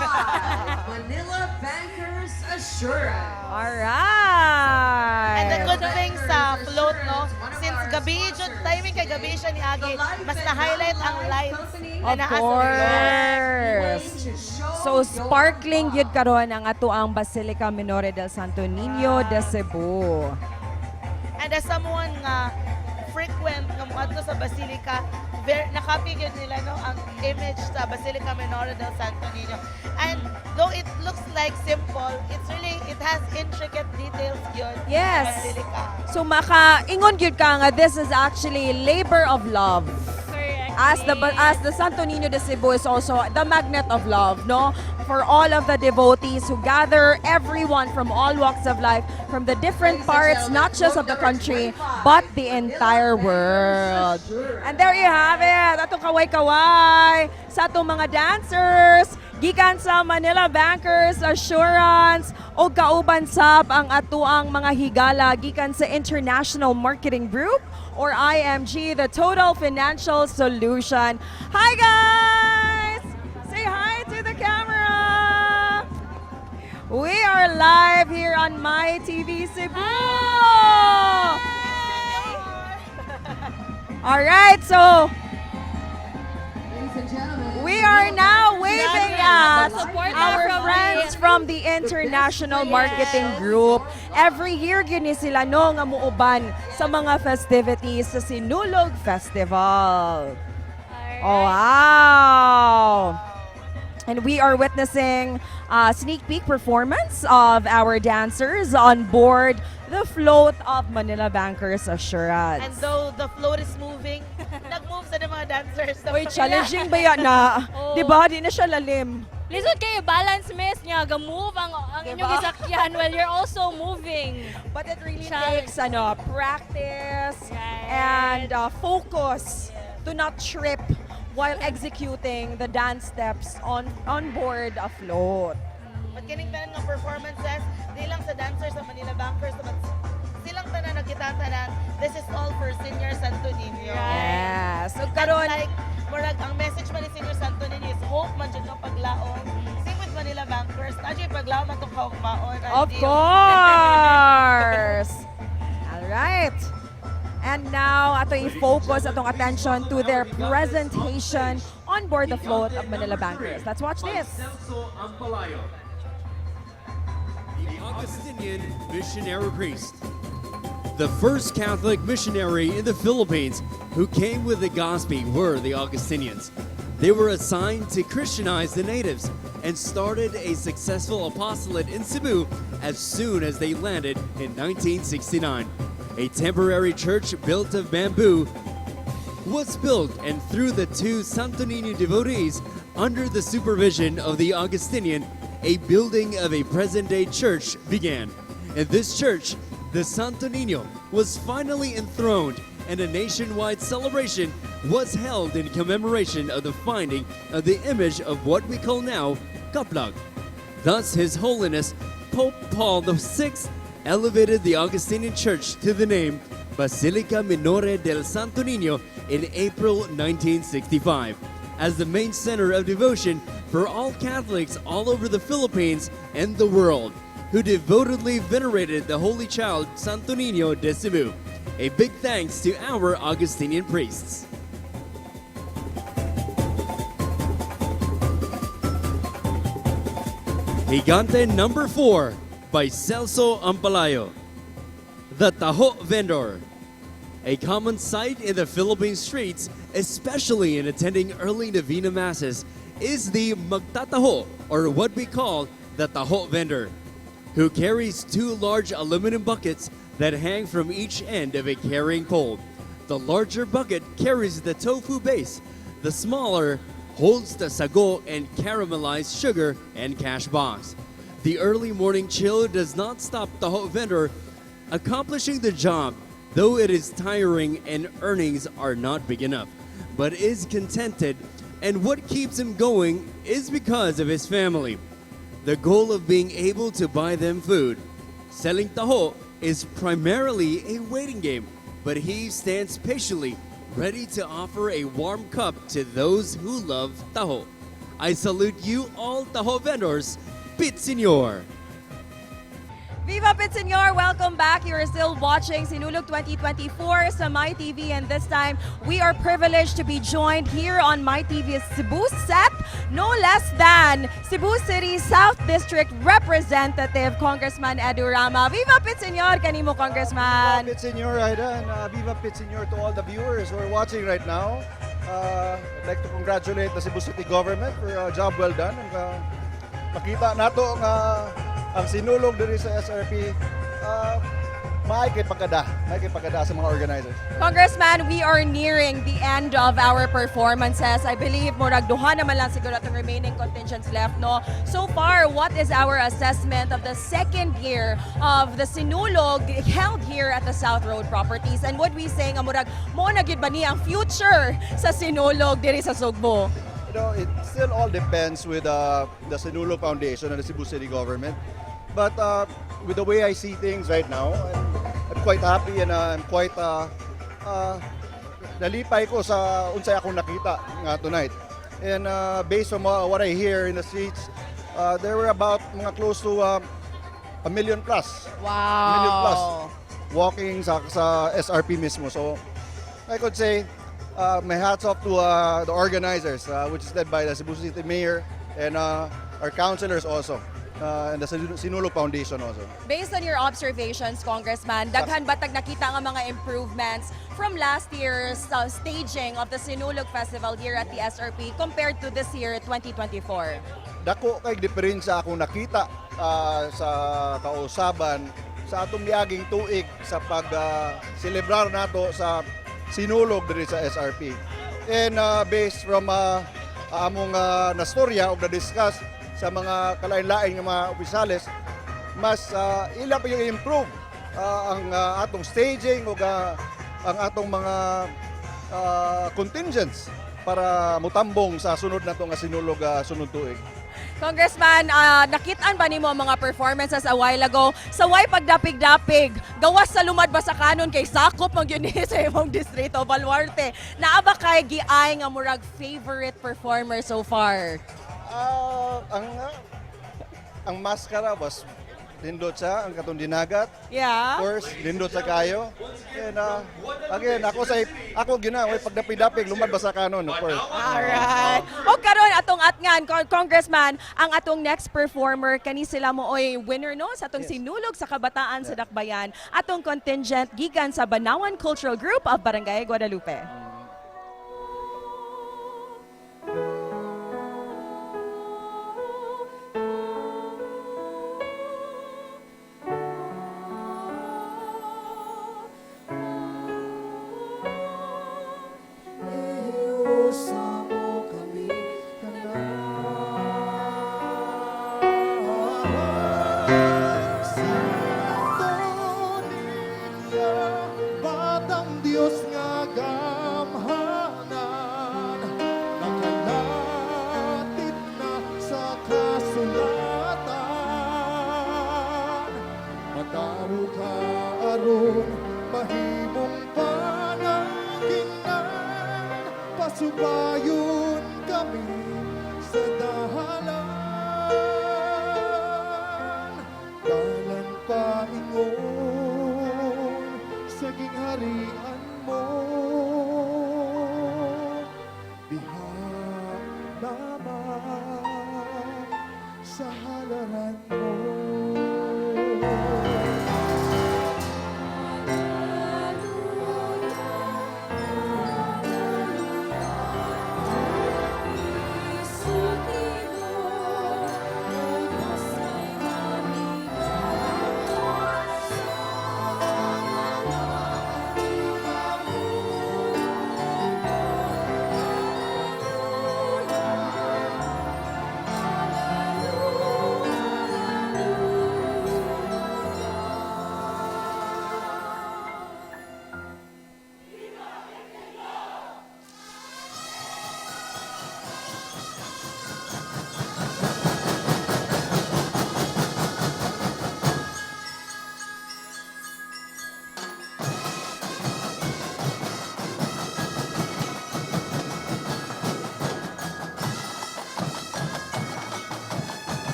S10: Manila Bankers Assurance.
S5: Alright!
S14: And the good thing sa float, no, since gabi, jud timing kay gabi siya ni Agi, mas na-highlight ang lights
S5: Of
S14: na
S5: course. So sparkling yun karon ang ato ang Basilica Menor del Santo Niño de Cebu.
S14: And as someone nga frequent nga moadto sa Basilica, nakapig yun nila no ang image sa Basilica Menor del Santo Niño. And though it looks like simple, it has intricate details yun.
S5: Yes.
S14: Sa Basilica.
S5: So maka-ingon yun ka nga, this is actually labor of love. As the Santo Niño de Cebu is also the magnet of love, no? For all of the devotees who gather, everyone from all walks of life, from the different parts, not just of the country, but the entire world. And there you have it, atong kaway-kaway sa atong mga dancers, gikan sa Manila Bankers Assurance, o kauban sab ang atuang mga higala gikan sa International Marketing Group, or IMG, the Total Financial Solution. Hi guys! Say hi to the camera! We are live here on MyTV Cebu! Alright, so we are now waving at our friends from the International Marketing Group. Every year gini sila no nga muuban sa mga festivities sa Sinulog Festival. Oh, wow! And we are witnessing a sneak peek performance of our dancers on board the float of Manila Bankers Assurance.
S14: And though the float is moving, nag-move sa mga dancers.
S5: Uy, challenging ba yan na? Diba? Di na siya lalim.
S21: Lisod kayo, balance miss niya, ga-move ang inyong gisakyan while you're also moving.
S5: But it really takes practice and focus to not trip while executing the dance steps on board a float.
S14: But kining tanan ng performances, di lang sa dancers sa Manila Bankers, but silang tanan nagkita-tanan, this is all for Senior Santo Niño.
S5: Yes. So karon,
S14: like, murag, ang message man ni Senior Santo Niño is hope man dyan ng paglaon. Same with Manila Bankers, nadyo yung paglaon man itong kaugmaon.
S5: of course! Alright. And now, ato i-focus atong attention to their presentation on board the float of Manila Bankers. Let's watch this.
S1: The Augustinian missionary priest, the first Catholic missionary in the Philippines who came with the gospel were the Augustinians. They were assigned to Christianize the natives and started a successful apostolate in Cebu as soon as they landed in 1969. a temporary church built of bamboo, was built, and through the two Santo Niño devotees, under the supervision of the Augustinian, a building of a present-day church began. In this church, the Santo Niño was finally enthroned, and a nationwide celebration was held in commemoration of the finding of the image of what we call now Kaplag. Thus, His Holiness Pope Paul VI elevated the Augustinian Church to the name Basilica Minore del Santo Niño in April 1965 as the main center of devotion for all Catholics all over the Philippines and the world, who devotedly venerated the Holy Child Santo Niño de Cebu. A big thanks to our Augustinian priests. Gigante number 4 by 𝗟𝗏𝗯𝗂𝗪. The Taho Vendor. A common sight in the Philippine streets, especially in attending early Novena Masses, is the magtataho, or what we call the taho vendor, who carries 2 large aluminum buckets that hang from each end of a carrying pole. The larger bucket carries the tofu base. The smaller holds the sago and caramelized sugar and cash box. The early morning chill does not stop the taho vendor accomplishing the job, though it is tiring and earnings are not big enough, but is contented, and what keeps him going is because of his family. The goal of being able to buy them food. Selling taho is primarily a waiting game, but he stands patiently, ready to offer a warm cup to those who love taho. I salute you all taho vendors. Pit Senor!
S5: Viva 𝗏𝗏𝗀𝗀! Welcome back. You are still watching Sinulog 2024 sa MyTV, and this time we are privileged to be joined here on MyTV's Cebu set, no less than Cebu City South District Representative Congressman Edu Rama. Viva 𝗏𝗏𝗀𝗀 kanimo, Congressman!
S2: Viva 𝗏𝗏𝗀𝗀, Aida, and Viva 𝗏𝗏𝗀𝗀 to all the viewers who are watching right now. I'd like to congratulate the Cebu City government for a job well done. Makita nato ang sinulog diri sa SRP, maikipagkada sa mga organizers.
S5: Congressman, we are nearing the end of our performances. I believe murag duha naman lang siguro itong remaining contingents left, no? So far, what is our assessment of the second year of the Sinulog held here at the South Road Properties? And what we saying, murag mo na gyud ba ni ang future sa Sinulog diri sa Sugbo?
S2: You know, it still all depends with the Sinulog Foundation and the Cebu City government. But with the way I see things right now, I'm quite happy, and I'm quite nalipay ko sa unsay akong nakita tonight. And based on what I hear in the streets, there were about mga close to 1 million plus.
S5: Wow!
S2: 1 million plus walking sa SRP mismo. So I could say my hats off to the organizers, which is led by the Cebu City Mayor and our councilors also. And the Sinulog Foundation also.
S5: Based on your observations, Congressman, daghan batag nakita nga mga improvements from last year's staging of the Sinulog Festival here at the SRP compared to this year, 2024?
S2: Dako kay diferensya akong nakita sa kausaban sa atong miaging tuig sa pag-celebrar nato sa Sinulog diri sa SRP. And based from among nastorya o na-discuss sa mga kalain-lain ng mga opisyalis, mas ilang pa yung improve ang atong staging o ang atong mga contingents para mutambong sa sunod na itong Sinulog sunod tuig.
S5: Congressman, nakitaan ba nimo ang mga performances a while ago? Sa way pagdapig-dapig, gawas sa lumad ba sa kanon kay sakop ang yun sa imong distrito, Baluarte. Naa ba kay giay nga murag favorite performer so far?
S2: Ang maskara was lindot siya, ang katong dinagat.
S5: Yeah.
S2: Of course, lindot sa kayo. And again, ako ginaway pagdapig-dapig lumad ba sa kanon, of course.
S5: Alright. O karon atong atngan, Congressman, ang atong next performer kani sila mo oy winner no sa atong Sinulog sa Kabataan sa Dakbayan. Atong contingent gikan sa Banawan Cultural Group of Barangay Guadalupe.
S9: batang Diyos nga gamhanan, nakalatid na sa kasulatan. Mataro ka aron, mahimong panagingan, pasubayon kami sa dahalan. Dalan paingon sa gingharian mo, diha lamang sa halaran mo.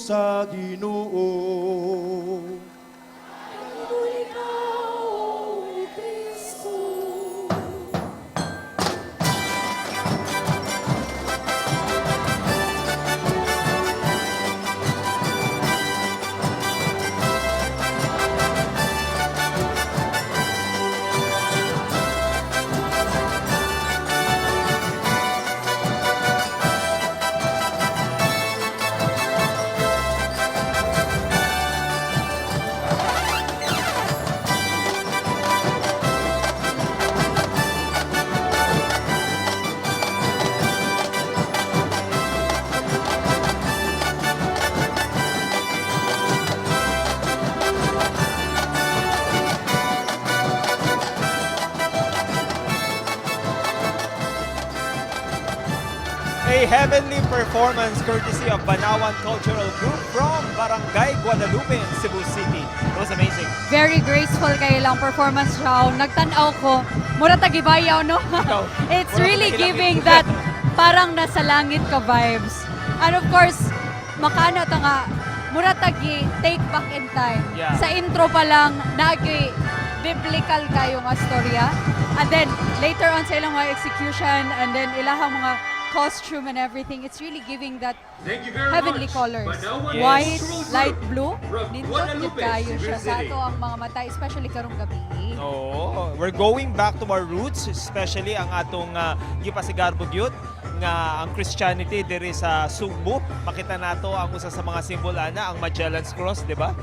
S9: sa Ginoo.
S11: A heavenly performance courtesy of Banawan Cultural Group from Barangay Guadalupe in Cebu City. It was amazing.
S12: Very graceful kayo lang performance raw. Nagtanaw ko, mura tagibayaw, no? It's really giving that parang nasa langit ka vibes. And of course, makana to nga, mura tagi take back in time.
S11: Yeah.
S12: Sa intro pa lang, nagi biblical kayo nga storya. And then later on sa ilang mga execution and then ilahang mga costume and everything, it's really giving that heavenly colors.
S11: Yes.
S12: White, light blue, nindot gid kayo siya sa ato ang mga mata, especially karong gabi.
S11: Oh, we're going back to our roots, especially ang atong 𝗍𝗵𝗃𝗲𝗂𝗃 nga ang Christianity diri sa Cebu. Makita nato ang usa sa mga simbolo ana ang Magellan's Cross, di ba?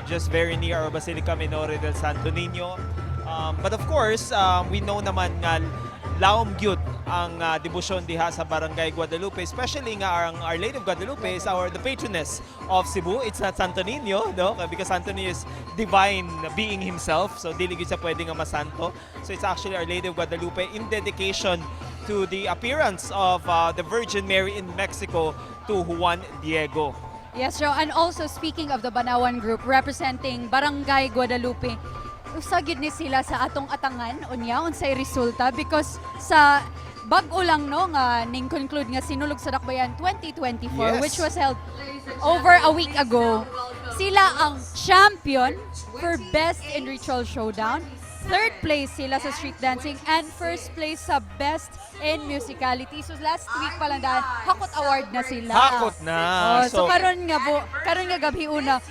S11: Just very near our Basilica Minore del Santo Niño. But of course, we know naman nga laom gyud ang debosyon diha sa Barangay Guadalupe, especially nga ang Our Lady of Guadalupe is the patroness of Cebu. It's not Santo Niño, no? Because Santo Niño is divine being himself, so dili gyud siya pwede nga masanto. So it's actually Our Lady of Guadalupe in dedication to the appearance of the Virgin Mary in Mexico to Juan Diego.
S12: Yes, Joe. And also speaking of the Banawan Group representing Barangay Guadalupe, usagid ni sila sa atong atangan unya unsay resulta because sa bag-o lang no nga ning conclude nga Sinulog sa Dakbayan 2024
S11: Yes.
S12: which was held over a week ago. Sila ang champion for Best in Ritual Showdown. Third place sila sa street dancing and first place sa Best in Musicality. So last week pa lang dahil Hakot Award na sila.
S11: Hakot na.
S12: So karon nga gabi una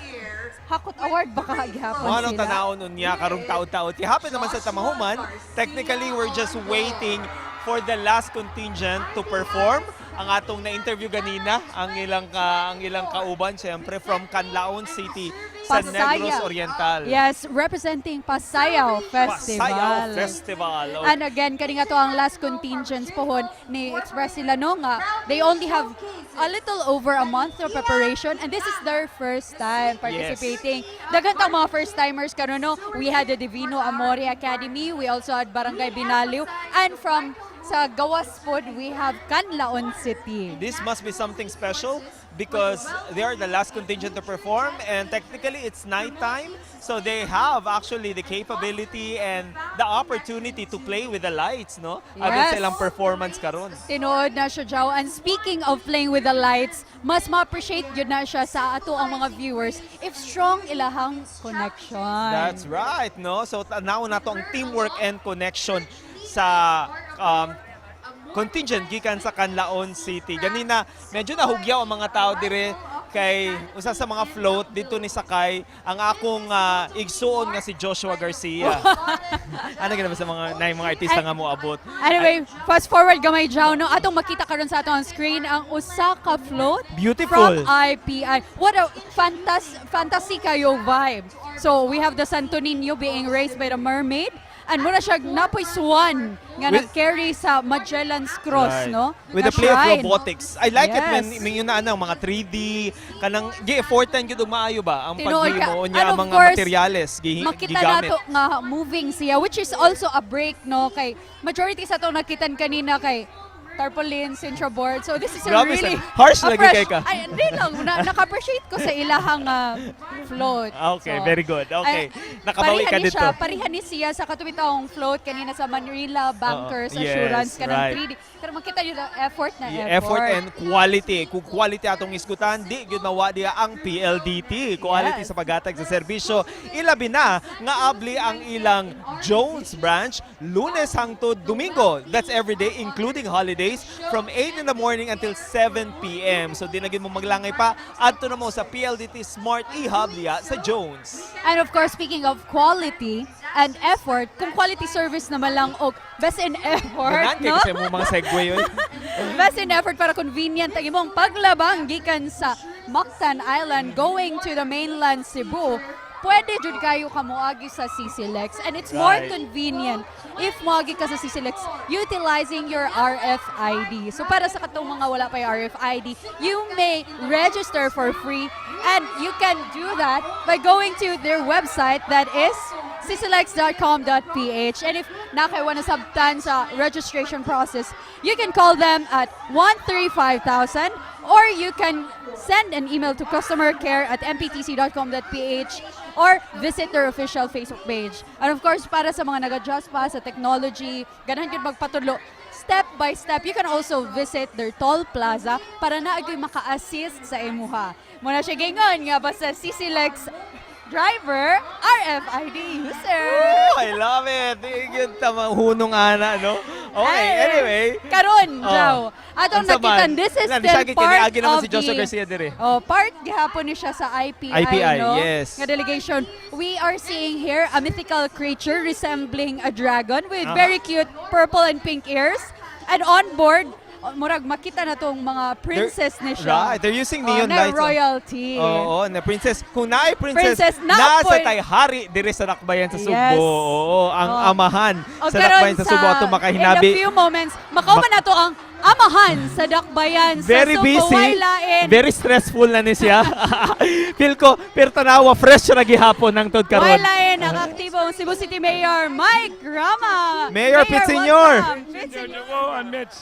S12: Hakot Award baka gihapon
S11: Ano
S12: sila.
S11: tanawon unya karong taud-taud. Ihapon naman sa tamahuman. Technically, we're just waiting for the last contingent to perform. Ang atong na-interview ganina, ang ilang kauban, siyempre, from Canlaon City sa Negros Oriental.
S12: Yes, representing Pasayaw Festival.
S11: Pasayaw Festival. Oh.
S12: And again, kani nga to ang last contingents pohon ni Express sila no nga. They only have a little over a month of preparation and this is their first time participating. Daghang tang mga first timers karon no. We had the Divino Amore Academy, we also had Barangay Binaliw, and from sa Gawas Pod, we have Canlaon City.
S11: This must be something special because they are the last contingent to perform and technically it's nighttime, so they have actually the capability and the opportunity to play with the lights, no? Agad sa ilang performance karon.
S12: Tinuod na siya, Joe. And speaking of playing with the lights, mas ma-appreciate yun na siya sa ato ang mga viewers if strong ilahang connection.
S11: That's right, no? So tanaw na to ang teamwork and connection sa contingent gikan sa Canlaon City. Ganina, medyo nahugyaw ang mga tao dire kay usa sa mga float dito ni sakay ang akong igsuon nga si Joshua Garcia. Ano gina ba sa mga artista nga mo abot?
S12: Anyway, fast forward gamay Jow, no? Atong makita karon sa atong screen ang usa ka float
S11: Beautiful.
S12: from IPI. What a fantasy kayo vibe. So we have the Santo Niño being raised by the mermaid. And muna siya napoy swan nga nag-carry sa Magellan's Cross,
S11: Right.
S12: no?
S11: With
S12: Na
S11: the play of
S12: shrine.
S11: robotics. I like it
S12: Yes.
S11: when yun na mga 3D, kanang gi-effortan gyud maayo ba ang
S12: Tinuod ka.
S11: paghimo
S12: And
S11: niya
S12: of
S11: mga
S12: course,
S11: materyales
S12: makita
S11: gigamit.
S12: nato nga moving siya, which is also a break, no? Kay majority sa to nakitan kanina kay tarpaulin, central board. So this is a
S11: Grabe,
S12: really
S11: harsh lagi kay ka.
S12: Ay, hindi lang. Naka-appreciate ko sa ilahang float.
S11: Okay,
S12: So,
S11: very good. Okay. Nakabawi ka
S12: parihan ni
S11: dito.
S12: siya, parihan ni siya sa katubitang float kanina sa Manila Bankers
S11: Yes,
S12: Assurance kanang
S11: right.
S12: 3D. Pero makita nyo na effort na
S11: Effort and quality. Kung quality atong iskutan, di gyud mawa diha ang PLDT. Quality sa paghatag sa serbisyo. Ilabi na nga abli ang ilang Jones branch Lunes hangtod Domingo. That's every day including holidays from 8 in the morning until 7 p.m. So di na gyud mo maglangay pa adto na mo sa PLDT Smart e-hub diha sa Jones.
S12: And of course, speaking of quality and effort, kung quality service naman lang og best in effort,
S11: Manan kay
S12: no?
S11: kasi mo mga segue yun.
S12: Best in effort para convenient ang imong paglabang gikan sa Mactan Island going to the mainland Cebu. Pwede jud kayo kamuagi sa CCLEX and it's more
S11: Right.
S12: convenient if muagi ka sa CCLEX utilizing your RFID. So para sa katong mga wala pa yung RFID, you may register for free and you can do that by going to their website that is 𝗖𝗲𝗃.com.ph. And if nakaiwan na sabtan sa registration process, you can call them at 135,000 or you can send an email to customercare@mptc.com.ph or visit their official Facebook page. And of course, para sa mga nag-adjust pa sa technology, ganahan yun magpatulo, step by step, you can also visit their toll plaza para na agoy maka-assist sa imuha. Muna siya gingon nga basta CCLEX driver, RFID user.
S11: Ooh, I love it. Yung tamang hunong ana, no? Okay, anyway.
S12: Karon, Joe. Atong nakitan, this is still part of
S11: si Joshua Garcia dire.
S12: Part gihapon ni siya sa IPI, no?
S11: Yes.
S12: Nga delegation. We are seeing here a mythical creature resembling a dragon with very cute purple and pink ears. And on board, murag makita na tong mga princess ni siya.
S11: Right, they're using neon lights.
S12: Na royalty.
S11: Oo, na princess. Kung naay princess, nasa tay hari dire sa Dakbayan sa Cebu.
S12: Yes.
S11: Oo, ang amahan
S12: O,
S11: sa Dakbayan sa Cebu ato makahinabi.
S12: In a few moments, makauman na to ang amahan sa Dakbayan
S11: Very
S12: sa Cebu.
S11: busy, very stressful na ni siya. Feel ko, pero tanawa, fresh na gihapon ng tod karon.
S12: Walain ang aktibong Cebu City Mayor Mike Rama.
S11: Mayor Pitsenyor.
S17: and Mitch.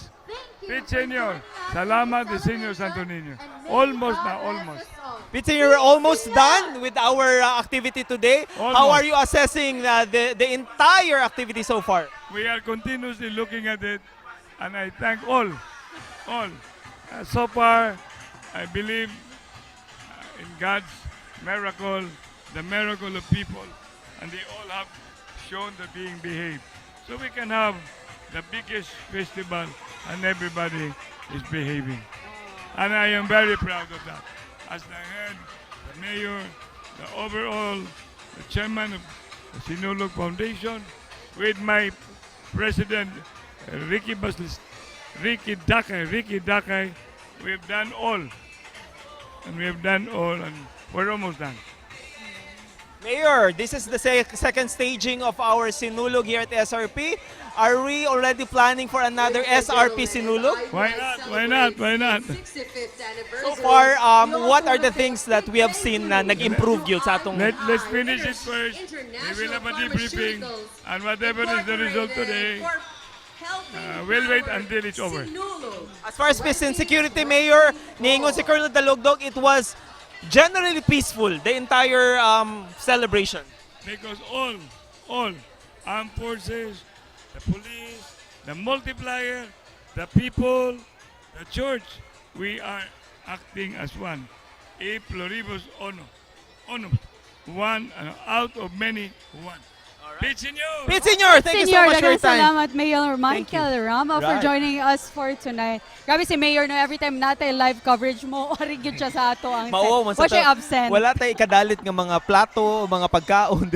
S17: Pitsenyor. Salamat di Senyor Santo Niño. Almost na, almost.
S11: Pitsenyor, we're almost done with our activity today.
S17: Almost.
S11: How are you assessing the entire activity so far?
S17: We are continuously looking at it, and I thank all. So far, I believe in God's miracle, the miracle of people, and they all have shown the being behaved. So we can have the biggest festival, and everybody is behaving. And I am very proud of that. As the head, the mayor, the overall, the chairman of the Sinulog Foundation, with my president, 𝗟𝗏𝗃𝗃𝗃, we have done all. And we're almost done.
S11: Mayor, this is the second staging of our Sinulog here at SRP. Are we already planning for another SRP Sinulog?
S17: Why not?
S11: So far, what are the things that we have seen na nag-improve yun sa atong...
S17: Let's finish it first. We will have a debriefing. And whatever is the result today, we'll wait until it's over.
S11: As far as peace and security, Mayor, niingon si Colonel Dalugdog, it was generally peaceful, the entire celebration.
S17: Because all armed forces, the police, the multiplier, the people, the church, we are acting as one. 𝗟𝗏𝗄𝗎, one out of many, one.
S11: Pitsenyor, thank you so much for your time.
S12: Salamat, Mayor Michael Rama, for joining us for tonight. Grabe si Mayor, no, every time natin live coverage mo, origid siya sa ato ang set. Siya absent.
S11: Wala tayo ikadalit ng mga plato, mga pagkaon.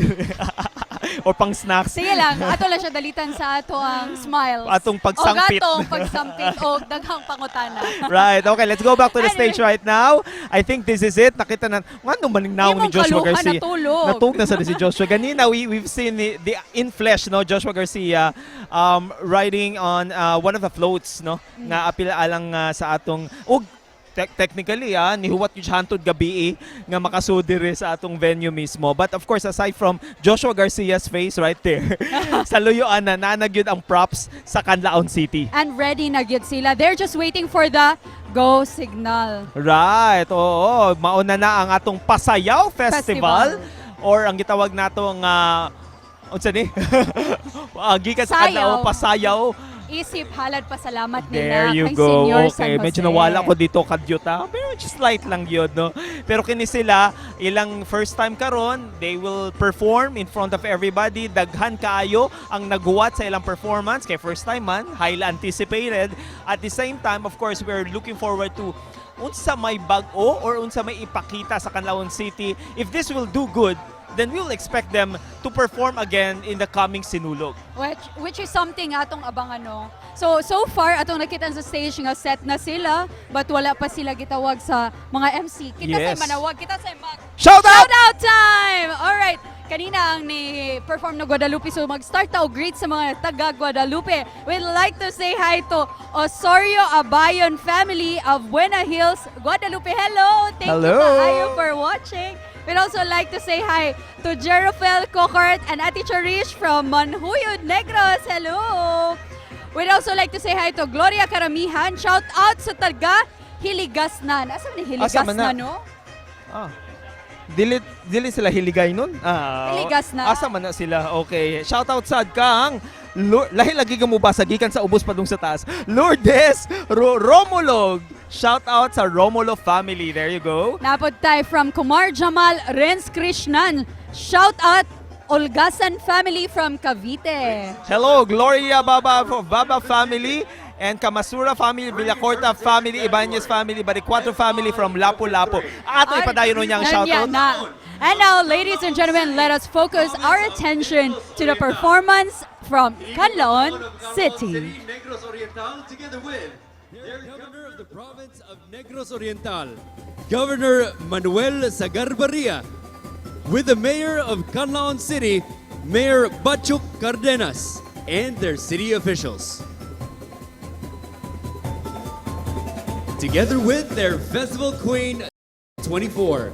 S11: Or pang snacks.
S12: Sige lang, ato lang siya dalitan sa ato ang smiles.
S11: Atong pagsampit.
S12: O gatong pagsampit o daghang pangutana.
S11: Right, okay, let's go back to the stage right now. I think this is it. Nakita na, ano maningnaw ni Joshua Garcia. Natulog na sa si Joshua. Ganina, we've seen the in flesh, no, Joshua Garcia riding on one of the floats, no, na apil alang sa atong technically, nihuwat yung hantod gabi nga makasudire sa atong venue mismo. But of course, aside from Joshua Garcia's face right there, sa luyuan na nanagyod ang props sa Canlaon City.
S12: And ready na gyud sila. They're just waiting for the go signal.
S11: Right, oo. Mauna na ang atong Pasayaw Festival. Or ang gitawag natong unsa ni? Gikan sa Canlaon Pasayaw.
S12: Isip halad pasalamat
S11: nila
S12: kay
S11: go.
S12: Senior
S11: Okay,
S12: San Jose.
S11: medyo nawala ko dito kadyota. Pero just light lang yun, no? Pero kini sila, ilang first time karon, they will perform in front of everybody. Daghan kaayo ang naguwat sa ilang performance. Kay first time man, highly anticipated. At the same time, of course, we're looking forward to unsa may bag-o or unsa may ipakita sa Canlaon City. If this will do good, then we'll expect them to perform again in the coming Sinulog.
S12: Which is something atong abangan, no? So far, atong nakita sa stage nga set na sila, but wala pa sila gitawag sa mga MC. Kita sa manawag, kita sa mag...
S11: Shout out
S12: time! Alright, kanina ang ni-perform na Guadalupe, so mag-start ta o greet sa mga taga Guadalupe. We'd like to say hi to Osorio Abayon family of Buena Hills, Guadalupe. Hello! Thank you kaayo for watching. We'd also like to say hi to 𝗟𝗶𝘃𝗲𝗄𝗏 and Ate Charish from Manhuyod, Negros. Hello! We'd also like to say hi to Gloria Karamihan. Shout out sa taga Hiligasnan. Asa ni Hiligasnan, no?
S11: Dili sila hiligay nun?
S12: Hiligasnan.
S11: Asa man na sila? Okay. Shout out sad kang lahi-lagi ka mo ba sa gikan sa ubos pa dun sa taas. Lourdes Romulog. Shout out sa Romulo family. There you go.
S12: Napod tayo from Kumar Jamal Renz Krishnan. Shout out Olgasan family from Cavite.
S11: Hello, Gloria Baba family and Kamasura family, Villacorta family, Ibanez family, Baricuatro family from Lapu-Lapu. Ato ipadayon niyang shoutout.
S12: And now, ladies and gentlemen, let us focus our attention to the performance from Canlaon City.
S1: Negros Oriental, together with their governor of the province of Negros Oriental, Governor Manuel Sagarbarria, with the mayor of Canlaon City, Mayor Bachuk Cardenas, and their city officials. Together with their Festival Queen 24.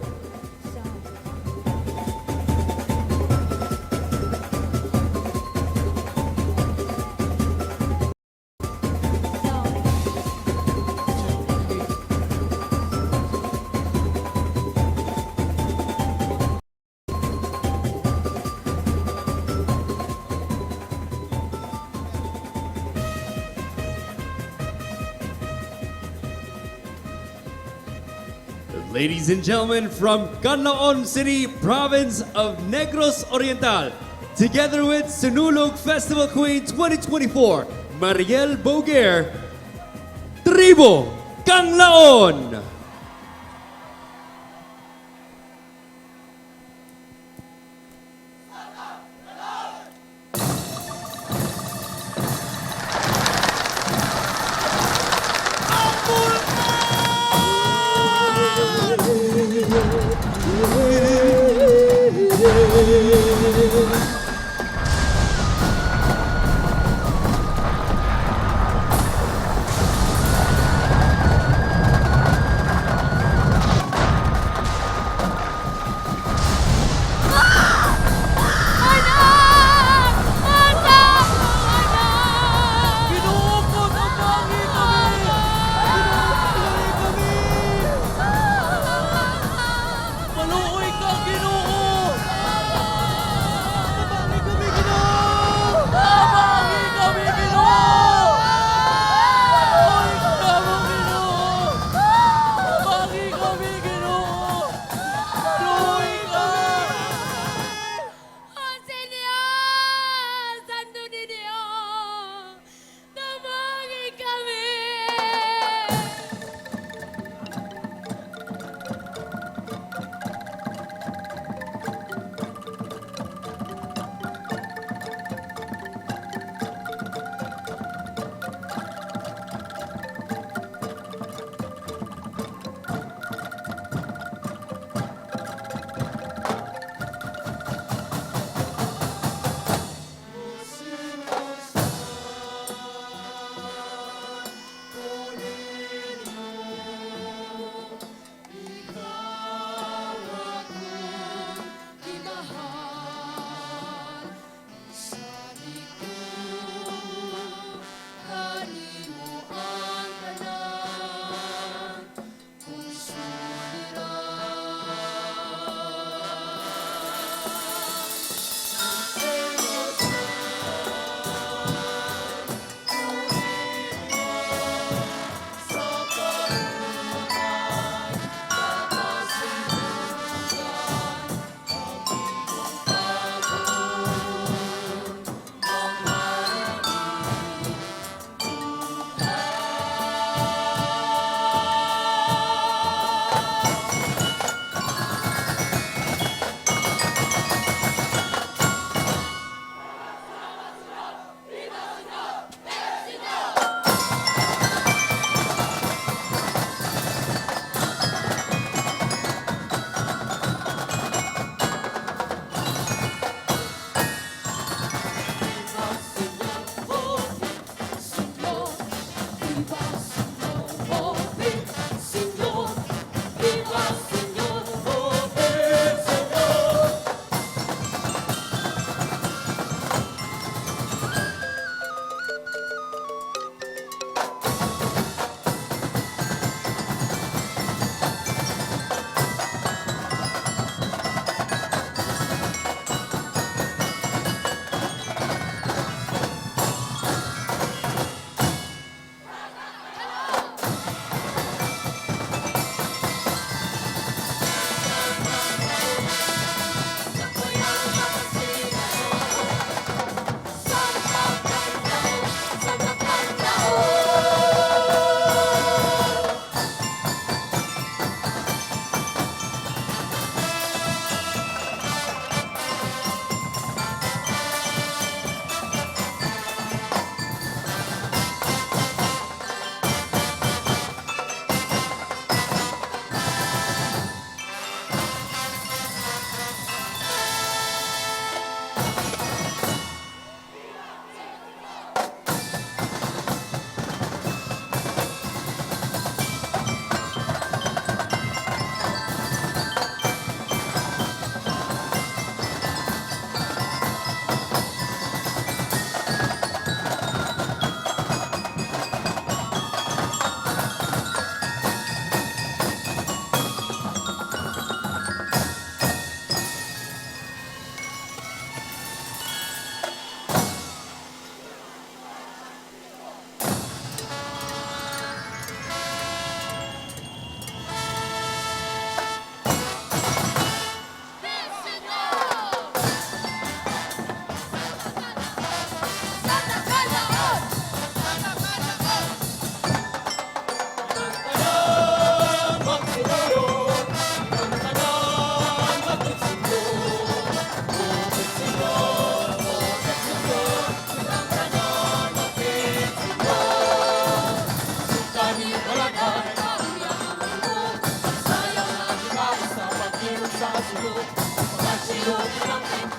S1: Ladies and gentlemen, from Canlaon City, province of Negros Oriental, together with Sinulog Festival Queen 2024, Mariel Boguer, Tribo Canlaon.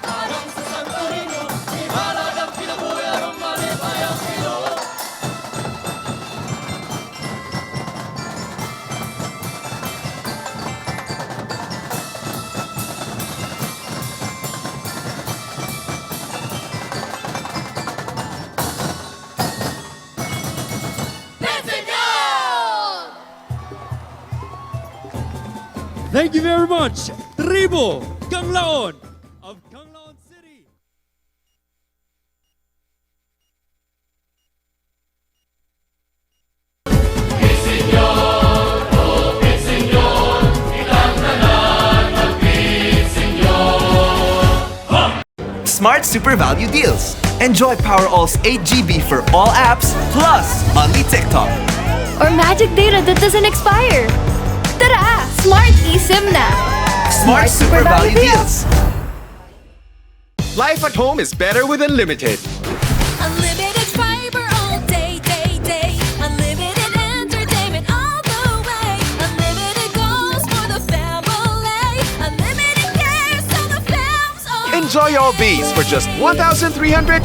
S3: Parang sa Santo Niño, ihalagang kinabuhi ang malibayang ilo.
S1: Thank you very much, 𝗏𝗏𝗃𝗃 of 𝗏𝗏𝗃 City.
S7: Smart Super Value Deals. Enjoy PowerAll's 8 GB for all apps, plus only TikTok.
S6: Or magic data that doesn't expire. Tara! Smart eSIM na!
S7: Smart Super Value Deals. Life at home is better with Unlimited.
S3: Unlimited fiber all day, day, day. Unlimited entertainment all the way. Unlimited goals for the family. Unlimited care so the fam's all.
S7: Enjoy all these for just 1,399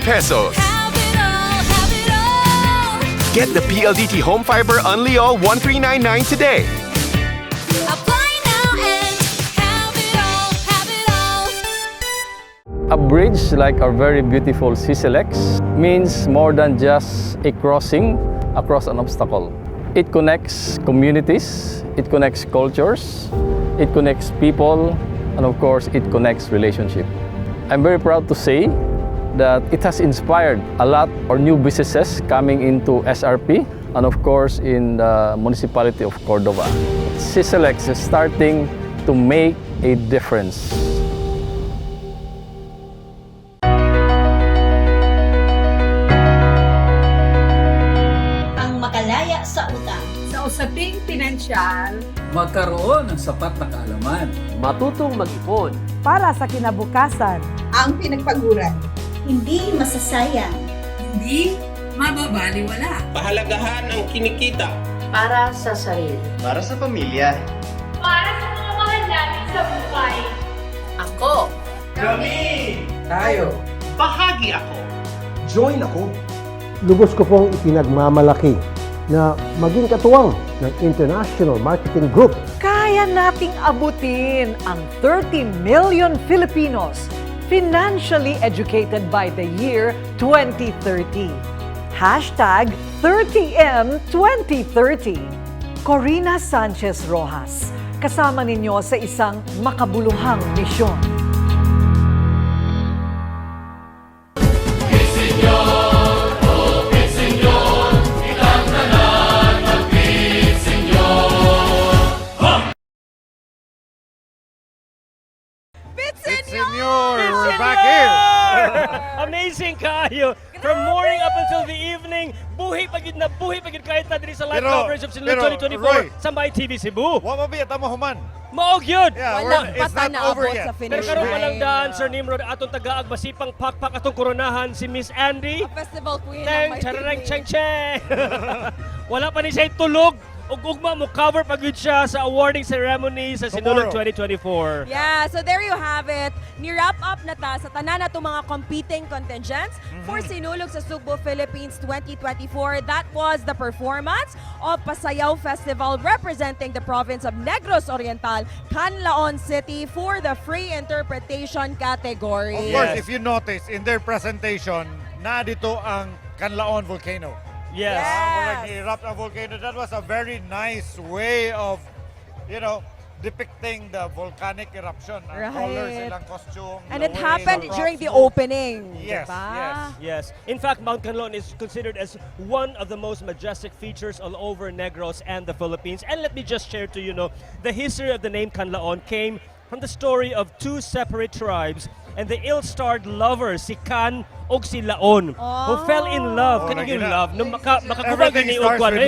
S7: pesos.
S3: Have it all, have it all.
S7: Get the PLDT Home Fiber Unli All 1399 today.
S3: Apply now and have it all, have it all.
S8: A bridge like our very beautiful 𝗖𝗲𝗯𝗂 means more than just a crossing across an obstacle. It connects communities, it connects cultures, it connects people, and of course, it connects relationships. I'm very proud to say that it has inspired a lot of new businesses coming into SRP and of course in the municipality of Cordova. 𝗖𝗲𝗯𝗂 is starting to make a difference.
S22: Ang makalaya sa utang.
S10: Sa usaping pinansyal,
S23: magkaroon ng sapat na kaalaman.
S24: Matutong mag-ipon.
S25: Para sa kinabukasan.
S22: Ang pinagpaguran. Hindi masasayang.
S10: hindi mababaliwala.
S11: Pahalagahan ang kinikita.
S22: Para sa sarili.
S24: Para sa pamilya.
S21: Para sa mga mahal namin sa buhay.
S22: Ako.
S24: Kami.
S11: Tayo. Bahagi ako.
S24: Join ako.
S26: Lubos ko pong ipinagmamalaki na maging katuwang ng International Marketing Group.
S25: Kaya nating abutin ang 30 million Filipinos financially educated by the year 2030. Hashtag 30M2030. Corina Sanchez Rojas, kasama ninyo sa isang makabuluhang misyon.
S18: We're back here.
S4: Amazing kayo. From morning up until the evening, buhi pagid kahit na diri sa live coverage of Sinulog 2024 sa MyTV Cebu.
S18: Wa mabiya tamo human.
S4: Maog yun.
S18: Yeah, it's not over yet.
S4: Pero karon pa lang daan, Sir Nimrod, atong tagaag masipang pakpak atong koronahan si Miss Andy.
S5: Festival queen
S4: Teng,
S5: ng
S4: chararang,
S5: MyTV.
S4: cheng, cheng. Wala pa ni siya tulog. Ugma mo cover pagod siya sa awarding ceremony sa Sinulog 2024.
S5: Yeah, so there you have it. Ni-wrap up na ta sa tanan na itong mga competing contingents for Sinulog sa Cebu, Philippines 2024. That was the performance of Pasayaw Festival representing the province of Negros Oriental, 𝗏𝗏𝗃𝗏 City for the free interpretation category.
S18: Of course, if you notice, in their presentation, na dito ang 𝗏𝗏𝗃𝗏 volcano.
S4: Yes.
S18: Erupt a volcano. That was a very nice way of, depicting the volcanic eruption. Ang colors, ilang costume.
S5: And it happened during the opening.
S18: Yes,
S5: diba?
S4: Yes. In fact, Mount 𝗏𝗏𝗃𝗏 is considered as one of the most majestic features all over Negros and the Philippines. And let me just share to you, the history of the name 𝗏𝗏𝗃𝗏 came from the story of two separate tribes and the ill-starred lovers, si Kan ug si Laon, who fell in love. Kanang yung love, nung makagubag ni Ugwan.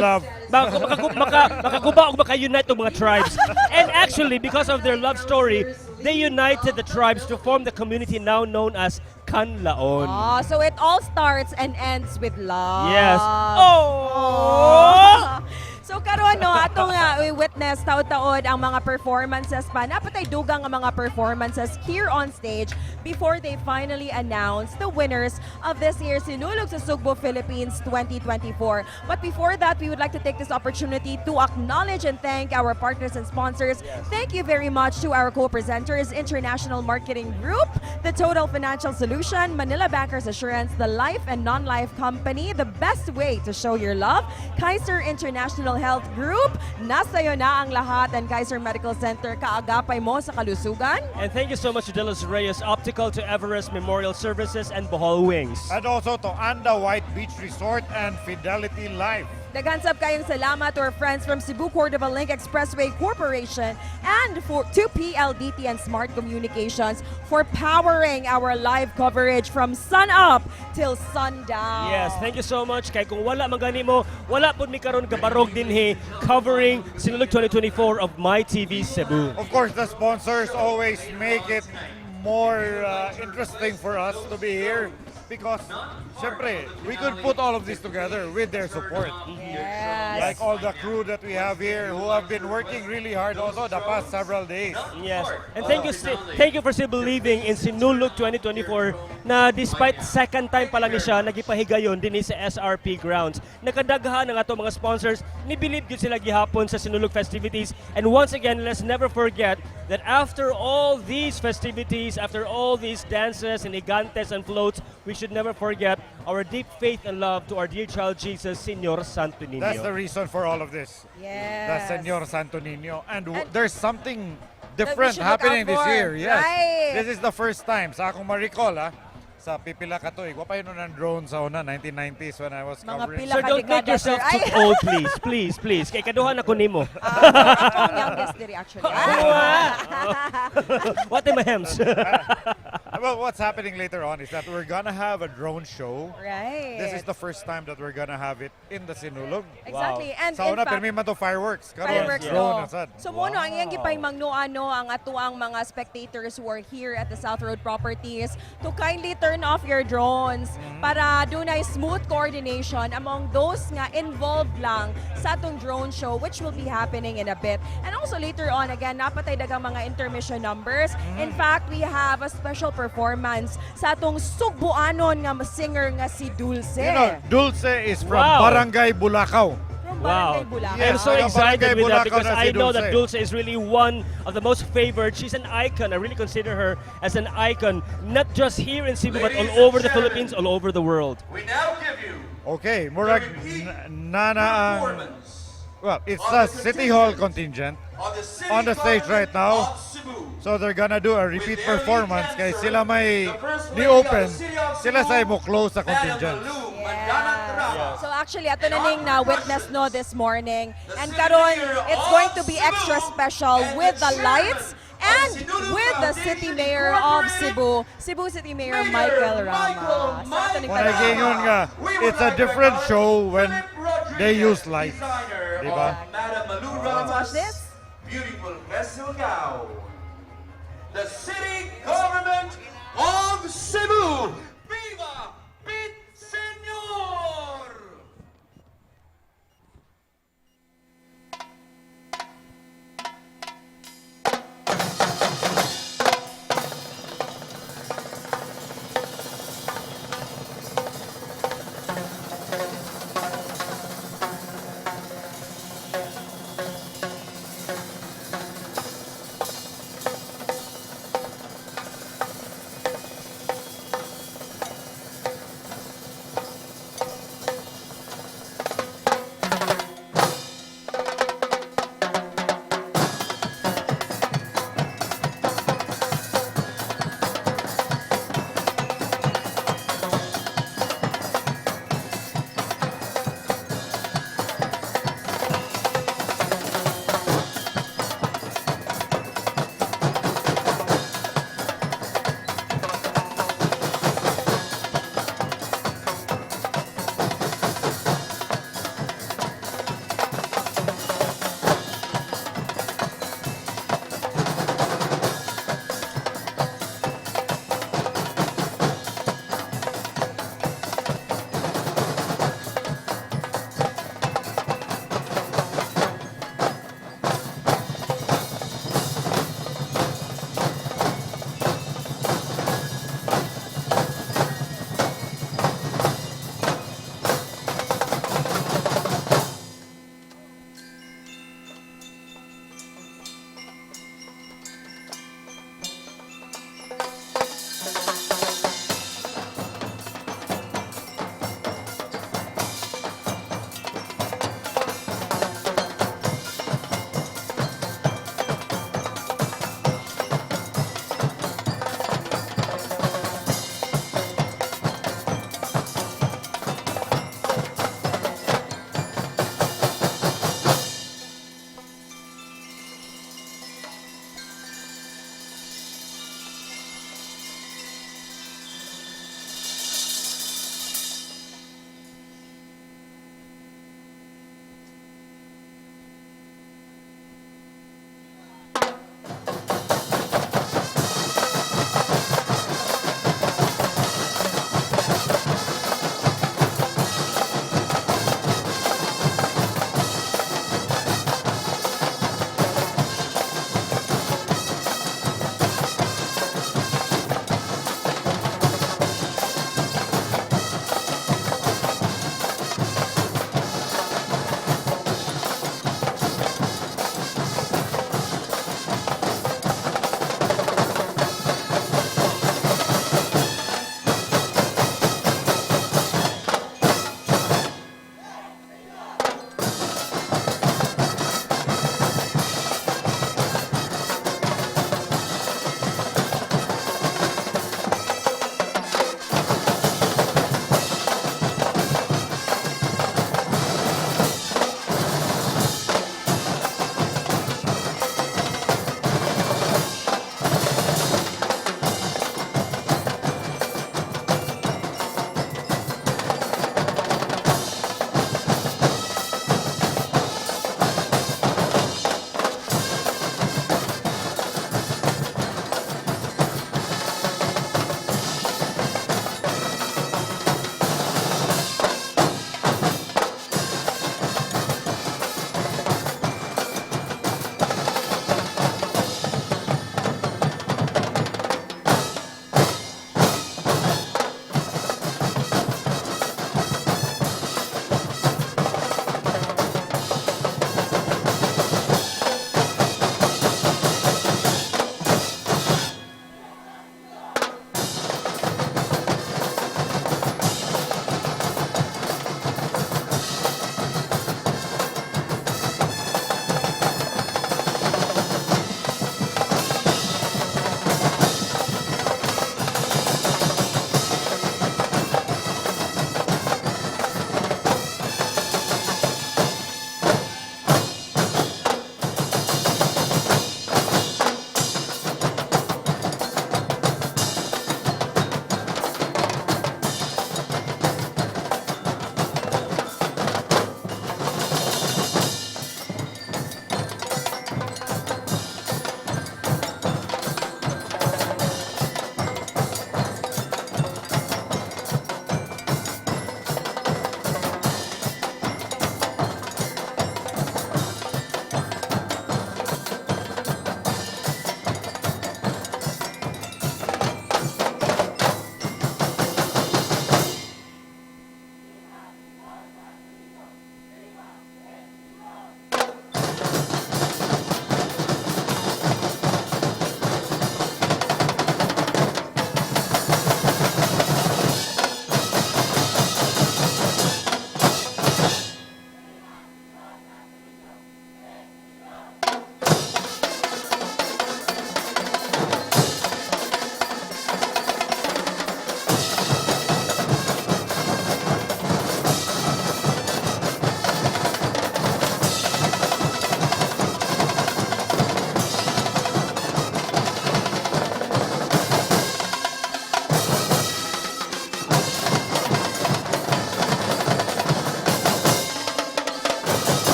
S4: Makaguba ug maka-unite ng mga tribes. And actually, because of their love story, they united the tribes to form the community now known as 𝗏𝗏𝗃𝗏.
S5: Oh, so it all starts and ends with love.
S4: Yes. Oh!
S5: So karon no atong witness taud-taod ang mga performances pa. Napatay dugang ang mga performances here on stage before they finally announce the winners of this year's Sinulog sa Sugbo Philippines 2024. But before that, we would like to take this opportunity to acknowledge and thank our partners and sponsors. Thank you very much to our co-presenters, International Marketing Group, the Total Financial Solution, Manila Bankers Assurance, the Life and Non-Life Company, the best way to show your love, Kaiser International Health Group, nasayo na ang lahat, and Kaiser Medical Center, kaagapay mo sa kalusugan.
S4: And thank you so much to Los Reyes Optical, to Everest Memorial Services, and Bohol Wings.
S18: And also to 𝗬𝗏𝗏 Resort and Fidelity Life.
S5: Daghansab kayong salamat to our friends from Cebu Cordova Link Expressway Corporation and to PLDT and Smart Communications for powering our live coverage from sun up till sundown.
S4: Yes, thank you so much. Kay kung wala magani mo, wala pud mi karon kabarog dinhi covering Sinulog 2024 of MyTV Cebu.
S18: Of course, the sponsors always make it more interesting for us to be here because, syempre, we could put all of this together with their support.
S5: Yes.
S18: Like all the crew that we have here who have been working really hard also the past several days.
S4: Yes. And thank you for still believing in Sinulog 2024 na despite second time pa lang ni siya nagipahigayon din sa SRP grounds. Nakadaghan ang ato mga sponsors, ni-believe gyud sila gihapon sa Sinulog festivities. And once again, let's never forget that after all these festivities, after all these dances and igantes and floats, we should never forget our deep faith and love to our dear child Jesus, Señor Santo Niño.
S18: That's the reason for all of this.
S5: Yes.
S18: The Señor Santo Niño. And there's something
S5: that
S18: different
S5: we should look
S18: happening
S5: out
S18: this
S5: for.
S18: year. Yes.
S5: Right.
S18: This is the first time. Sa akong ma-recall, sa pipila ka to. Wa pa yun ng drone sa una, 1990s when I was covering.
S4: Sir, don't make yourself too old, please. Please. Kay kaduhan ako nimo.
S5: Akong youngest diri actually.
S4: What am I hems?
S18: Well, what's happening later on is that we're gonna have a drone show.
S5: Right.
S18: This is the first time that we're gonna have it in the Sinulog.
S5: Exactly. And
S18: Sa
S5: in
S18: una,
S5: fact,
S18: permi man to fireworks. Karon,
S5: fireworks
S18: drone
S5: no.
S18: asad.
S5: So mono ang iyang gipahimangno ang atuang mga spectators who are here at the South Road Properties to kindly turn off your drones para dunay smooth coordination among those nga involved lang sa atong drone show, which will be happening in a bit. And also later on, again, napatay dagang mga intermission numbers. In fact, we have a special performance sa atong Sugboanon nga singer nga si Dulce.
S18: You know, Dulce is from Barangay Bulacau.
S4: Wow.
S18: Yes,
S4: I'm so excited with that because I know that
S18: Dulce
S4: Dulce is really one of the most favored. She's an icon. I really consider her as an icon, not just here in Cebu, but all over the Philippines, all over the world.
S13: We now give you
S18: Okay, murag nana ang well, it's a City Hall contingent on the stage right now. So they're gonna do a repeat performance kay sila may ni-open, sila sa mo close sa contingent.
S5: So actually, ato na ning na witness no this morning. And karon, it's going to be extra special with the lights and with the City Mayor of Cebu, Cebu City Mayor 𝗏𝗏𝗏𝗏. Sa ato ning
S18: Kung nagingon nga, it's a different show when they use lights. Diba?
S5: Let's watch this.
S13: beautiful vessel cow. The city government of Cebu. Viva Pit Señor!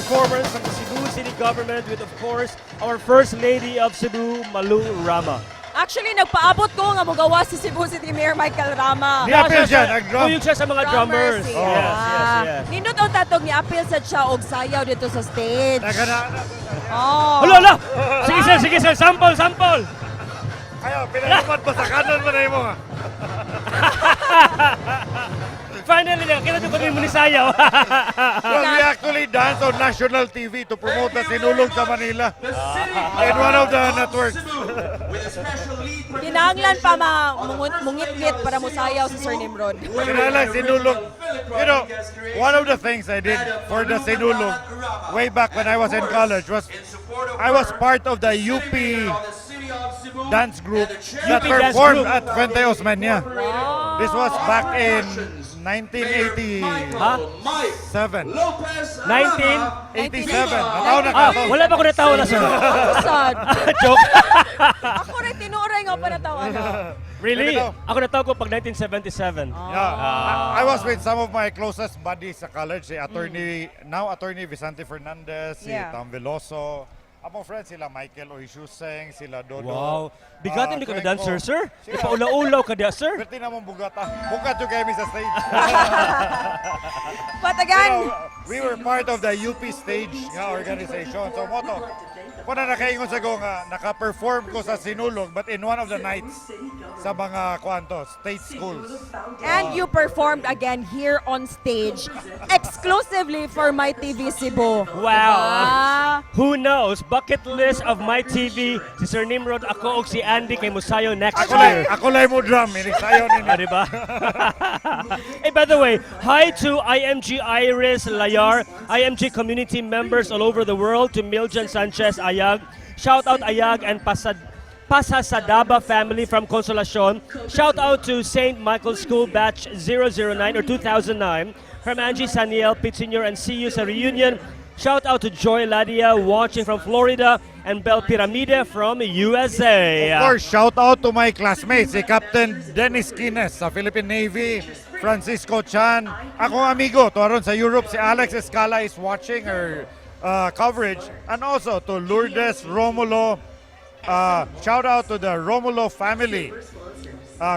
S4: performance from the Cebu City Government with, of course, our First Lady of Cebu, Malu Rama.
S5: Actually, nagpaabot ko nga magawa si Cebu City Mayor 𝗏𝗏𝗏𝗏.
S18: Ni-appeal siya, nag-drum.
S4: Tuyog siya sa mga drummers. Yes.
S5: Nindot ang tatog ni appeal sa siya og sayaw dito sa stage.
S18: Nagana.
S4: Hala! Sige sir, sample!
S18: Ayaw, pinalaman pa sa kanan mo na mo.
S4: Finally, kinatong kami mo ni sayaw.
S18: Well, we actually dance on national TV to promote the Sinulog sa Manila. In one of the networks.
S5: Kinahanglan pa mungit-ngit para musayaw sa Sir Nimrod.
S18: Kinala Sinulog. You know, one of the things I did for the Sinulog way back when I was in college was I was part of the UP dance group that performed at 𝗏𝗏𝗯𝗂𝗏. This was back in 1987.
S4: 1987.
S18: Nataon na ka.
S4: Wala pa ko natawa na sir.
S5: Sad.
S4: Joke.
S5: Ako rin tinuray nga pa natawa na.
S4: Really? Ako natawa ko pag 1977.
S18: Yeah. I was with some of my closest buddies sa college, si now attorney Vicente Fernandez, si 𝗏𝗏𝗏𝗂. Among friends sila Michael Oishuseng, sila Dodo.
S4: Wow. Bigatin di ka na dancer, sir? Ipaulaw-ulaw ka diya, sir?
S18: Berti namang bugata. Bugat yung kami sa stage.
S5: But again,
S18: we were part of the UP stage nga organization. So moto, kung na nakaingon sa ko nga, naka-perform ko sa Sinulog but in one of the nights sa mga state schools.
S5: And you performed again here on stage exclusively for MyTV Cebu.
S4: Wow. Who knows? Bucket list of MyTV. Si Sir Nimrod, ako o si Andy kay Musayo next year.
S18: Ako lang mo drum, sayo ninyo.
S4: Diba? Hey, by the way, hi to IMG Iris Layar, IMG community members all over the world, to Miljan Sanchez Ayag. Shout out Ayag and Pasasadaba family from Consolacion. Shout out to St. Michael's School batch 009 or 2009 from Angie Saniel, Pete Senior, and see you sa reunion. Shout out to Joy Ladia watching from Florida and 𝗏𝗏𝗏𝗏𝗏 from USA.
S18: Of course, shout out to my classmates, si Captain Dennis Kines sa Philippine Navy, Francisco Chan, akong amigo, tuwaron sa Europe, si Alex Escala is watching her coverage, and also to Lourdes Romulo. Shout out to the Romulo family,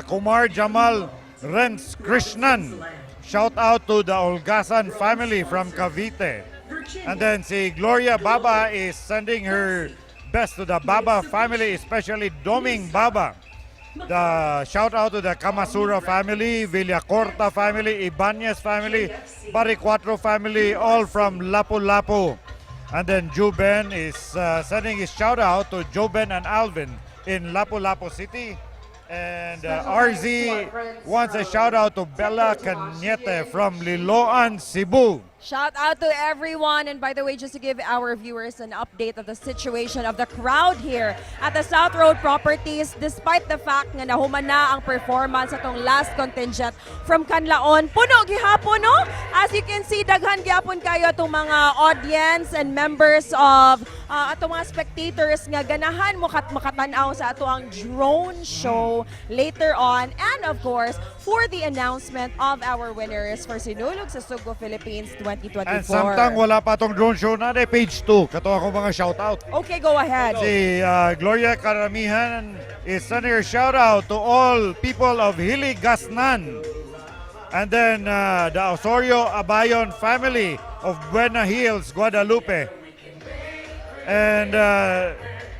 S18: Kumar Jamal Renz Krishnan. Shout out to the Olgasan family from Cavite. And then si Gloria Baba is sending her best to the Baba family, especially Doming Baba. The shout out to the Kamasura family, Villacorta family, Ibanez family, Baricuatro family, all from Lapu-Lapu. And then Juben is sending his shout out to Joben and Alvin in Lapu-Lapu City. And RZ wants a shout out to Bella Cañete from Liloan, Cebu.
S5: Shout out to everyone. And by the way, just to give our viewers an update of the situation of the crowd here at the South Road Properties, despite the fact nga nahuman na ang performance atong last contingent from Canlaon, puno gihapon, no? As you can see, daghan gihapon kayo atong mga audience and members of atong mga spectators nga ganahan mo makatanaw sa ato ang drone show later on. And of course, for the announcement of our winners for Sinulog sa Sugo, Philippines 2024.
S18: And samtang wala pa tong drone show na, page 2. Kato ako mga shout out.
S5: Okay, go ahead.
S18: Si Gloria Karamihan is sending her shout out to all people of Hiligaynon. And then the Osorio Abayon family of Buena Hills, Guadalupe. And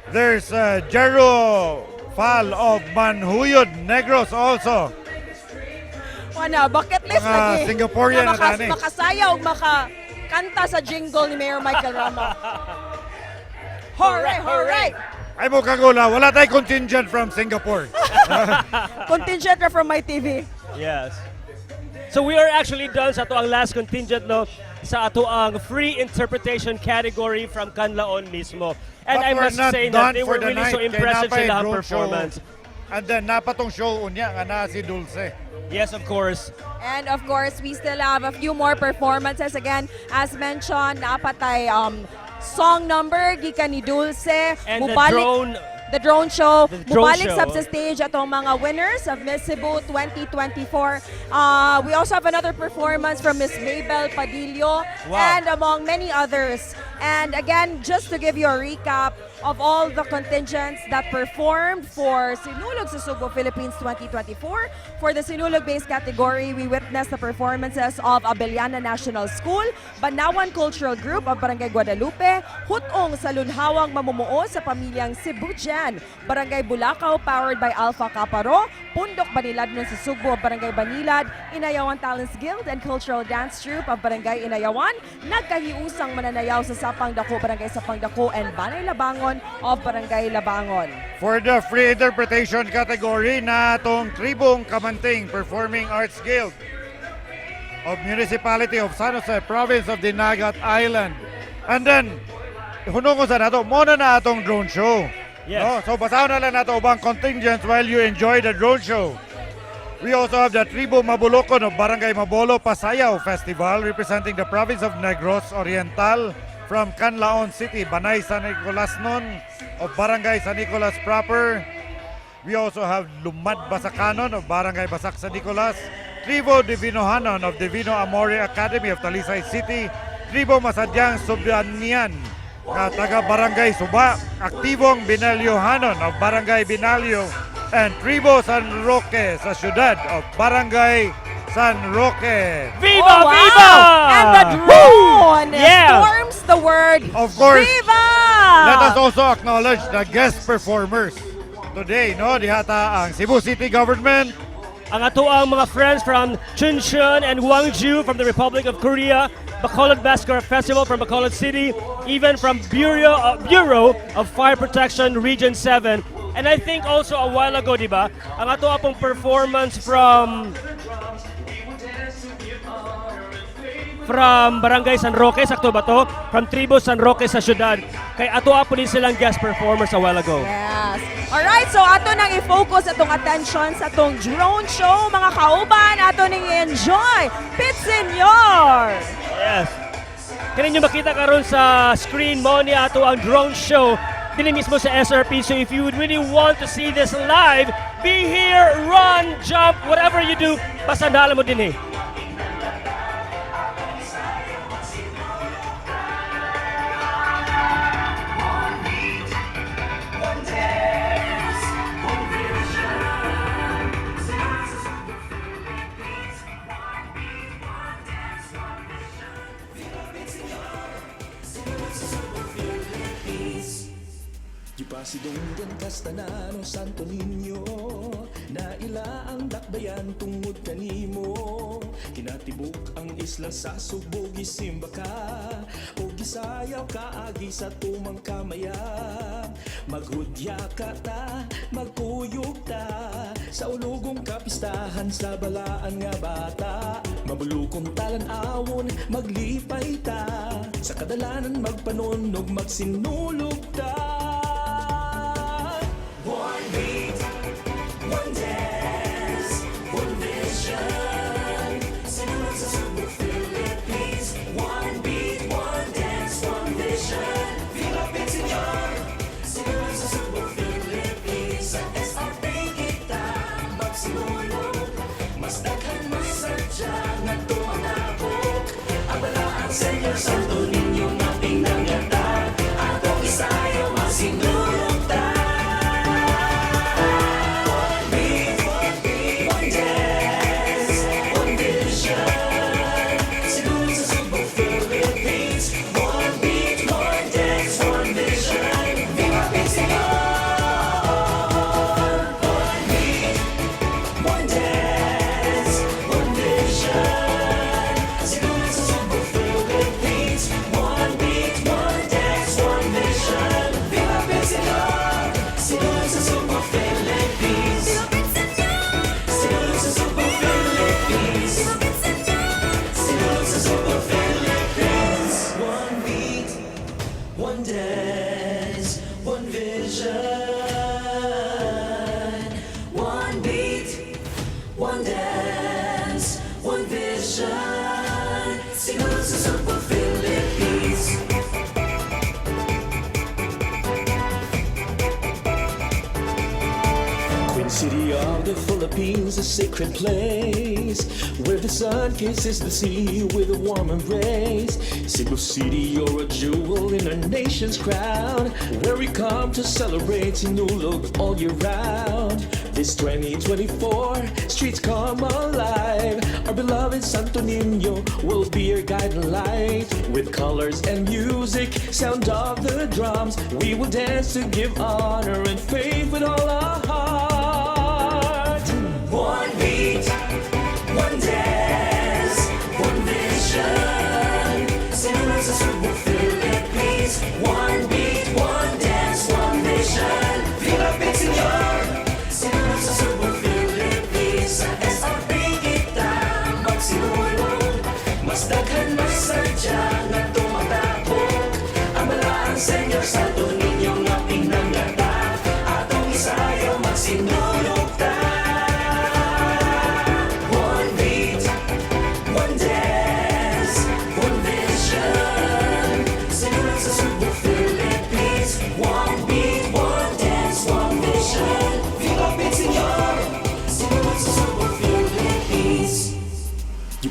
S18: there's Jero Fal of Manhuyod Negros also.
S5: Wana, bucket list lagi.
S18: Singaporean na tani.
S5: Makasaya o makakanta sa jingle ni Mayor Michael Rama. Hooray, hooray!
S18: Ay mo kagula, wala tayong contingent from Singapore.
S5: Contingent from MyTV.
S4: Yes. So we are actually done sa ato ang last contingent, no, sa ato ang free interpretation category from Canlaon mismo. And I must say that they were really so impressive sa ilang performance.
S18: And then napatong show unya nga na si Dulce.
S4: Yes, of course.
S5: And of course, we still have a few more performances. Again, as mentioned, napatay song number gikan ni Dulce.
S4: And the drone
S5: the drone show.
S4: The drone
S5: Bumalik
S4: show.
S5: sa stage atong mga winners of Miss Cebu 2024. We also have another performance from Miss 𝗦𝗶𝘂𝗹𝗂𝗀 and among many others. And again, just to give you a recap of all the contingents that performed for Sinulog sa Cebu, Philippines 2024. For the Sinulog-based category, we witnessed the performances of 𝗟𝗶𝘃𝗏 National School, Banawan Cultural Group of Barangay Guadalupe, Hutong sa Lunhawang Mamumuo sa Pamilyang Cebujan, Barangay Bulacau powered by 𝗟𝗶𝗃𝗲, Pundok Baniladnon sa Sugbo of Barangay Banilad, Inayawan Talents Guild and Cultural Dance Troupe of Barangay Inayawan, nagkahiusang mananayaw sa Sapang Dako, Barangay Sapang Dako, and Banay Labangon of Barangay Labangon.
S18: For the free interpretation category na itong Tribong Kamanting Performing Arts Guild of Municipality of San Jose, Province of Dinagat Island. And then, hunong ko sa nato, muna na atong drone show.
S4: Yes.
S18: No? So basahan na lang nato ubang contingents while you enjoy the drone show. We also have the Tribo Mabulokon of Barangay Mabolo Pasayaw Festival representing the province of Negros Oriental from Canlaon City, Banay San Nicolas nun of Barangay San Nicolas proper. We also have Lumad Basakanon of Barangay Basak San Nicolas, Tribo Divinohanon of Divino Amore Academy of Talisay City, Tribo Masadyang Subyanian na taga Barangay Suba, Aktibong Binalyohanon of Barangay Binalyo, and Tribo San Roque sa siyudad of Barangay San Roque.
S4: Viva!
S5: Oh, wow!
S4: Viva!
S5: And the drone
S4: Yeah!
S5: storms the word
S18: Of course,
S5: Viva!
S18: let us also acknowledge the guest performers today, no? Dihata ang Cebu City Government,
S4: Ang ato ang mga friends from Chuncheon and Gwangju from the Republic of Korea, Bacolod Basketball Festival from Bacolod City, even from Bureau of Fire Protection Region 7. And I think also a while ago, di ba, ang ato apong performance from Barangay San Roque, sakto ba to? From Tribo San Roque sa syudad. Kay ato apo din silang guest performers a while ago.
S5: Yes. Alright, so ato nang i-focus atong attention sa atong drone show, mga kauban, ato nang i-enjoy. Pit Senior!
S4: Yes. Kaya nyo makita karon sa screen mo ni ato ang drone show dili mismo sa SRP. So if you would really want to see this live, be here, run, jump, whatever you do, basta dala mo din eh.
S2: Pasidunggan kastanan ng Santo Niño na ila ang dakbayan tungod kanimo. Kinatibuk ang isla sa Subo, gisimba ka o gisayaw kaagi sa tumang kamaya. Maghudya ka ta, magkuyog ta sa ulugong kapistahan sa balaan nga bata. Mabulukong talan-awon, maglipay ta sa kadalanan magpanunog, magsinulog ta. One beat, one dance, one vision. Sinulog sa Cebu, Philippines. One beat, one dance, one vision. 𝗏𝗏𝗃𝗏𝗏. Sinulog sa Cebu, Philippines. Sa SRP kita magsinulog. Mas daghan mas sadya nga tumanapok. Ang balaan sa inyo, Santo Niño nga pinangyata. Atong isayaw magsinulog ta. One City of the Philippines, a sacred place where the sun kisses the sea with a warm embrace. Cebu City, you're a jewel in our nation's crown, where we come to celebrate Sinulog all year round. This 2024, streets come alive. Our beloved Santo Niño will be your guide and light. With colors and music, sound of the drums, we will dance to give honor and faith with all our heart.
S9: One beat, one dance, one vision. Sinulog sa Cebu, Philippines. One beat, one dance, one vision. 𝗏𝗏𝗃𝗃 Senyor. Sinulog sa Cebu, Philippines. Sa SRP kita magsinulog. Mas daghan, mas sadya nga tumatabog. Ang malaang Senyor Santo Niño nga pinanggata. Atong isayaw magsinulog ta.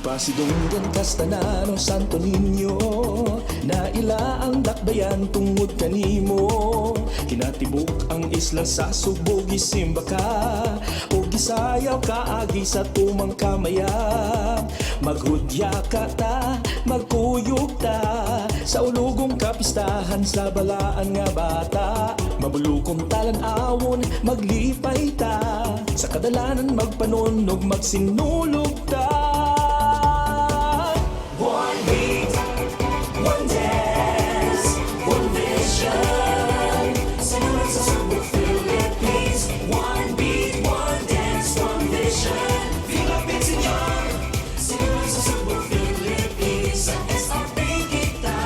S2: Pasidunggan kastanan o Santo Niño, na ila ang dakbayan tungod kanimo. Kinatibuk ang isla sa Cebu, gisimba ka o gisayaw kaagi sa tumang kamaya. Maghudya ka ta, magkuyog ta sa ulugong kapistahan sa balaan nga bata. Mabulukong talan-awon, maglipay ta sa kadalanan, magpanunog, magsinulog ta.
S9: One beat, one dance, one vision. Sinulog sa Cebu, Philippines. One beat, one dance, one vision. 𝗏𝗏𝗃𝗃 Senyor. Sinulog sa Cebu, Philippines. Sa SRP kita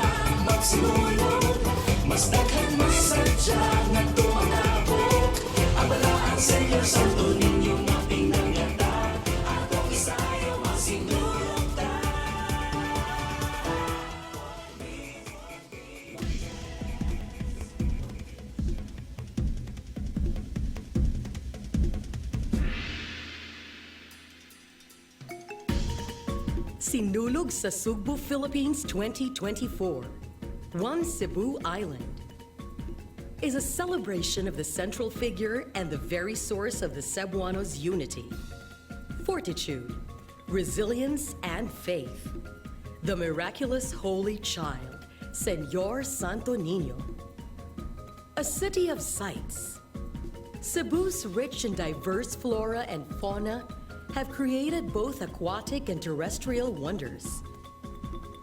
S9: magsinulog. Mas daghan, mas sadya nga tumanabog. Ang balaan Senyor Santo Niño nga pinanggata. Atong isayaw magsinulog ta.
S14: Sinulog sa Cebu, Philippines 2024. One Cebu Island is a celebration of the central figure and the very source of the Cebuanos' unity, fortitude, resilience, and faith. The miraculous Holy Child, Señor Santo Niño. A city of sights. Cebu's rich and diverse flora and fauna have created both aquatic and terrestrial wonders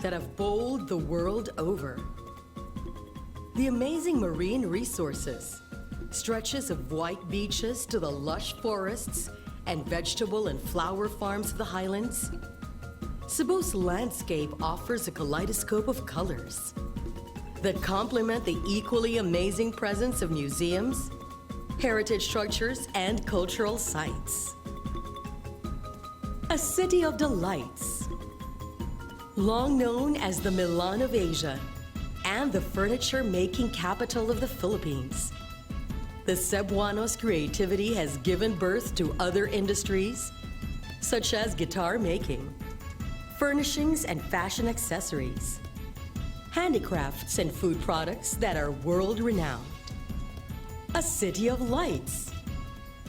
S14: that have bowled the world over. The amazing marine resources, stretches of white beaches to the lush forests and vegetable and flower farms of the highlands. Cebu's landscape offers a kaleidoscope of colors that complement the equally amazing presence of museums, heritage structures, and cultural sites. A city of delights, long known as the Milan of Asia and the furniture-making capital of the Philippines. The Cebuanos' creativity has given birth to other industries, such as guitar making, furnishings and fashion accessories, handicrafts and food products that are world-renowned. A city of lights,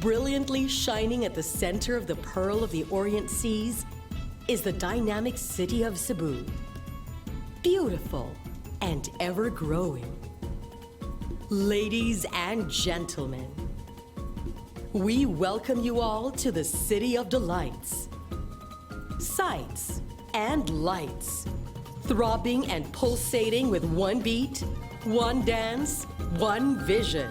S14: brilliantly shining at the center of the Pearl of the Orient Seas, is the dynamic city of Cebu. Beautiful and ever-growing. Ladies and gentlemen, we welcome you all to the City of Delights. Sights and lights, throbbing and pulsating with one beat, one dance, one vision.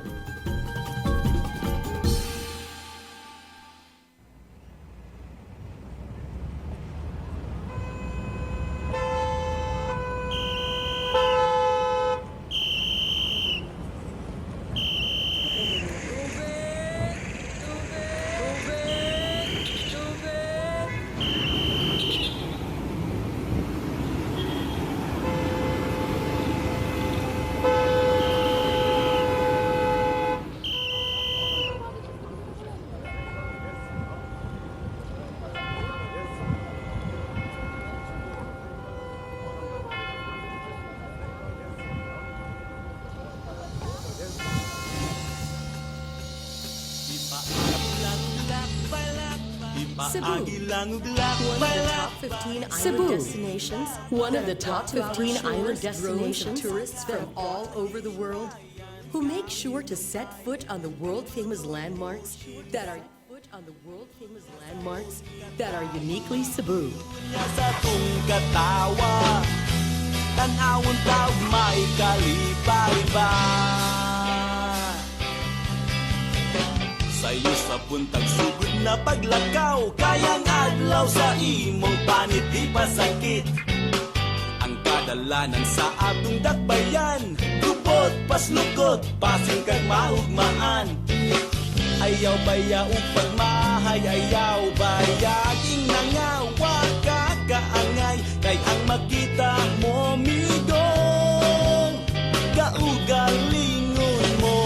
S14: Cebu, one of the top 15 island destinations, tourists from all over the world who make sure to set foot on the world-famous landmarks that are uniquely Cebu.
S2: Sayo sa buntag sugod na paglakaw, kayang adlaw sa imong panit di pasakit. Ang kadalanan sa atong dakbayan, lupot paslukot, pasing kag maugmaan. Ayaw baya upag mahay, ayaw baya king nangawa ka kaangay, kay ang makita mo migong kaugalingon mo.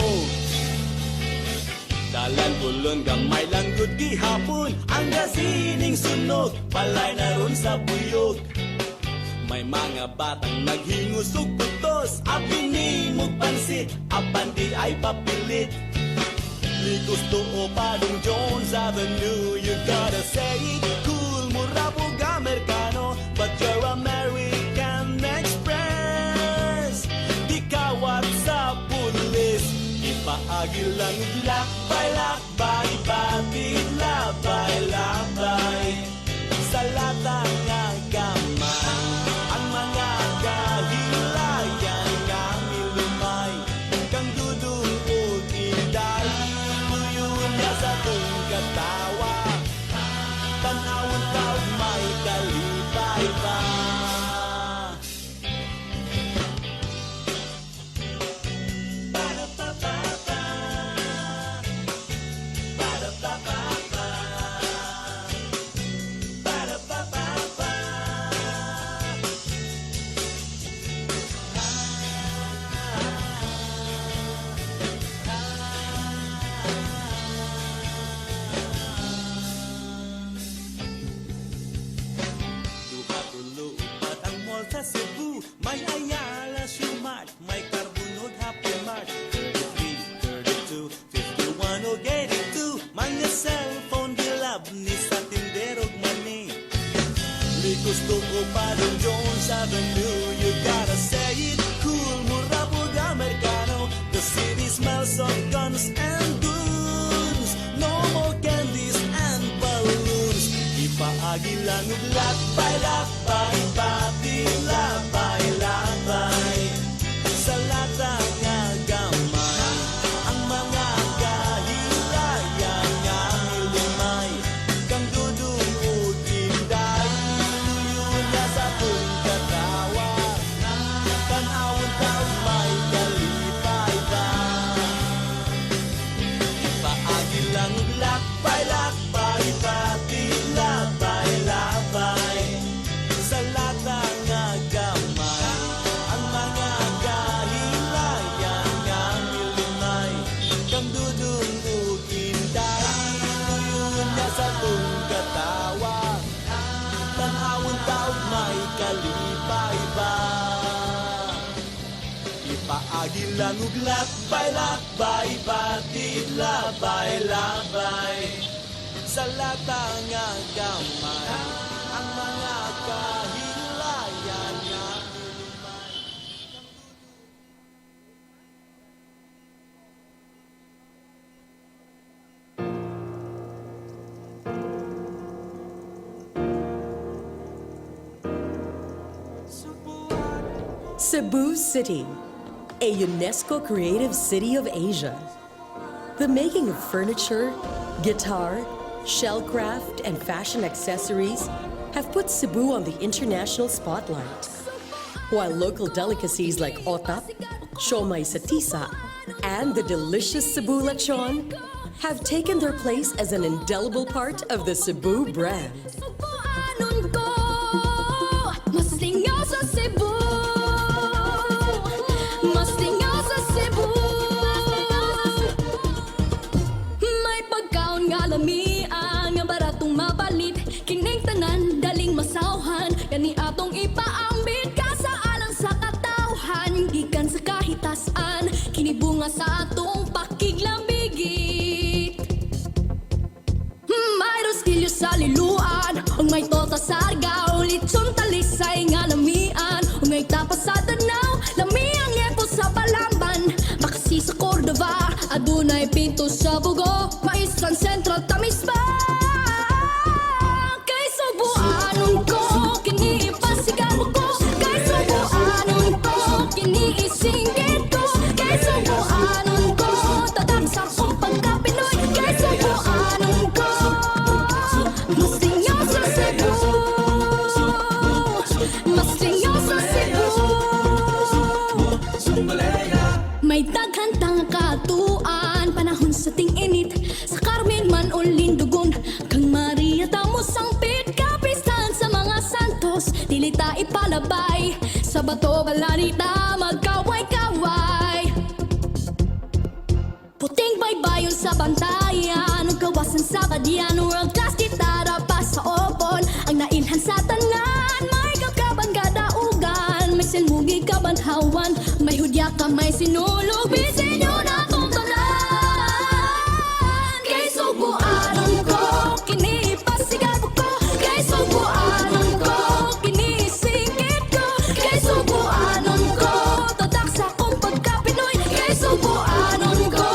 S2: Dalan ulon gamay lang gud gihapon, ang gasining sunog palay na ron sa buyog. May mga batang naghingos og putos, apinimog pansit, apan di ay papilit. Likos to o Padong Jones Avenue, you gotta say it cool, mura po Amerikano, but you're American Express. Di kawat sa pulis, ipaagi lang lakbay, batid labay, sa latang nga gamay. Ang mga kahilayan nga milumay, kang dudong o tinday, tuyon niya sa tong katawa, tanawon daw may kalipay pa. Sa Cebu, may Ayala, Shumart, may Carbonod, Happy Mart, 33, 32, 51 o 82, mga cellphone gilab ni sa tinderog mani. Likos to o Padong Jones Avenue, you gotta say it cool, mura po Amerikano. The city smells of guns and goons, no more candies and balloons. Ipaagi lang og lakbay, batid labay, sa latang nga gamay. Ang mga kahilayan nga milumay, kang dudong o tinday, tuyon niya sa tong katawa, tanawon daw may kalipay ba. Ipaagi lang og lakbay, batid labay, sa latang nga gamay. Ang mga kahilayan nga milumay, kang dudong o tinday, tuyon niya sa tong katawa, tanawon daw may kalipay ba. Ipaagi lang og lakbay, batid labay, sa latang nga gamay. Ang mga kahilayan nga milumay.
S14: Cebu City, a UNESCO Creative City of Asia. The making of furniture, guitar, shellcraft, and fashion accessories have put Cebu on the international spotlight. While local delicacies like otap, siomai sa tisa, and the delicious Cebu lechon have taken their place as an indelible part of the Cebu brand.
S3: Kani atong ipaambit ka sa alang sa katawhan, gikan sa kahitasan, kinibunga sa atong pakiglambigit. Mayro's kilyo sa lilu May daghan tang katuan, panahon sa ting-init, sa Carmen man o Lindogon, kang Maria tamo sangpit, kapistahan sa mga santos, dilita ipalabay, sa bato balanita magkaway-kaway. Puting baybayon sa bantayan, kawasan sa badyan, world class gitara pa sa opon, ang nailhan sa tanan, may kakaban kadaugan, may silmugi kabanhawan, may hudya ka may sinulog, bisin nyo na tong tanan. Kay subuanon ko, kinipasigaw ko, kay subuanon ko, kinisingit ko, kay subuanon ko, tatak sa kong pagka-Pinoy, kay subuanon ko.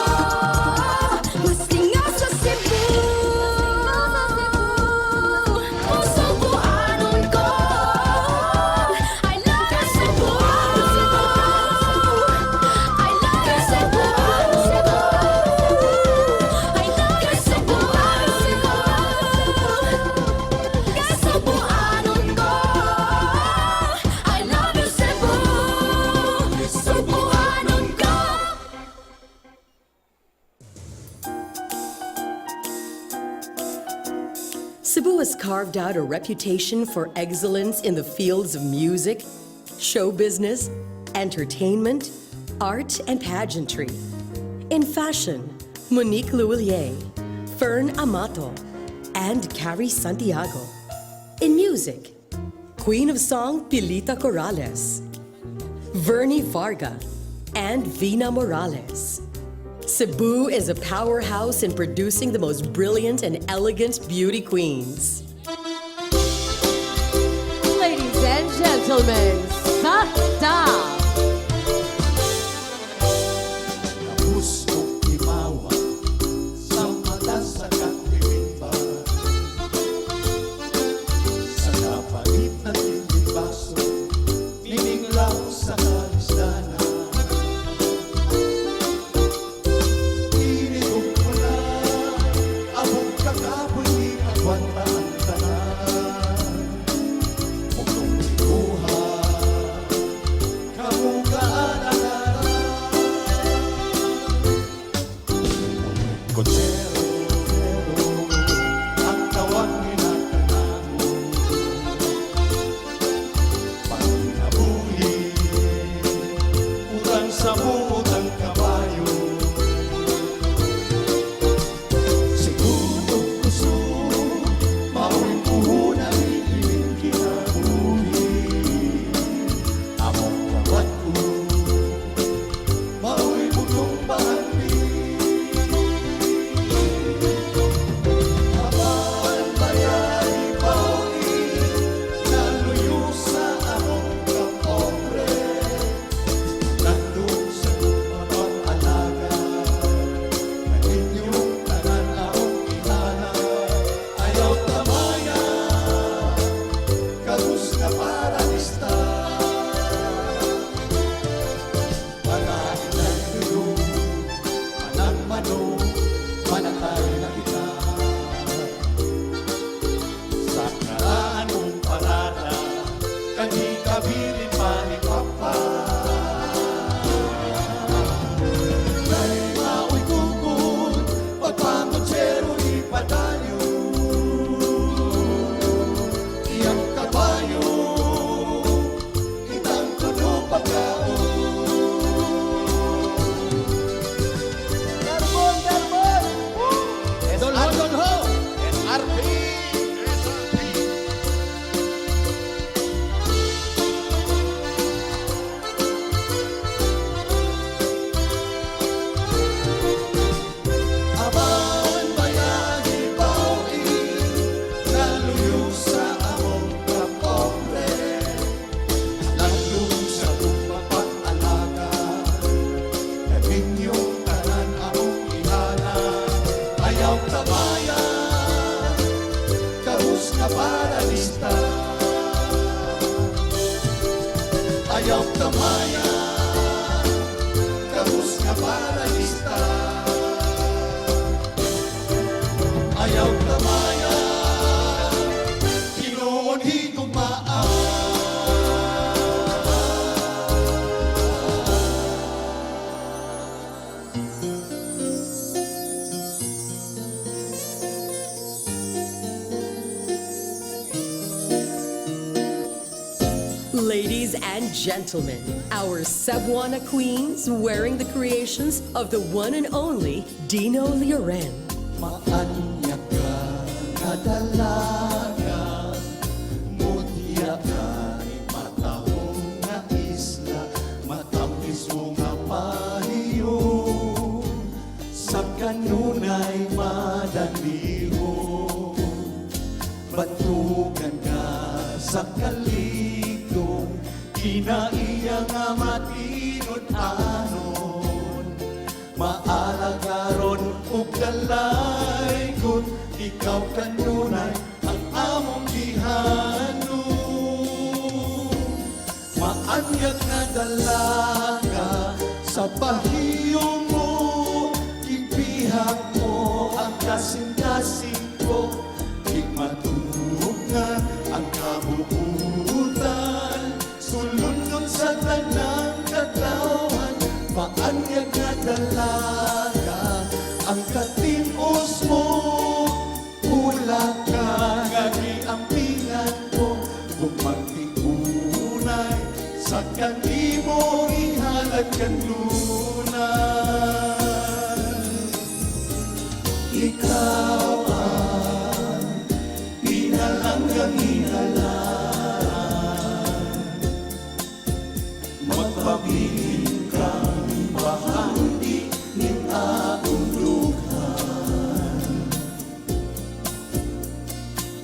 S14: Cebu has carved out a reputation for excellence in the fields of music, show business, entertainment, art, and pageantry. In fashion, Monique Louillier, Fern Amato, and Carrie Santiago. In music, Queen of Song Pilita Corrales, Vernie Varga, and Vina Morales. Cebu is a powerhouse in producing the most brilliant and elegant beauty queens.
S5: Ladies and gentlemen, Sakta!
S14: Ladies and gentlemen, our Cebuana queens wearing the creations of the one and only Dino Lloren.
S9: Maanya ka nga dalaga, mutya ka ni matahong nga isla, matamis mo nga pahiyo, sa kanunay madaliho, batukan ka sa kaligdong, kinaiya nga matinod anon, maalagaron ug dalay kun ikaw kanunay ang among gihanon. Maanyag nga dalaga sa pahiyo mo, ibihag mo ang kasing-kasing ko, higmatunog nga ang kabuutan, sulundon sa tanang katawan. Maanyag nga dalaga ang katimos mo, ulat ka nga giampingan ko, kung magtiunay sa kanimo ihalag kanunay. Ikaw ang pinalanggang hinalaan, magpabilin kang bahandi ng akong lughan,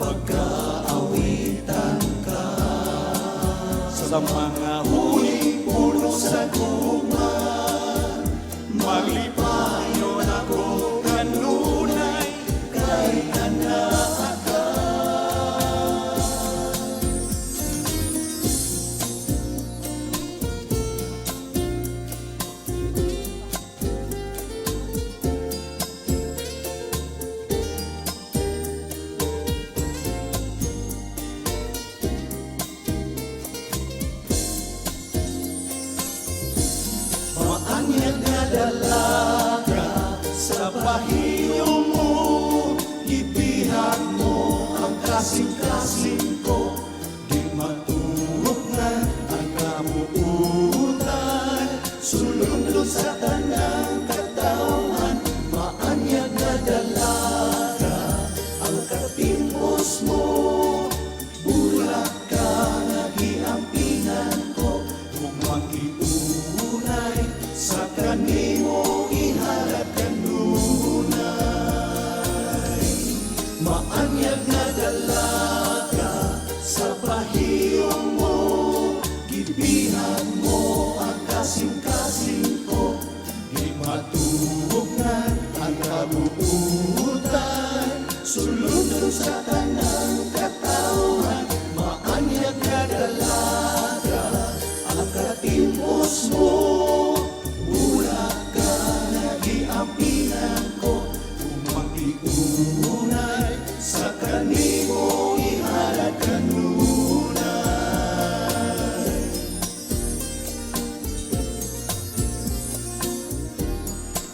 S9: pagkaawitan ka sa mga huling puno sa guman, maglipayon ako kanunay kay anak ka. Maanyag nga dalaga sa pahiyo mo, ibihag mo ang kasing-kasing ko, di matulog na ang kabuutan, sulundon sa tanang katawan. Maanyag nga dalaga ang katimos mo, bulak ka nga giampingan ko, kung magiunay sa kanimo iharap kanunay. Maanyag nga dalaga sa pahiyo mo, gibihan mo ang kasing-kasing ko, di matulog na ang kabuutan, sulundon sa tanang katawan. Maanyag nga dalaga ang katimos mo, bulak ka na giampingan ko, kung magiunay sa kanimo iharap kanunay.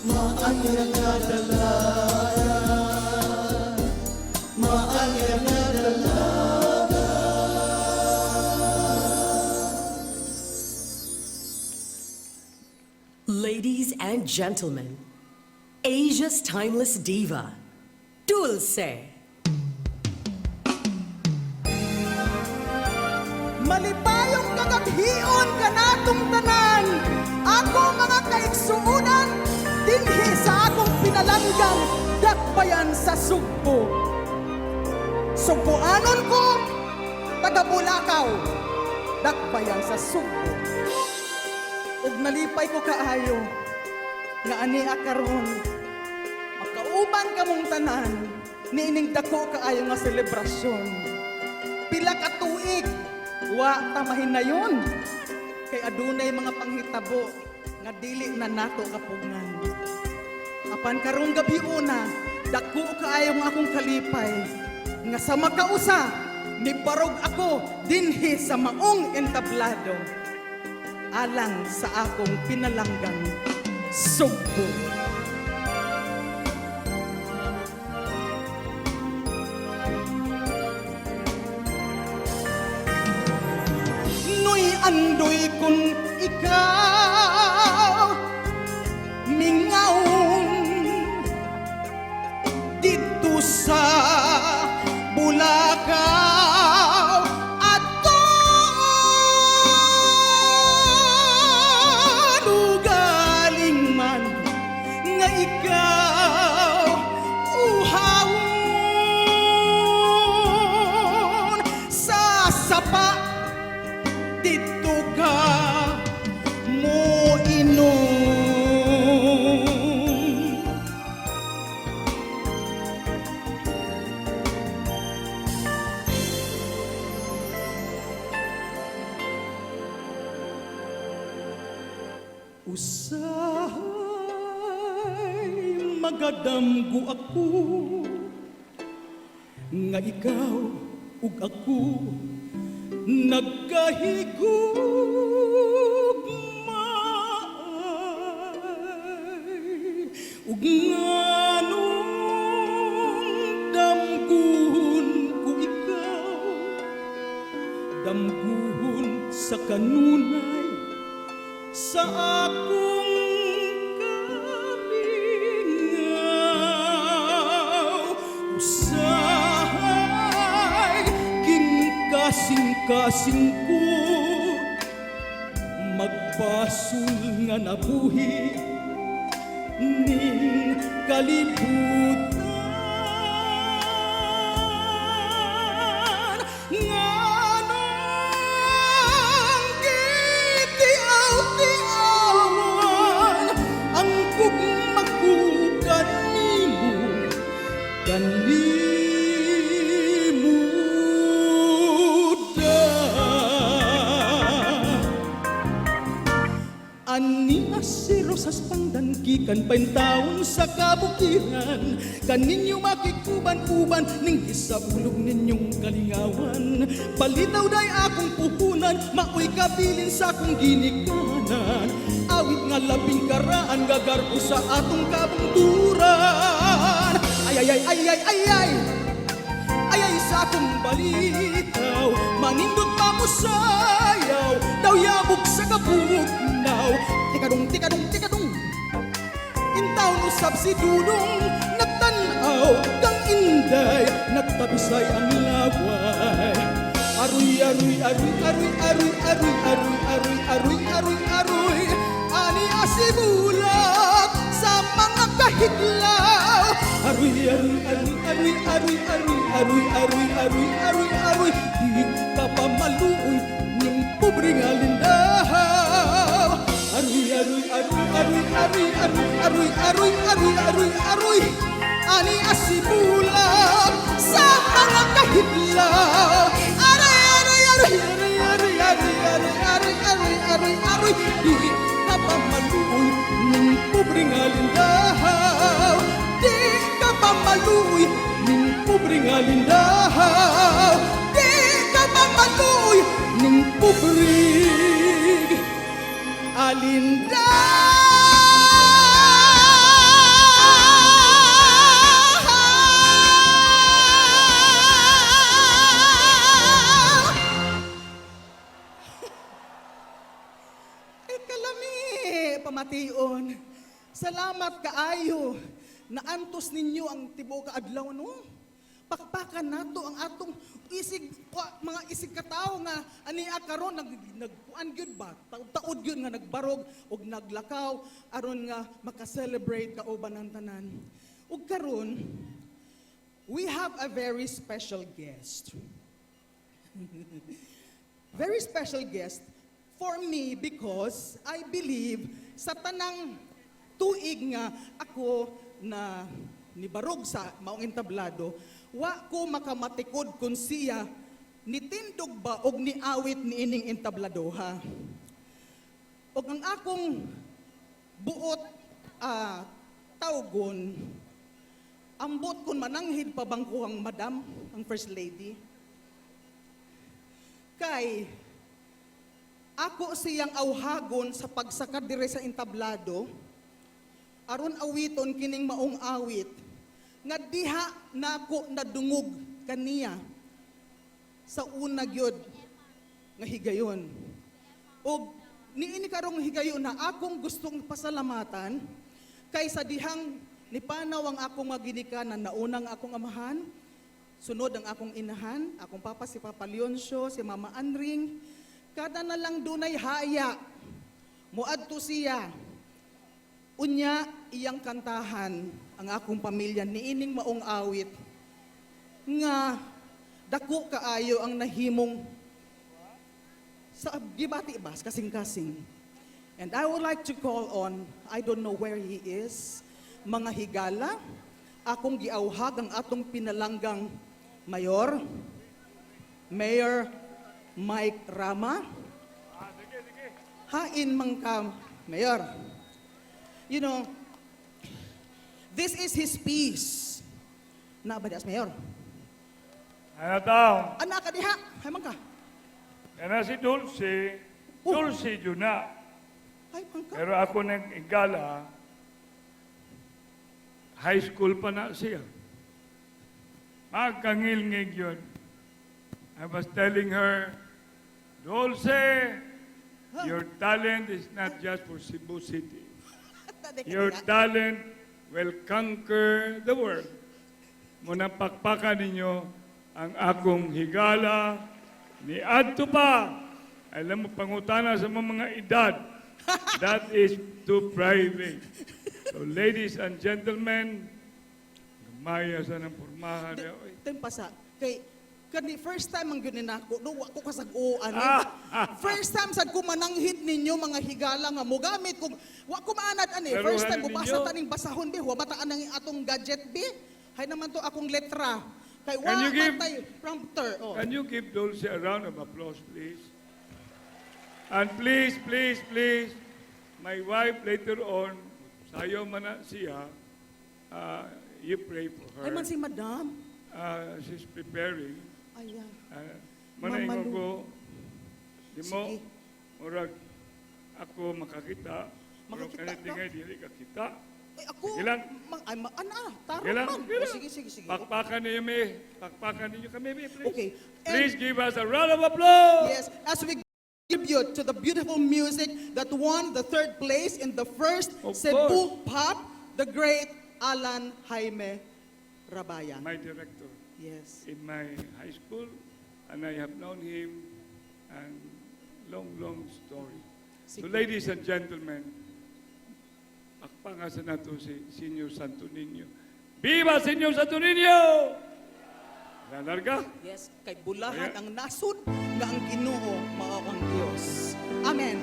S9: Maanyag nga dalaga, maanyag nga dalaga.
S14: Ladies and gentlemen, Asia's timeless diva, Dulce.
S12: Malipayong kagabhion kanatong tanan, ako mga kaigsuunan, dinhi sa akong pinalanggang dakbayan sa Sugbo. Sugboanon ko, taga Bulacau, dakbayan sa Sugbo. Ug nalipay ko kaayo, nga ani akaron, makauban kamong tanan, niining dako kaayo nga selebrasyon. Pila ka tuig, wa tamahin na yun. Kay adunay mga panghitabo nga dili na nato kapugngan. Apan karong gabi una, dako kaayo nga akong kalipay, nga sa makausa, nibarog ako dinhi sa maong entablado, alang sa akong pinalanggang Sugbo. Noy andoy kung ikaw mingaon dito sa Bulacau at galing man nga ikaw uhawon sa sapa dito ka mo inom. Usahay magadamgo ako nga ikaw ug ako nagkahigugmaay ug nganong damguhon ko ikaw damguhon sa kanunay sa akong kamingaw usahay kasing-kasing ko magpasul nga nabuhi ning kalibutan nganong gitiaw-tiawan ang kugmagugan nimo ani si Rosas pangdankikan paintaon sa kabukiran kaninyo makikuban-uban ning isaulog ninyong kalingawan palitaw day akong puhunan maoy kabilin sa akong ginikanan awit nga labing karaan gagarpo sa atong kabungturan ay sa akong balitaw manindot pa mo sayaw daw yabog sa kabugnaw tikadong intaw usab si Dudong nagtanaw kang inday nagtabisay ang laway aruy ani asibulak sa mga kahiglaw aruy di ka pa maluoy ning pobre nga lindaw aruy ani asibulak sa mga kahiglaw aruy di ka pa maluoy ning pobre nga lindaw di ka pa maluoy ning pobre nga lindaw di ka pa maluoy ning pobre pamation. Salamat kaayo na antos ninyo ang tibuok adlaw no. Pakpakan nato ang atong mga isig katao nga ania karon nagkuan gyud ba taud gyud nga nagbarog ug naglakaw aron nga maka-celebrate kauban ang tanan. Ug karon we have a very special guest. Very special guest for me because I believe sa tanang tuig nga ako na nibarog sa maong entablado, wa ko makamatikod kung siya nitindog ba og niawit ni ining entabladoha. Og ang akong buot tawgon, ambot kun mananghid pa bang ko ang madam, ang first lady. Kay ako siyang awhagon sa pagsakad dire sa entablado, aron awiton kining maong awit, nga diha nako nadungog kaniya sa una gyud nga higayon. O niini karong higayon na akong gustong pasalamatan kaysa dihang nipanaw ang akong maginikanan na unang akong amahan, sunod ang akong inahan, akong papa si Papa Leoncio, si Mama Anring, kada na lang dunay haya, muadto siya. Unya iyang kantahan ang akong pamilya niining maong awit nga dako kaayo ang nahimong sa 𝗍𝗵𝗃𝗲𝗃 kasing-kasing. And I would like to call on, I don't know where he is, mga higala, akong giawhag ang atong pinalanggang Mayor Mike Rama. Hain man ka, Mayor. You know, this is his piece. Naabadias, Mayor.
S1: Ano tao?
S12: Anak ka diha, hay man ka.
S1: Kana si Dulce Juna.
S12: Ay, man ka.
S1: Pero ako nag-igala, high school pa na siya. Magkangil-ngig yun. I was telling her, Dulce, your talent is not just for Cebu City. Your talent will conquer the world. Muna pakpakan ninyo ang akong higala ni adto pa. Alam mo, pangutana sa mga edad. That is too private. So ladies and gentlemen, gamaya sa ng pormahan.
S12: Tempasa, kay kani first time ang gyud nako, no wa ko kasag-uan. First time sad ko mananghid ninyo mga higala nga mogamit kog wa ko maanad ani. First time ko basa taning basahon bi, wa bataan ang atong gadget bi. Hay naman to akong letra. Kay wa matay prompter. Oh.
S1: Can you give Dulce a round of applause, please? And please, please, please, my wife later on, sayo man na siya, you pray for her.
S12: Ay man si Madam.
S1: She's preparing.
S12: Ayan.
S1: Manaingon ko, di mo, murag ako makakita, murag kanitingay dili kakita.
S12: Ay ako,
S1: Ilan?
S12: taro
S1: Ilan?
S12: man.
S1: Ilan?
S12: Sige.
S1: Pakpakan ninyo kami, please.
S12: Okay.
S1: Please give us a round of applause.
S12: Yes, as we tribute to the beautiful music that won the 3rd place in the first Cebu Pop, the great Alan Jaime Rabaya.
S1: My director.
S12: Yes.
S1: In my high school, and I have known him, and long story. So ladies and gentlemen, akpangasan nato si Senior Santo Niño. Viva Senior Santo Niño! Larga?
S12: Yes, kay bulahan ang nasud nga ang Ginoo mao ang Dios. Amen.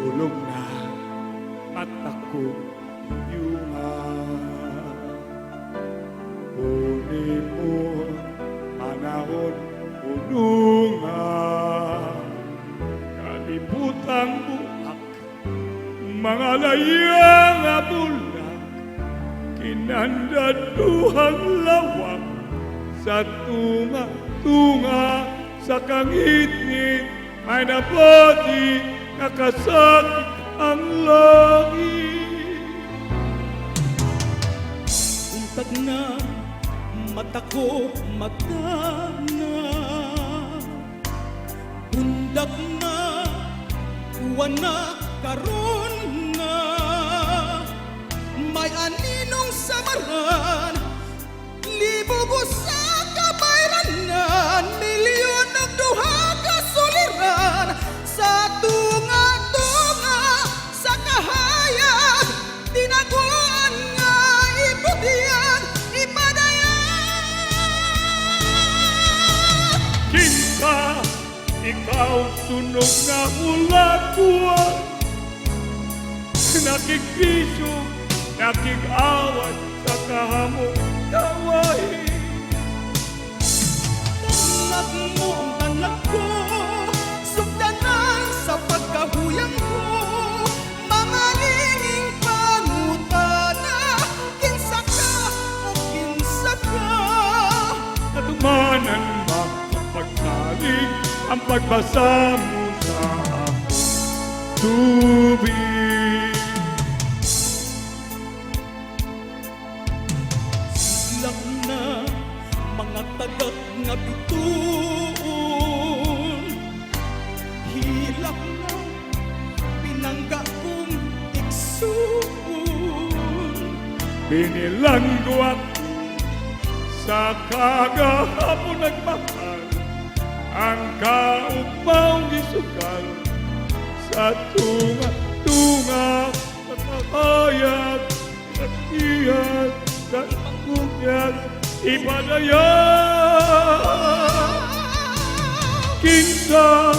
S1: Tulog na mata ko yuma. Uni mo panahon ununga. Kalibutang buak, mga layang abulak, kinandaduhang lawak sa tunga sa kangit-ngit, may napati nakasakit ang langit.
S2: Untag na mata ko magdana, undag na wala karon na, may aninong samaran, libog sa kabayranan, milyon ng duha ka suliran, sa tunga-tunga sa kahayag, tinaguan nga ibutian, ipadayan.
S1: Kinsa, ikaw sunog na ulakuan, nakikriso, nakikawat sa kahamong kawain.
S2: Tanag mo ang tanag ko, sugdanan sa pagkahuyang ko, mga linging pangutana, kinsa ka o kinsa ka.
S1: Natumanan makapagsalig ang pagbasa mo sa akong tubig.
S12: tagak nga bituon. Hilak na pinangga kong iksuon.
S1: Binilangguat sa kagahapon nagmahal ang 𝗏𝗏𝗃𝗏 sa tunga-tunga nakakayat nakiyat sa kukyat ipadayat. Kinsa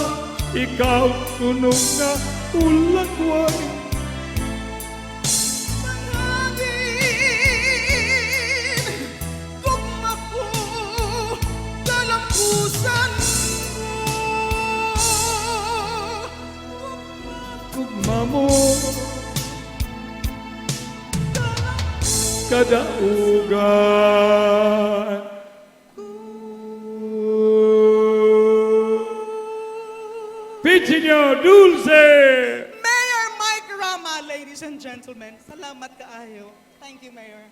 S1: ikaw tunog na ulagway. Mo kadaugan. Pitching your dulce.
S12: Mayor Mike Rama, ladies and gentlemen. Salamat kaayo. Thank you, Mayor.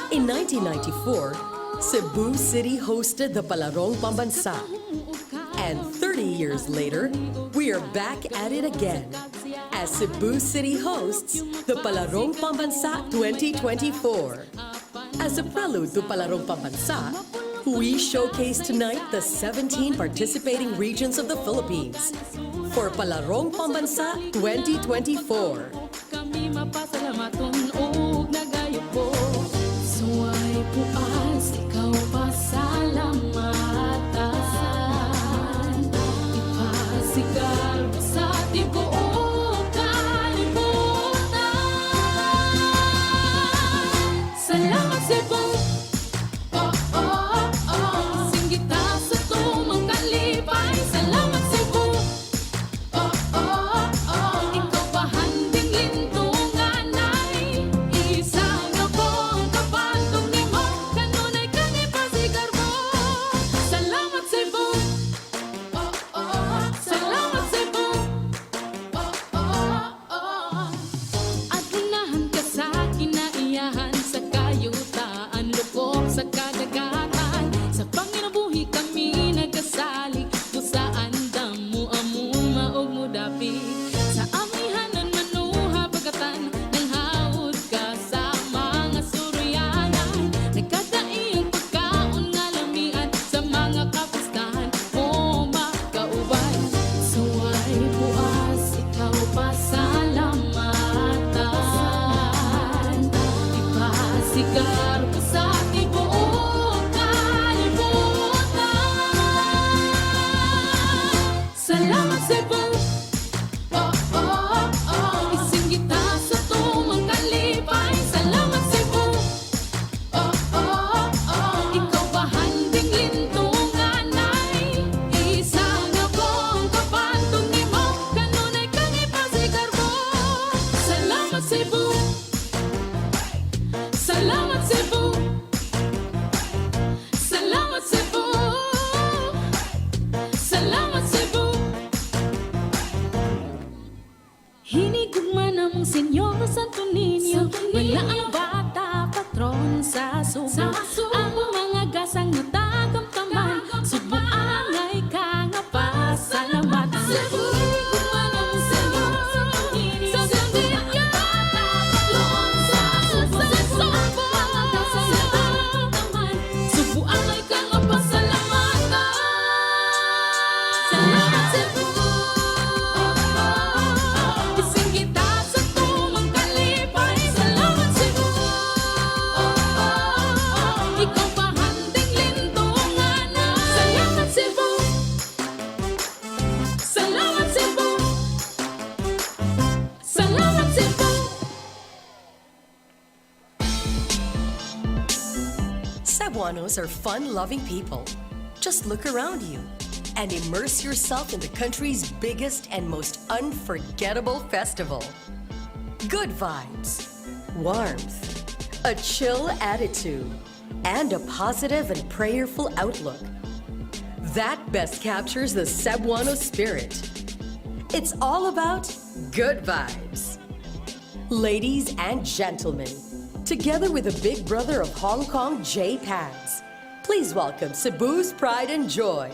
S14: In 1994, Cebu City hosted the Palarong Pambansa. And 30 years later, we are back at it again as Cebu City hosts the Palarong Pambansa 2024. As a prelude to Palarong Pambansa, we showcase tonight the 17 participating regions of the Philippines for Palarong Pambansa 2024.
S3: Kami mapasalamatun og nagayupo. Suway puas, ikaw pasalamatan. Ipasigal sa tibuok kalibutan. Salamat Cebu. Oh, oh, oh. Singgita sa tumang kalipay. Salamat Cebu. Oh, oh, oh. Ikaw pahanding lintungan ay isang akong kapatong nimo. Kanunay kang ipasigar mo. Salamat Cebu. Oh, oh. Salamat Cebu. Oh, oh, oh. At ginahan ka sa kinaiyahan sa kayutaan, lukok sa kadagatan. Sa Panginabuhi kami nagkasali, kung saan damo among maog mo dapit. Sa amihanan manuha pagkatan, nang haod ka sa mga suryanan. Nagkadaiyang pagkaon nga lamian sa mga kapistahan mo makaubay. Suway buas, ikaw pasalamatan. Ipasigar ko sa tibuok kalibutan. Salamat Cebu. Oh, oh, oh. Isinggita sa tumang kalipay. Salamat Cebu. Oh, oh, oh. Ikaw pahanding lintungan ay isang akong kapatong nimo. Kanunay kang ipasigar mo. Salamat Cebu. Salamat Cebu. Salamat Cebu. Salamat Cebu. Hinigugma namang Senyor Santo Niño, wala ang bata patron sa Subo. Ang mga gasang natagamtaman, Subo angay ka nga pasalamat. Hinigugma namang Senyor Santo Niño, sa Santiago, patron sa Subo. Ang mga gasang natagamtaman, Subo angay ka nga pasalamatan. Salamat Cebu. Isinggita sa tumang kalipay. Salamat Cebu. Ikaw pahanding lintungan na. Salamat Cebu. Salamat Cebu. Salamat Cebu.
S14: Cebuanos are fun-loving people. Just look around you and immerse yourself in the country's biggest and most unforgettable festival. Good vibes. warmth, a chill attitude, and a positive and prayerful outlook. That best captures the Cebuano spirit. It's all about good vibes. Ladies and gentlemen, together with the big brother of Hong Kong, 𝗟𝗂𝗋𝗄, please welcome Cebu's pride and joy,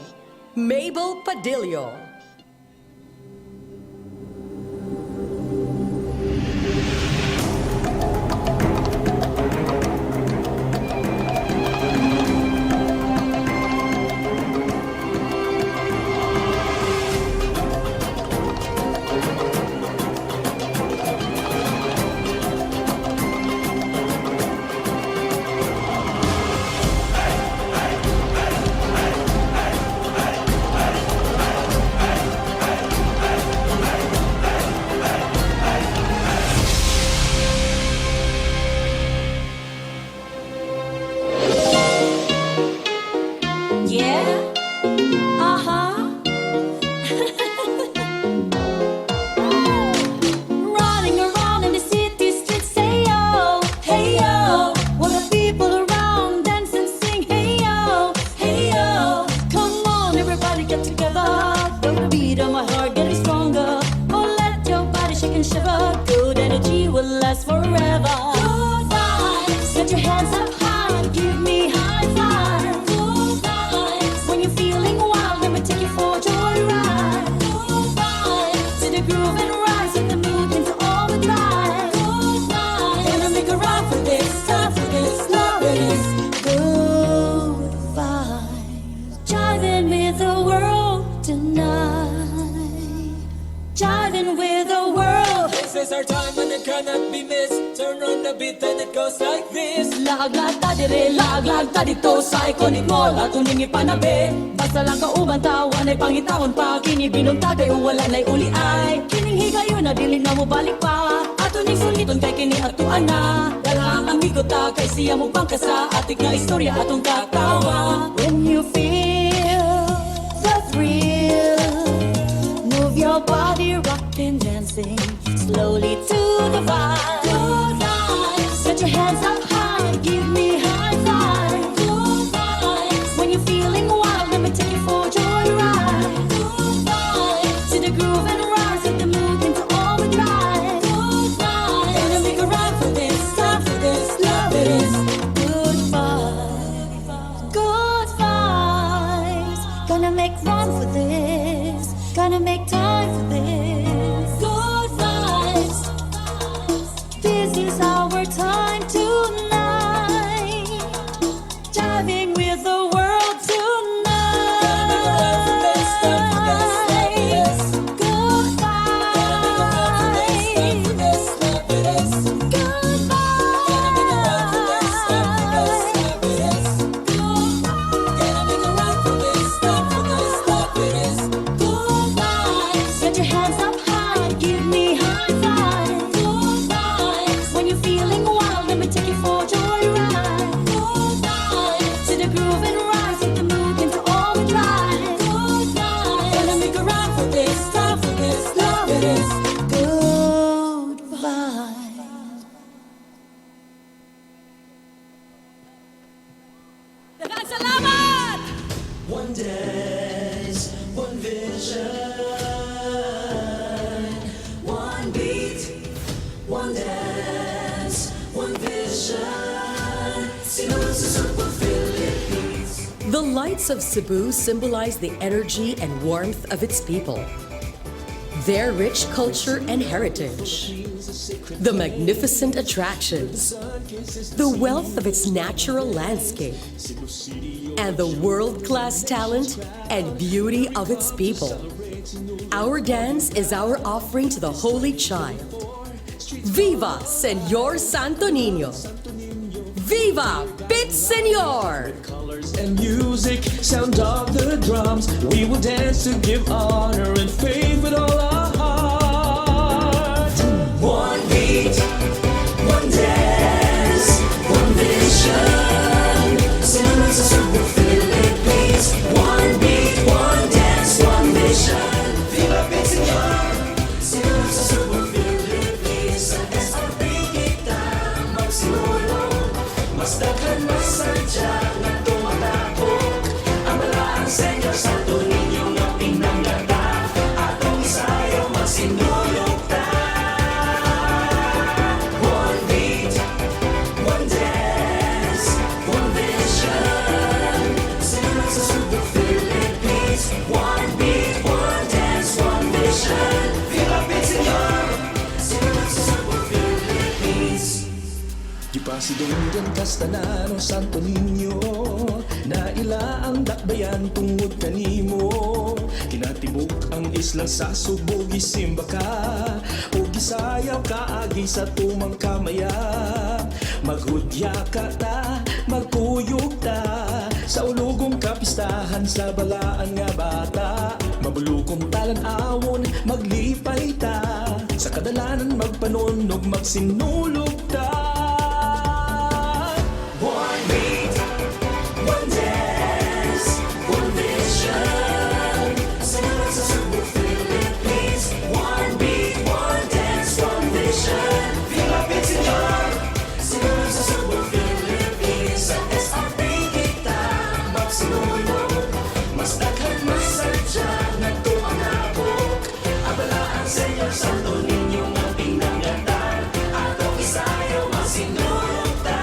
S14: 𝗦𝗶𝘂𝗋𝗄𝗋.
S3: Basta lang kauban tawan ay pangitahon pa kini binunta kay wala nay uli ay kining higayon na dili na mo balik pa ato ning suliton kay kini atuan na dalang amigo ta kay siya mo pangkasa atik nga istorya atong katawa. When you feel the thrill, move your body rocking dancing slowly to the vibe. Good vibes, get your hands up high, give me high five. Good vibes, when you're feeling wild, let me take you for a joyride. Good vibes, to the groove and rise with the mood into overdrive. Good vibes, gonna make a ride for this, time for this, love it is. Good vibes, good vibes, gonna make room for this, gonna make time for this. Good vibes, this is our time tonight, diving with the world tonight. Good vibes, good vibes, get your hands up high, give me high five. Good vibes, when you're feeling wild, let me take you for a joyride. Good vibes, to the groove and rise with the mood into overdrive. Good vibes, gonna make a ride for this, time for this, love it is. Good vibes. Daghang salamat!
S9: One dance, one vision, one beat, one dance, one vision. Sinulog sa Cebu, Philippines.
S14: The lights of Cebu symbolize the energy and warmth of its people, their rich culture and heritage, the magnificent attractions, the wealth of its natural landscape, and the world-class talent and beauty of its people. Our dance is our offering to the Holy Child. Viva Señor Santo Niño! Viva 𝗏𝗏𝗃𝗀𝗏!
S2: Colors and music, sound of the drums. We will dance to give honor and faith with all our heart.
S9: One beat, one dance, one vision. Sinulog sa Cebu, Philippines. One beat, one dance, one vision. Viva 𝗏𝗏𝗃𝗀𝗏! Sinulog sa Cebu, Philippines. Sa SRP kita.
S2: Ipasidunggan kastanan o Santo Niño na ila ang dakbayan tungod kanimo. Kinatibuk ang isla sa Cebu gisimba ka o gisayaw kaagi sa tumang kamaya. Maghudya ka ta, magkuyog ta sa ulugong kapistahan sa balaan nga bata. Mabulukong talan-awon, maglipay ta sa kadalanan magpanunog, magsinulog ta.
S9: One beat, one dance, one vision. Sinulog sa Cebu, Philippines. One beat, one dance, one vision. 𝗏𝗏𝗃𝗃 Señor. Sinulog sa Cebu, Philippines. Sa SRP kita magsinulog. Mas daghan mas sadya nagtuang napok. Abalaan Señor Santo Niño nga pinangatan. Ato isayaw magsinulog ta.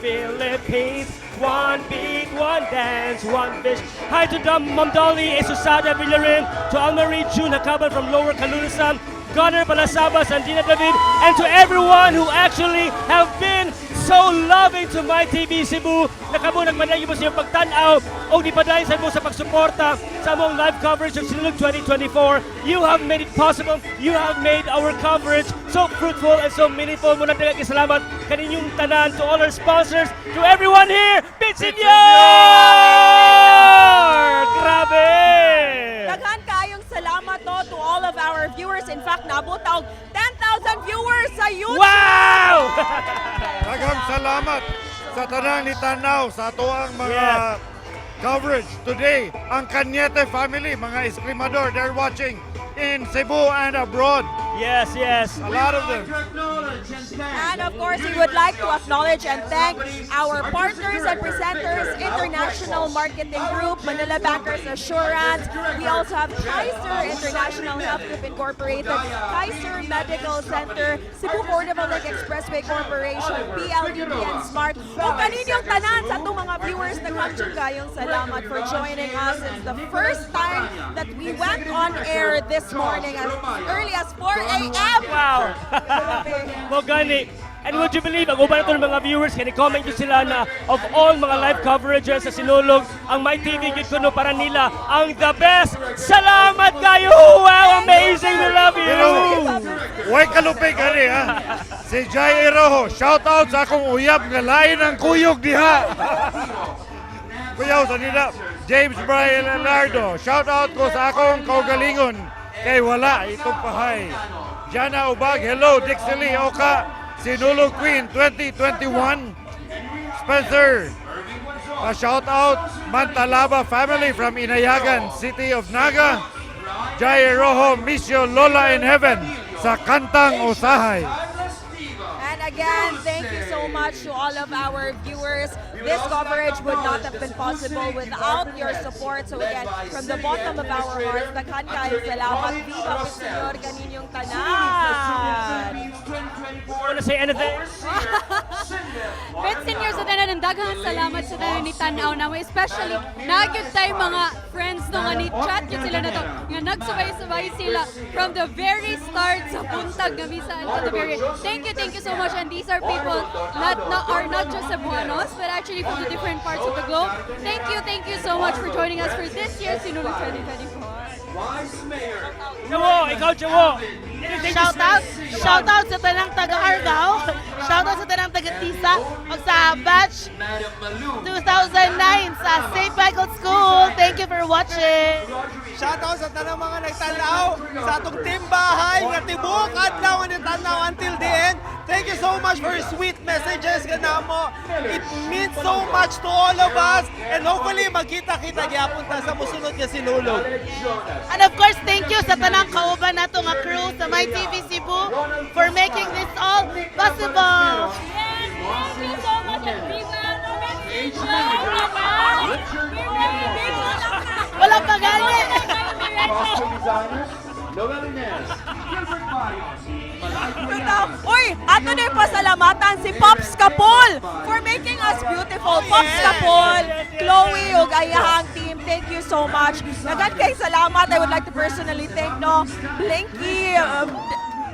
S4: Philippines, one beat, one dance, one fish. Hi to Ma'am Dolly, Susada Villarin, to Almarie June Hakabal from Lower Kalulusan, Gunner Palasabas and Dina David, and to everyone who actually have been so loving to MyTV Cebu. Nakabo nagmanagi mo sa iyong pagtanaw o di pa dahil sa mo sa pagsuporta sa among live coverage of Sinulog 2024. You have made it possible. You have made our coverage so fruitful and so meaningful. Muna daghang salamat kaninyong tanan, to all our sponsors, to everyone here. Pitsenyor! Grabe!
S5: Daghan kayong salamat to all of our viewers. In fact, nabot og 10,000 viewers sa YouTube.
S4: Wow!
S18: Daghang salamat sa tanang nitanaw sa ato ang mga coverage today. Ang Cañete family, mga eskrimador, they're watching in Cebu and abroad.
S4: Yes, yes.
S18: A lot of them.
S5: And of course, we would like to acknowledge and thank our partners and presenters, International Marketing Group, Manila Bankers Assurance. We also have Kaiser International HealthGroup Incorporated, Kaiser Medical Center, Cebu Cordova Expressway Corporation, PLDT and Smart. O kaninyong tanan sa itong mga viewers, nagkamtsong kayong salamat for joining us. It's the first time that we went on air this morning as early as 4 a.m.
S4: Wow! Mo gani. And would you believe, ang uban ito ng mga viewers, kani-comment nyo sila na of all mga live coverages sa Sinulog, ang MyTV gid kuno para nila ang the best. Salamat kayo! Wow, amazing! We love you!
S18: Huwag kalupig gani ha. Si 𝗟𝗏𝗃𝗃, shout out sa akong uyab nga lain ang kuyog diha. Kuyaw sa nila, James Brian Leonardo, shout out ko sa akong kaugalingon kay wala itong pahay. Jana Ubag, hello, Dixie Oka, Sinulog Queen 2021. Spencer, a shout out, Mantalaba family from Inayagan, City of Naga. 𝗟𝗏𝗃𝗃, miss you Lola in heaven sa Kantang Usahay.
S5: And again, thank you so much to all of our viewers. This coverage would not have been possible without your support. So again, from the bottom of our hearts, daghan kayo salamat. Viva Pitsenyor kaninyong tanan!
S4: Want to say anything?
S21: Pitsenyor sa tanan, ang daghang salamat sa tanan ni tanaw na mo. Especially, nagyod tayo mga friends no nga ni chat yun sila na to. Nga nagsabay-sabay sila from the very start sa buntag na misa until the very end. Thank you so much. And these are people that are not just Cebuanos, but actually from the different parts of the globe. Thank you so much for joining us for this year's Sinulog 2024.
S4: Jawo, ikaw Jawo.
S6: Shout out sa tanang taga-Argao. Shout out sa tanang taga-Tisa. Ug sa batch 2009 sa St. Michael's School. Thank you for watching.
S11: Shout out sa tanang mga nagtanaw sa atong team bahay nga tibok adlaw nga nagtanaw until the end. Thank you so much for your sweet messages kanamo. It means so much to all of us and hopefully magkita-kita gyapon ta sa mosunod nga Sinulog.
S6: And of course, thank you sa tanang kauban nato nga crew sa MyTV Cebu for making this all possible.
S21: Yes, thank you so much and
S6: Walang pagalit.
S5: Uy, ato na yung pasalamatan si 𝗏𝗃𝗃 for making us beautiful. 𝗏𝗃𝗃, Chloe, ug ayahang team. Thank you so much. Dagan kay salamat. I would like to personally thank Blinky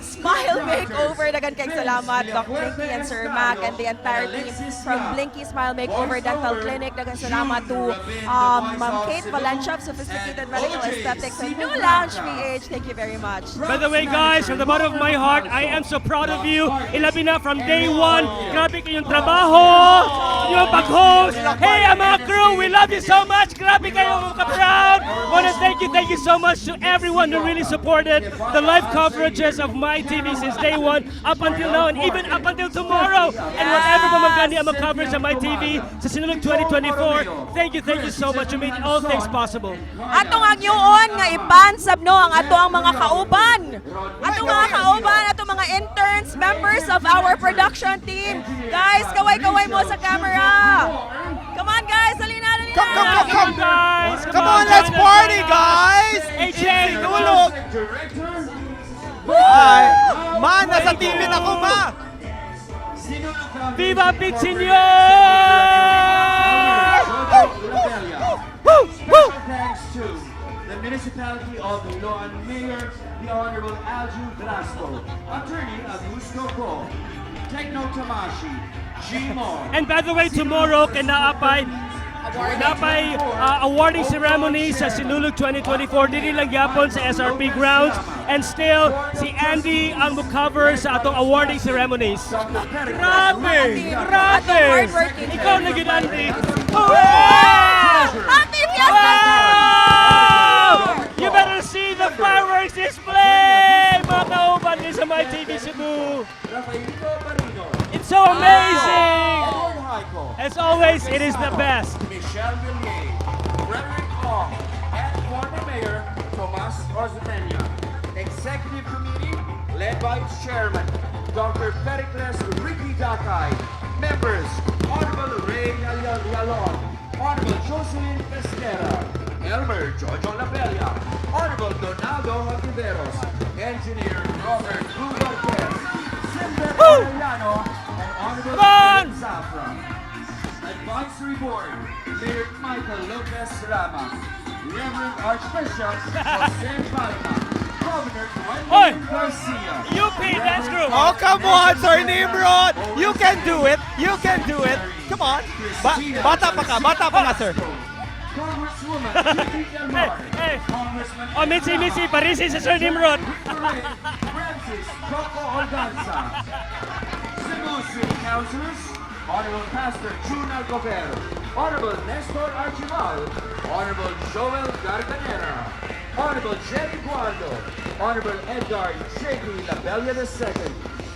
S5: Smile Makeover. Dagan kay salamat Doc Blinky and Sir Mac and the entire team from Blinky Smile Makeover Dental Clinic. Dagan salamat to Ma'am 𝗏𝗏𝗂𝗏𝗂 of Sophisticated Medical Aesthetics and New Lounge PH. Thank you very much.
S4: By the way, guys, from the bottom of my heart, I am so proud of you. Ilabi na from day one. Grabe kayong trabaho, yung pag-host. Hey, mga crew, we love you so much. Grabe kayo mga proud. Wanna thank you so much to everyone who really supported the live coverages of MyTV since day one up until now and even up until tomorrow. And whatever mamagani ang coverage of MyTV sa Sinulog 2024. Thank you so much. You made all things possible.
S5: Atong ang yuon nga ipansab no ang ato ang mga kauban. Atong mga interns, members of our production team. Guys, kaway-kaway mo sa camera. Come on guys, halina.
S11: Come
S4: guys.
S11: Come on, let's party, guys.
S4: AJ,
S11: Sinulog. Ay, ma, nasa TV na ko, ma.
S4: 𝗍𝗵𝗃𝗃 Senyor!
S13: Special thanks to the municipality of Iloan Mayor, the Honorable 𝗟𝗏𝗯𝗂, Attorney Augusto Go, Techno Tamashi, Gmo.
S4: And by the way, tomorrow, naapay awarding ceremony sa Sinulog 2024 dili lang yapon sa SRP grounds, and still si Andy ang mo-cover sa atong awarding ceremonies. Grabe! Ikaw na gid, Andy.
S5: Happy Fiesta!
S4: Wow! You better see the fireworks display, mga kauban din sa MyTV Cebu. It's so amazing! As always, it is the best.
S13: Michelle Villiers, Frederick Ong, and former Mayor Tomas Orzumeña. Executive Committee led by its Chairman, Dr. 𝗏𝗏𝗃𝗏𝗏 Ricky Dakay. Members, Honorable Ray Yalon, Honorable Jocelyn Pesquera, Elmer Jojo Labella, Honorable Donaldo Hagiveros, Engineer Robert Gutierrez, Silver Arellano, and Honorable Zafra. Advisory Board, Mayor Michael Lopez Rama, Reverend Archbishop Jose Palma, Governor Wen Garcia.
S4: UP Dance Group.
S11: Oh, come on, Sir Nimrod. You can do it. You can do it. Come on. Bata pa ka, sir.
S13: Congresswoman Judy Del Mar, Congressman
S4: Oh, Mitsi, parisi sa Sir Nimrod.
S13: Francis Coco Ordanza, Cebu City Councilors, Honorable Pastor June Alcover, Honorable Nestor Archival, Honorable Joel Garganera, Honorable Jerry Guardo, Honorable Edgar 𝗟𝗏𝗏𝗏𝗏 II,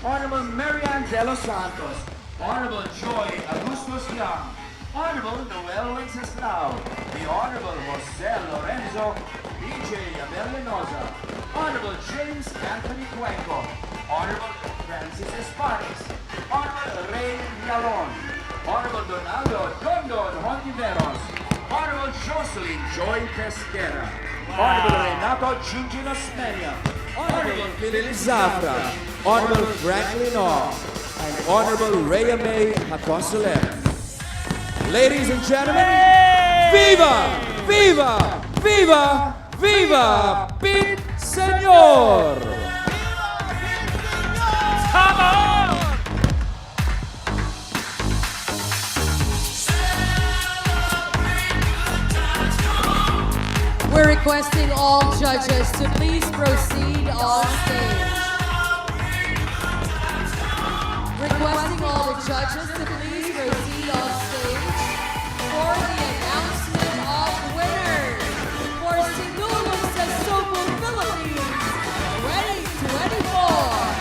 S13: Honorable Marianne De Los Santos, Honorable Joy Agustos Young, Honorable Noel Wenceslao, the Honorable Jose Lorenzo DJ Abellanoza, Honorable James Anthony Cuenco, Honorable Francis Espanis, Honorable Ray Villalon, Honorable Donaldo Dondon Hontiveros, Honorable Jocelyn Joy Pesquera, Honorable Renato Junjun Osmeña, Honorable Philip Zafra, Honorable Franklin Ong, and Honorable Rhea May Hacosoler. Ladies and gentlemen, 𝗍𝗵𝗃𝗃𝗃𝗃𝗃 Senyor!
S4: Come on!
S10: We're requesting all judges to please proceed on stage. Requesting all the judges to please proceed on stage for the announcement of winners for Sinulog sa Cebu, Philippines 2024.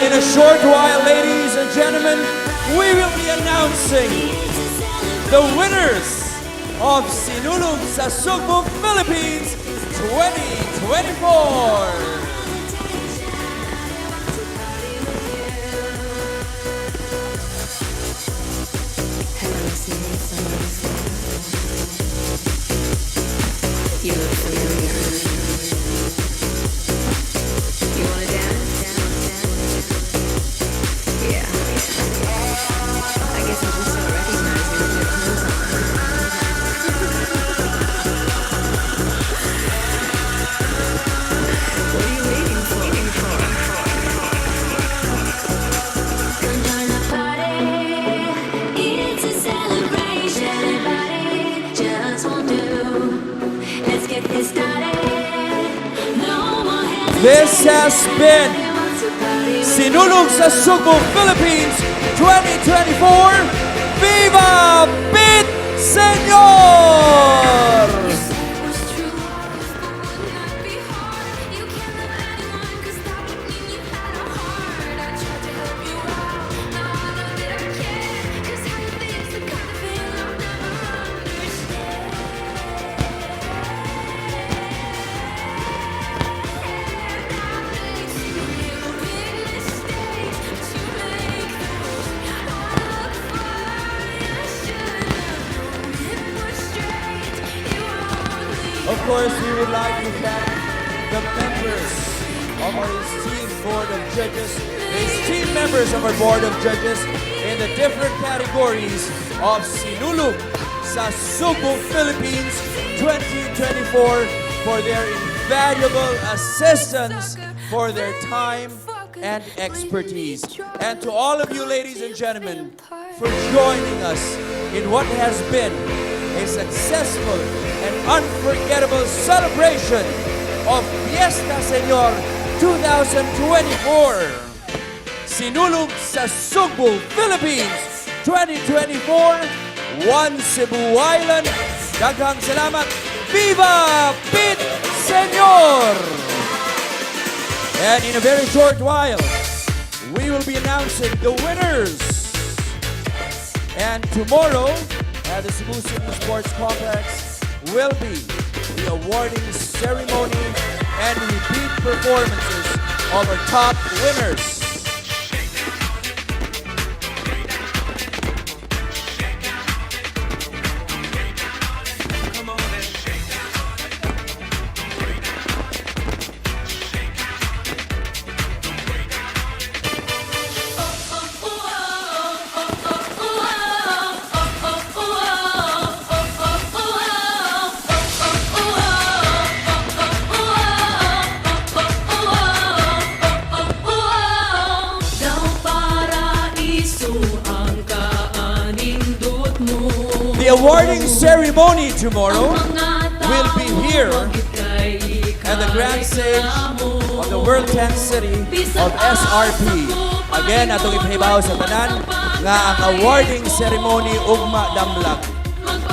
S13: in a short while, ladies and gentlemen, we will be announcing the winners of Sinulog sa Sugbo, Philippines 2024.
S3: You look familiar. You wanna dance? Yeah. I guess I just don't recognize you with your clothes on. What are you waiting for? Come join the party. It's a celebration. Everybody just won't do. Let's get this started. No more hesitation.
S13: This has been Sinulog sa Sugbo, Philippines 2024. Viva Pit Senyor! Of course, we would like to thank the members of our esteemed Board of Judges, the esteemed members of our Board of Judges in the different categories of Sinulog sa Sugbo, Philippines 2024 for their invaluable assistance, for their time and expertise. And to all of you, ladies and gentlemen, for joining us in what has been a successful and unforgettable celebration of Fiesta Señor 2024. Sinulog sa Sugbo, Philippines 2024, One Cebu Island. Daghang salamat. Viva Pit Senyor! And in a very short while, we will be announcing the winners. And tomorrow, at the Cebu City Sports Complex, will be the awarding ceremony and repeat performances of our top winners. The awarding ceremony tomorrow will be here at the grand stage of the world tent city of SRP. Again, atong ipahibaw sa tanan nga ang awarding ceremony ugma damlag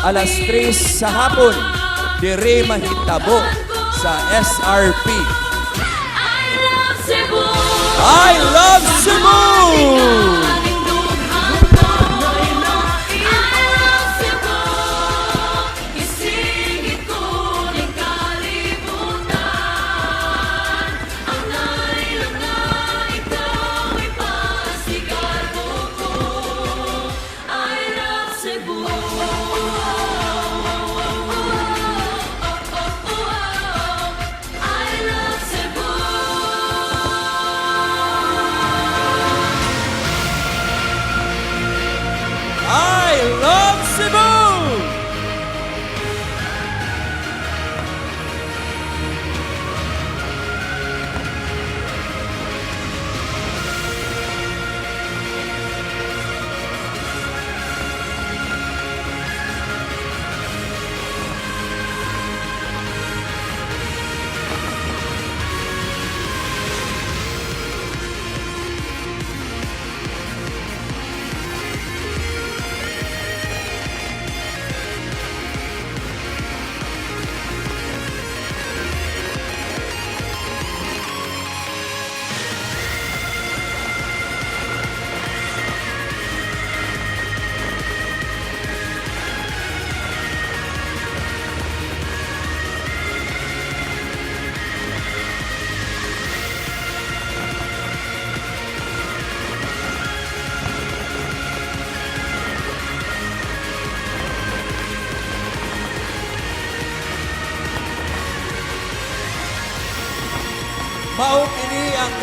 S13: alas 3 sa hapon dire mahitabo sa SRP. I love Cebu!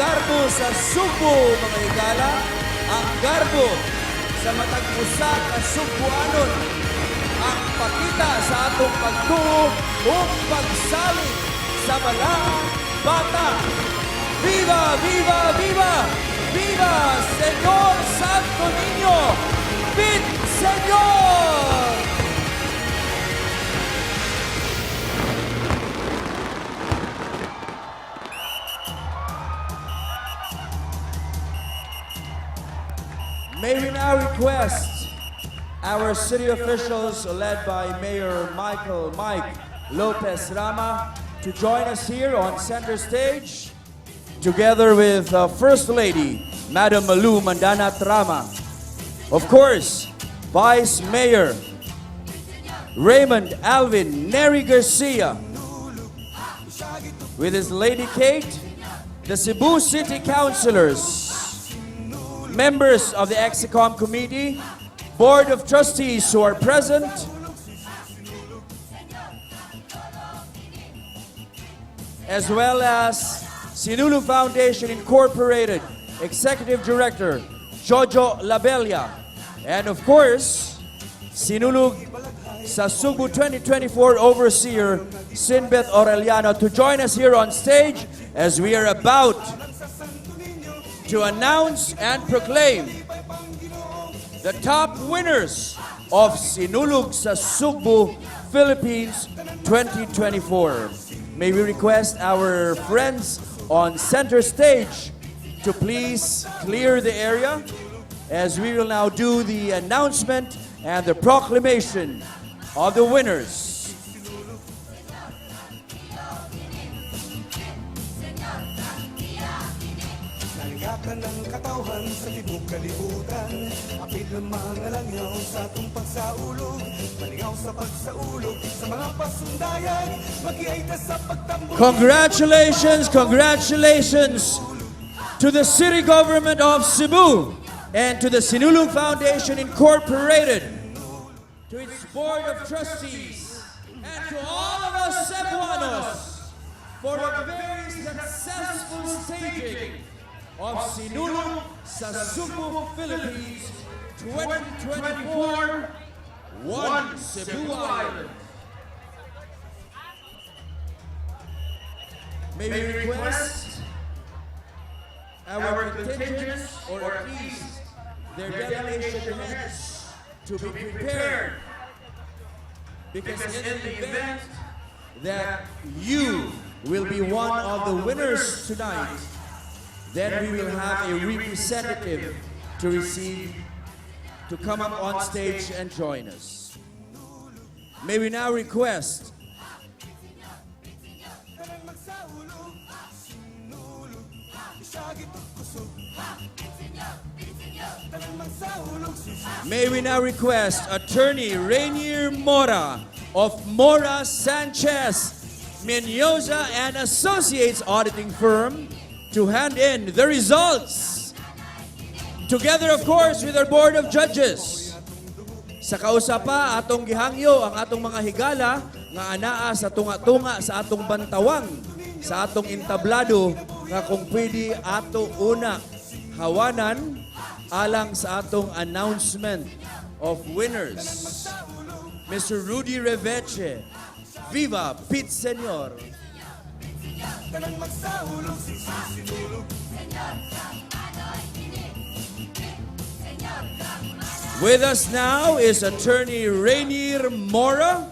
S13: garbo sa Cebu, mga higala, ang garbo sa matag usa ka Cebuanon, ang pakita sa atong pagtuo o pagsalig sa balaang bata. Viva, viva, viva! Viva, Señor Santo Niño! Pit, Señor! May we now request our city officials, led by Mayor Michael Mike Lopez Rama, to join us here on center stage, together with First Lady, Madam Malu Mandanat Rama. Of course, Vice Mayor Raymond Alvin Neri Garcia, with his Lady Kate, the Cebu City Councilors, members of the EXICOM Committee, Board of Trustees who are present, as well as Sinulog Foundation Incorporated Executive Director Jojo Labella, and of course, Sinulog sa Cebu 2024 Overseer Sinbeth Aureliano, to join us here on stage as we are about to announce and proclaim the top winners of Sinulog sa Cebu, Philippines 2024. May we request our friends on center stage to please clear the area as we will now do the announcement and the proclamation of the winners.
S9: Naligatan ng katawhan sa tibok kalibutan, apid ng mga langyaw sa atong pagsaulog, malingaw sa pagsaulog sa mga pasundayan, mag-iayta sa pagtambol.
S13: Congratulations, congratulations to the city government of Cebu and to the Sinulog Foundation Incorporated, to its board of trustees, and to all of us Cebuanos for a very successful staging of Sinulog sa Cebu, Philippines 2024, One Cebu Island. May we request our contingents, or at least their delegation heads, to be prepared, because in the event that you will be one of the winners tonight, then we will have a representative to come up on stage and join us. May we now request Attorney Rainier Mora of Mora Sanchez Mendoza and Associates Auditing Firm to hand in the results, together of course with our Board of Judges. Sa kausapa atong gihangyo ang atong mga higala nga anaa sa tunga-tunga sa atong bantawang, sa atong entablado nga kung pwede ato una hawanan alang sa atong announcement of winners. Mr. Rudy Reveche, Viva Pit Señor. With us now is Attorney Rainier Mora.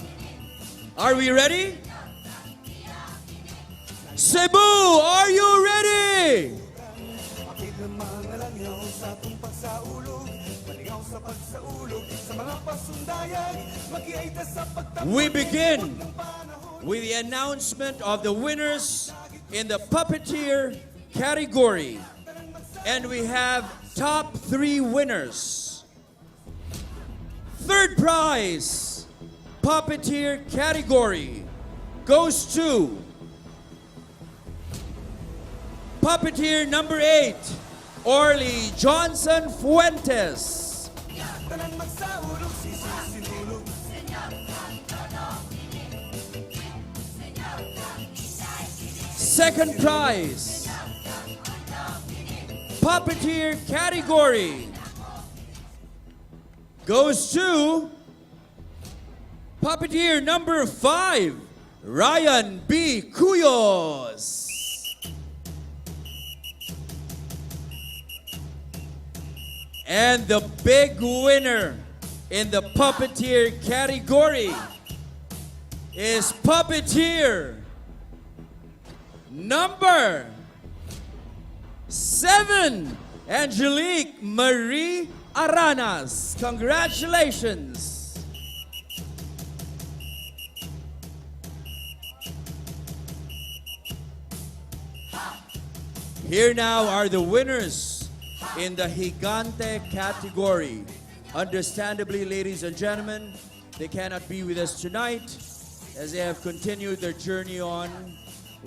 S13: Are we ready? Cebu, are you ready? We begin with the announcement of the winners in the puppeteer category. And we have top 3 winners. Third prize, puppeteer category, goes to puppeteer number 8, Orly Johnson Fuentes. Second prize, puppeteer category goes to puppeteer number 5, Ryan B. Cuyos. And the big winner in the puppeteer category is puppeteer number 7, Angelique Marie Aranas. Congratulations. Here now are the winners in the Gigante category. Understandably, ladies and gentlemen, they cannot be with us tonight as they have continued their journey on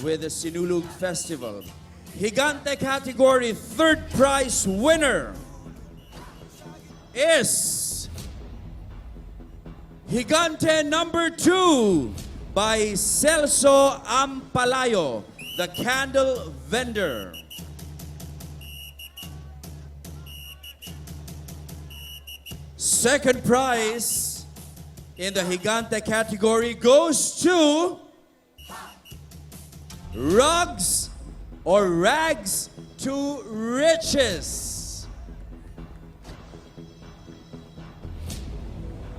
S13: with the Sinulog Festival. Gigante category third prize winner is Gigante number 2 by Celso Ampalayo, the candle vendor. Second prize in the Gigante category goes to Rugs or Rags to Riches.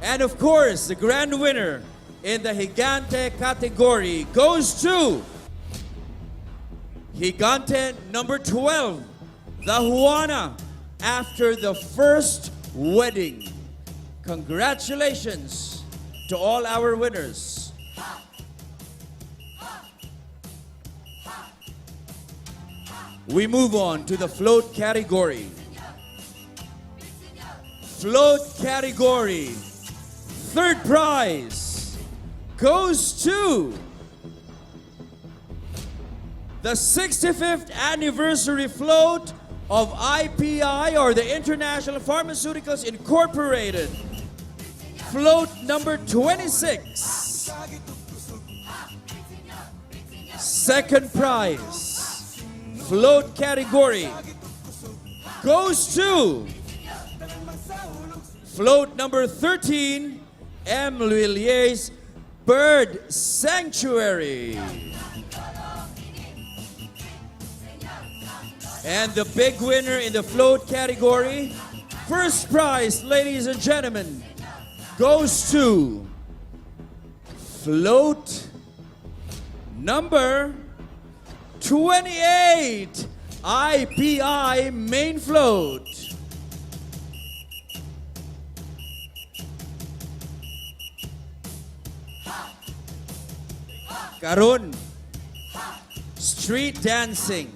S13: And of course, the grand winner in the Gigante category goes to Gigante number 12, the Juana, after the first wedding. Congratulations to all our winners. We move on to the float category. Float category, third prize goes to the 65th anniversary float of IPI, or the International Pharmaceuticals Incorporated. Float number 26. Second prize, float category, goes to float number 13, 𝗟𝗏𝗏𝗄𝗏𝗏's Bird Sanctuary. And the big winner in the float category, first prize, ladies and gentlemen, goes to float number 28, IPI main float. Karon, street dancing.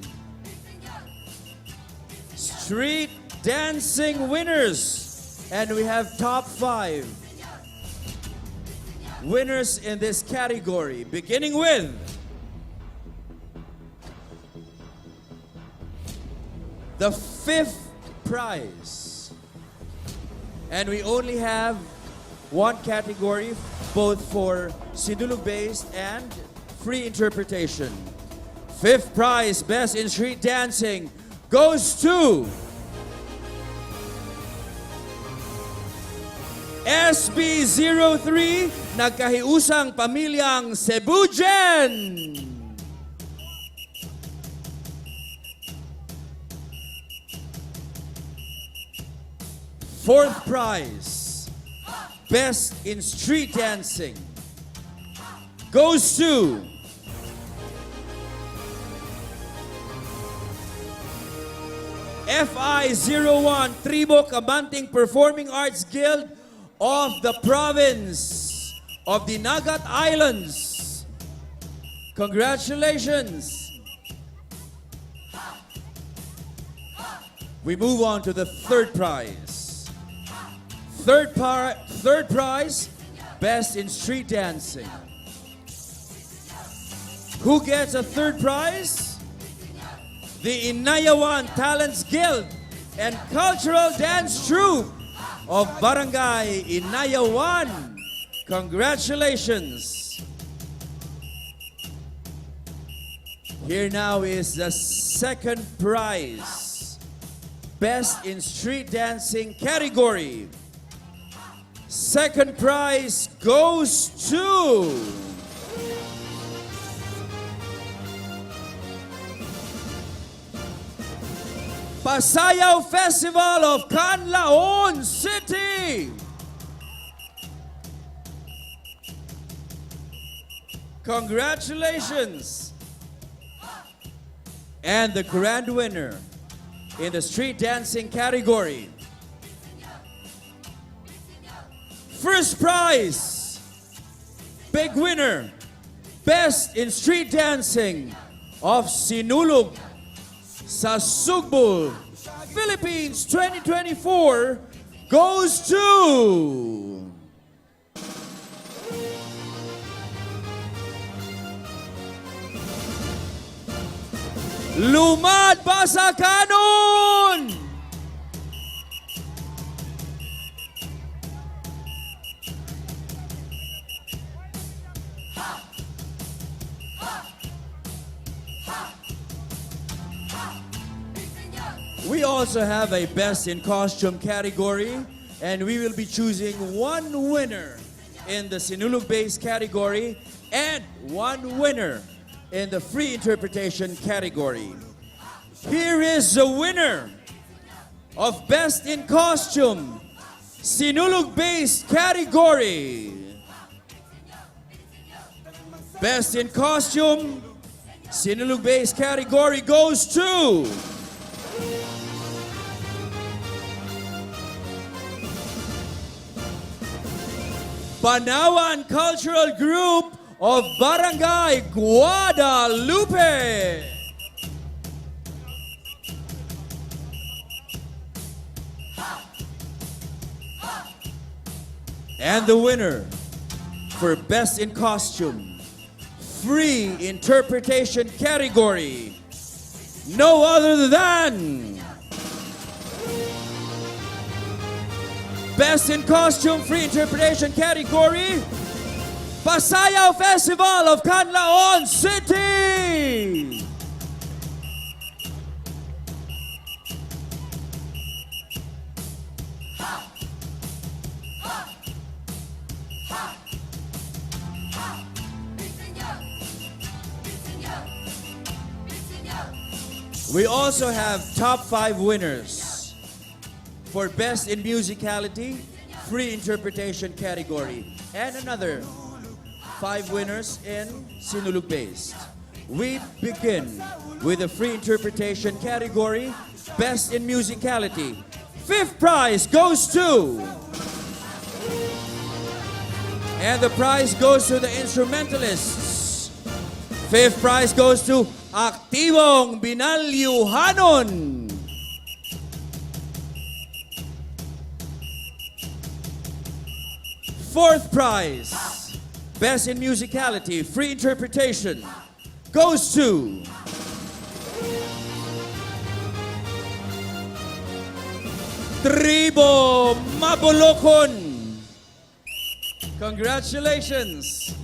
S13: Street dancing winners. And we have top 5 winners in this category, beginning with the 5th prize. And we only have one category, both for Sinulog-based and free interpretation. 5th prize, Best in Street Dancing, goes to SB03, nagkahiusang pamilyang Cebujan. 4th prize, Best in Street Dancing, goes to FI01, Tribo Kabanting Performing Arts Guild of the province of the Nagat Islands. Congratulations. We move on to the 3rd prize. Third prize, Best in Street Dancing. Who gets a 3rd prize? The Inayawan Talents Guild and Cultural Dance Troupe of Barangay Inayawan. Congratulations. Here now is the 2nd prize. Best in Street Dancing category. Second prize goes to Pasayaw Festival of Canlaon City. Congratulations. And the grand winner in the street dancing category. First prize, big winner, Best in Street Dancing of Sinulog sa Cebu, Philippines 2024 goes to Lumad Basakanon! We also have a Best in Costume category, and we will be choosing one winner in the Sinulog-based category and one winner in the free interpretation category. Here is the winner of Best in Costume, Sinulog-based category. Best in Costume, Sinulog-based category goes to Panawan Cultural Group of Barangay Guadalupe. And the winner for Best in Costume, Free Interpretation category, no other than Best in Costume, Free Interpretation category, Pasayaw Festival of Canlaon City. We also have top 5 winners for Best in Musicality, Free Interpretation category, and another 5 winners in Sinulog-based. We begin with the Free Interpretation category, Best in Musicality. 5th prize goes to, and the prize goes to the instrumentalists. 5th prize goes to Aktibong Binalyuhanon. 4th prize, Best in Musicality, Free Interpretation, goes to Tribo Mabulokon. Congratulations.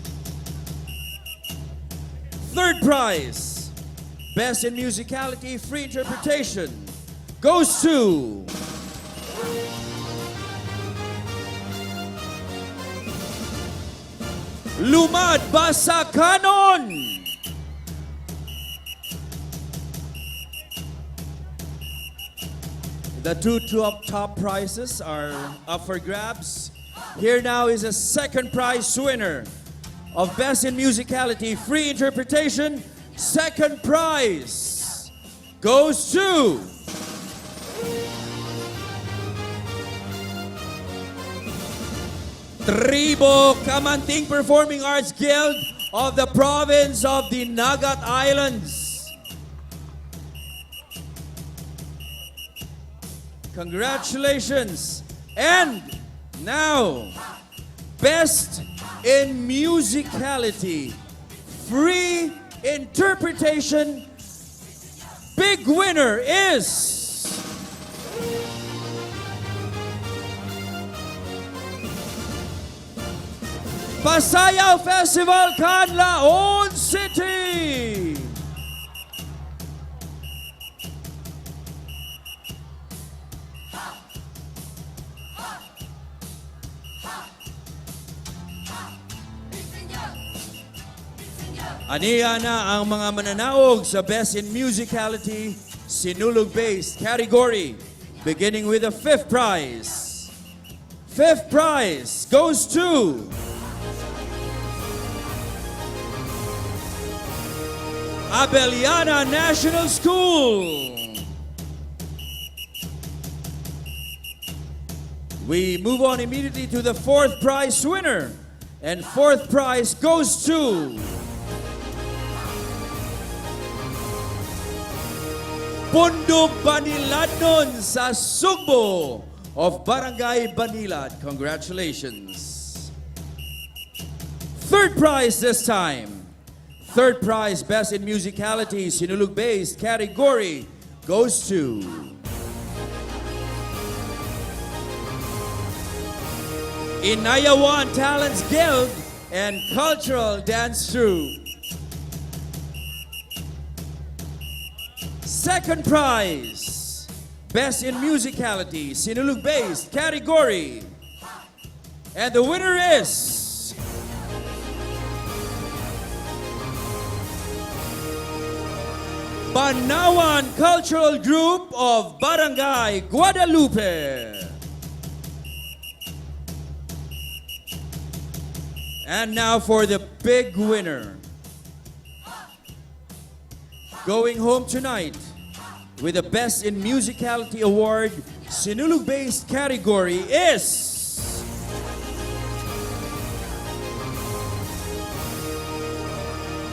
S13: 3rd prize, Best in Musicality, Free Interpretation, goes to Lumad Basakanon. The two top prizes are up for grabs. Here now is a 2nd prize winner of Best in Musicality, Free Interpretation. 2nd prize goes to Tribo Kamanting Performing Arts Guild of the province of the Nagat Islands. Congratulations. And now, Best in Musicality, Free Interpretation, big winner is Pasayaw Festival, Canlaon City. Aniya na ang mga mananaog sa Best in Musicality Sinulog-based category, beginning with the fifth prize. Fifth prize goes to Abeliana National School. We move on immediately to the fourth prize winner. And fourth prize goes to Pundo Baniladnon sa Cebu of Barangay Banilad. Congratulations. Third prize this time. Third prize, Best in Musicality, Sinulog-based category, goes to Inayawan Talents Guild and Cultural Dance Troupe. Second prize, Best in Musicality, Sinulog-based category. And the winner is Banawan Cultural Group of Barangay Guadalupe. And now for the big winner. Going home tonight with the Best in Musicality Award, Sinulog-based category is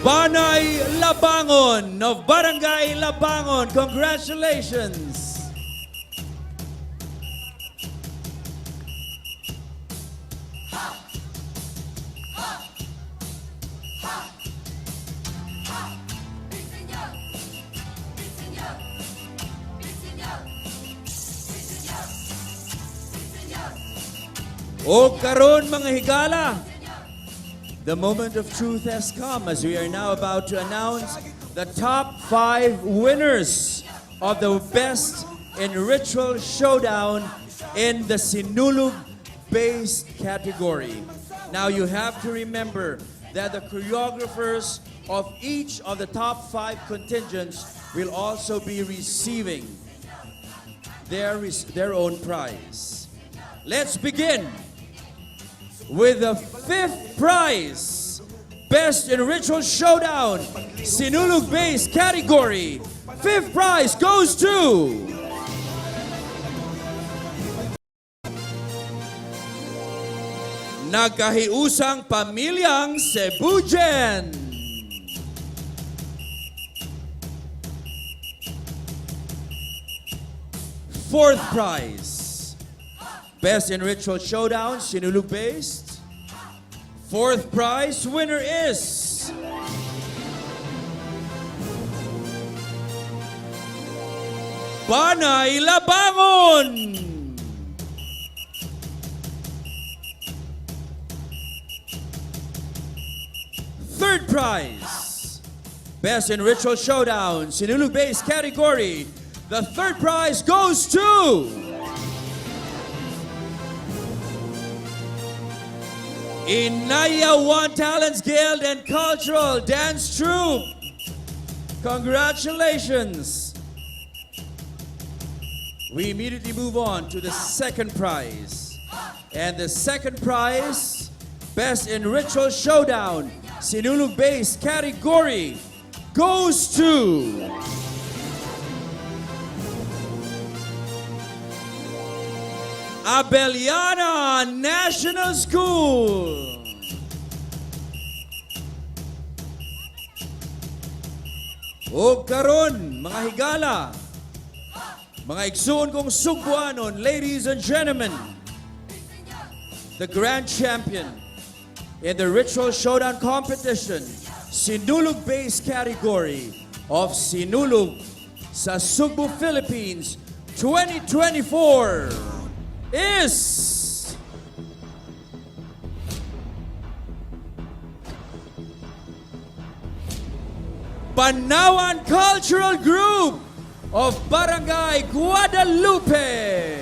S13: Banay Labangon of Barangay Labangon. Congratulations! O karon mga higala, the moment of truth has come as we are now about to announce the top 5 winners of the Best in Ritual Showdown in the Sinulog-based category. Now you have to remember that the choreographers of each of the top 5 contingents will also be receiving their own prize. Let's begin with the 5th prize, Best in Ritual Showdown, Sinulog-based category. 5th prize goes to Nagkahiusang Pamilyang Cebugen. 4th prize, Best in Ritual Showdown, Sinulog-based. 4th prize winner is Banay Labangon. 3rd prize, Best in Ritual Showdown, Sinulog-based category. The 3rd prize goes to Inayawan Talents Guild and Cultural Dance Troupe. Congratulations. We immediately move on to the 2nd prize. And the 2nd prize, Best in Ritual Showdown, Sinulog-based category, goes to Abeliana National School. O karon, mga higala, mga igsoon kong Sugbuanon, ladies and gentlemen, the grand champion in the Ritual Showdown competition, Sinulog-based category of Sinulog sa Cebu, Philippines 2024 is Banawan Cultural Group of Barangay Guadalupe.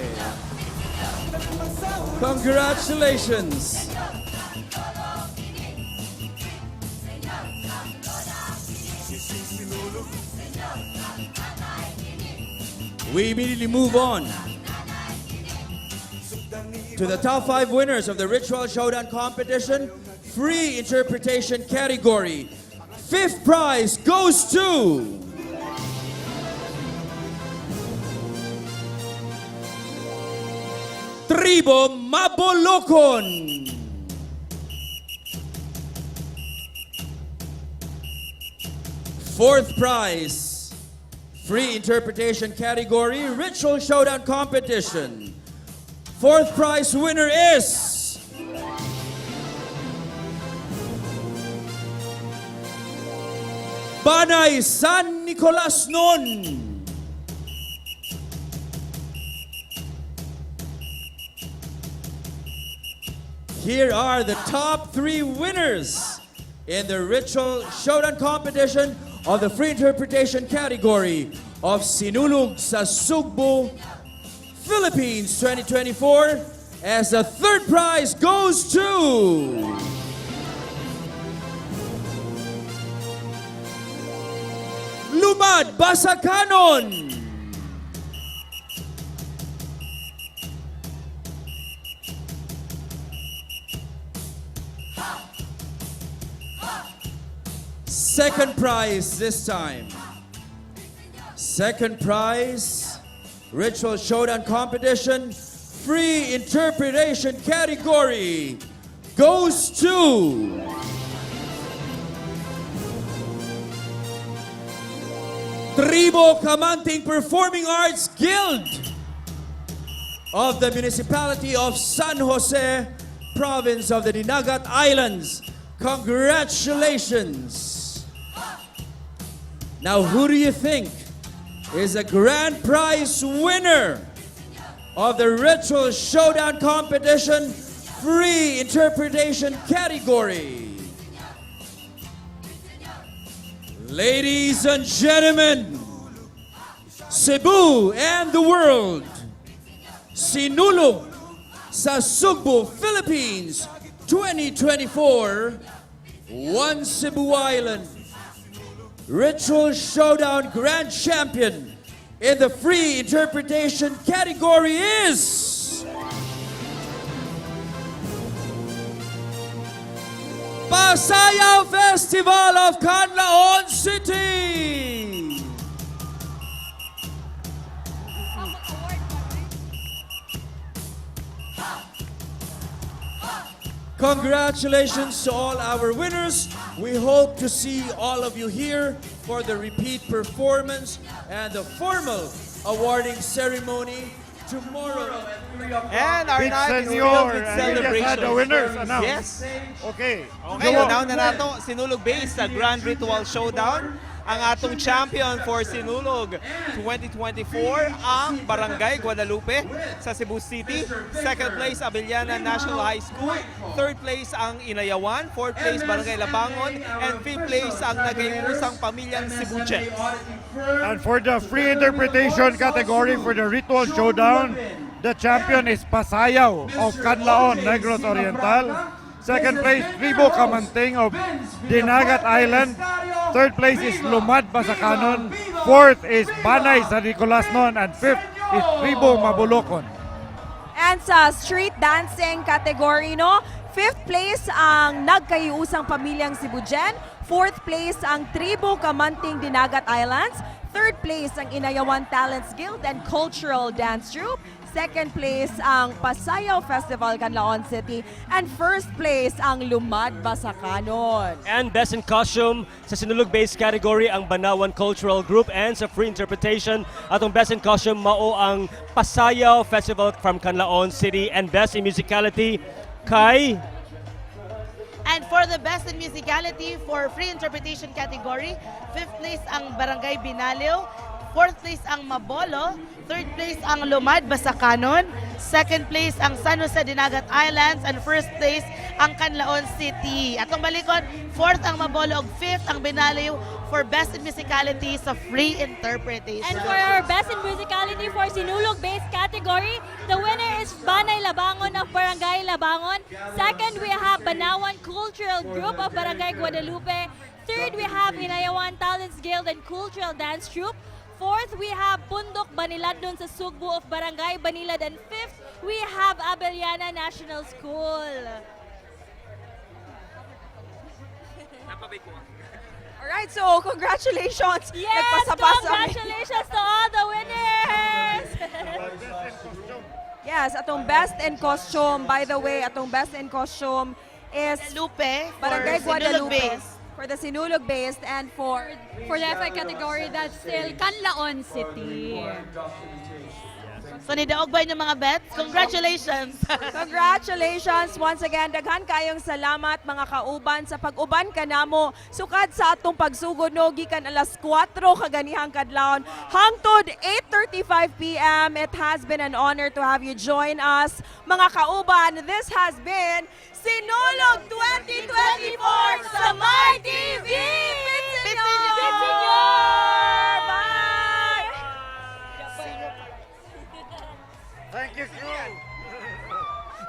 S13: Congratulations. we immediately move on to the top 5 winners of the Ritual Showdown competition, free interpretation category. 5th prize goes to 𝗏𝗏𝗡𝗏𝗡. 4th prize, free interpretation category, Ritual Showdown competition. 4th prize winner is Banay San Nicolas Nun. Here are the top 3 winners in the Ritual Showdown competition of the free interpretation category of Sinulog sa Cebu, Philippines 2024, as the 3rd prize goes to 𝗏𝗏𝗡𝗏𝗏. Second prize this time. Second prize, Ritual Showdown competition, free interpretation category, goes to 𝗟𝗶𝗃𝗲𝗃 Performing Arts Guild of the Municipality of San Jose, Province of the Dinagat Islands. Congratulations! Now, who do you think is a grand prize winner of the Ritual Showdown competition free interpretation category? Ladies and gentlemen, Cebu and the world, Sinulog sa Cebu, Philippines 2024, One Cebu Island Ritual Showdown Grand Champion in the free interpretation category is Pasayaw Festival of Canlaon City. Congratulations to all our winners. We hope to see all of you here for the repeat performance and the formal awarding ceremony tomorrow.
S11: And our
S18: Big
S11: night is
S18: Senor,
S11: filled with
S18: and we just had
S11: celebrations.
S18: the winners announced.
S11: Yes.
S18: Okay.
S11: Okay, unaw na nato Sinulog Base sa Grand Ritual Showdown. Ang atong champion for Sinulog 2024 ang Barangay Guadalupe sa Cebu City. Second place, Abellana National High School. Third place ang Inayawan. Fourth place, Barangay Labangon. And fifth place ang nagayusang pamilyang Cebuche.
S18: And for the free interpretation category for the Ritual Showdown, the champion is Pasayaw of Canlaon, Negros Oriental. Second place, 𝗏𝗏𝗃𝗏𝗃 of Dinagat Island. Third place is 𝗏𝗏𝗏𝗃𝗏𝗃. Fourth is Banay San Nicolas Nun. And fifth is 𝗏𝗏𝗏𝗏𝗃𝗏𝗏.
S5: And sa street dancing category, no? 5th place ang nagkayusang pamilyang Cebugen. 4th place ang 𝗏𝗏𝗏𝗏𝗃 Dinagat Islands. 3rd place ang Inayawan Talents Guild and Cultural Dance Troupe. 2nd place ang Pasayaw Festival, Canlaon City. And 1st place ang 𝗏𝗏𝗏𝗏𝗏𝗏𝗏𝗏𝗏.
S4: And Best in Costume sa Sinulog-based category ang Banawan Cultural Group, and sa free interpretation atong Best in Costume mao ang Pasayaw Festival from Canlaon City, and Best in Musicality kay
S6: And for the Best in Musicality for free interpretation category, 5th place ang Barangay Binaliw, 4th place ang Mabolo, 3rd place ang 𝗏𝗏𝗏𝗏𝗏𝗏𝗏, 2nd place ang San Jose Dinagat Islands, and 1st place ang Canlaon City. Atong balikon, 4th ang Mabolo, 5th ang Binaliw for Best in Musicality sa free interpretation.
S21: And for our Best in Musicality for Sinulog-based category, the winner is Banay Labangon of Barangay Labangon. Second, we have Banawan Cultural Group of Barangay Guadalupe. Third, we have Inayawan Talents Guild and Cultural Dance Troupe. Fourth, we have Pundok Baniladnon sa Sugbo of Barangay Banilad. And fifth, we have Abeliana National School.
S5: Alright, so congratulations.
S21: Yes,
S5: Nagpasabasa.
S21: congratulations to all the winners.
S5: Yes, atong best in costume. By the way, atong best in costume is
S6: Lupe
S5: Barangay
S6: for Sinulog
S5: Guadalupe.
S6: base.
S5: For the Sinulog based and for
S21: the FI category, that's still Canlaon City.
S6: So nidaog ba yung mga bets? Congratulations!
S5: Congratulations once again. Daghan kayong salamat mga kauban sa pag-uban kanamo. Sukad sa atong pagsugod no gikan alas 4 kaganihang kadlawon hangtod 8:35 p.m. It has been an honor to have you join us. Mga kauban, this has been Sinulog 2024 sa MyTV! Bye!
S18: Thank you, crew.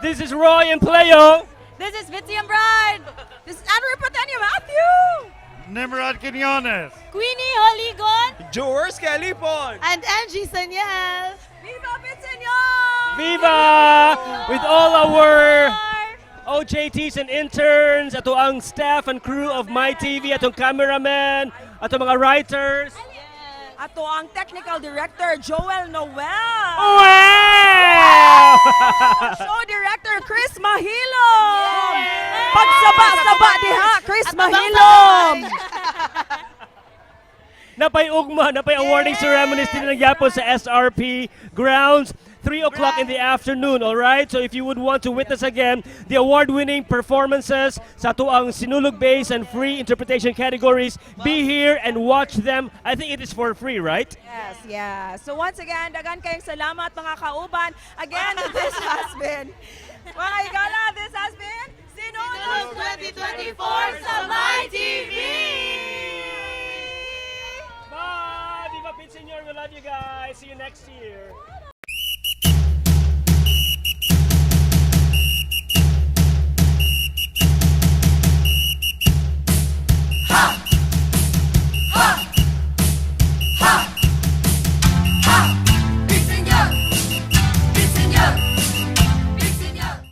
S4: This is Roy and Playo.
S21: This is Bitsy and Bride.
S5: This is 𝗟𝗶𝘃𝗲𝗏
S18: Nimrod Quiñones.
S21: Queenie Holigon.
S11: George Calipon.
S6: And Angie Sanyel.
S5: Viva Pitsenyor!
S4: Viva! With all our OJTs and interns, ato ang staff and crew of MyTV, atong cameraman, atong mga writers.
S5: Ato ang technical director, Joel Noel.
S4: Wow!
S5: Show director, Chris Mahilom. Pagsaba-saba diha, Chris Mahilom.
S4: Napay ugma, napay awarding ceremonies din ng yapon sa SRP grounds. 3 o'clock in the afternoon, all right? So if you would want to witness again the award-winning performances sa tuang Sinulog Base and free interpretation categories, be here and watch them. I think it is for free, right?
S5: Yes, yeah. So once again, dagan kayong salamat mga kauban. Again, this has been, mga igala, this has been Sinulog 2024 sa MyTV!
S4: Bye! Viva Pitsenyor! We love you guys. See you next year.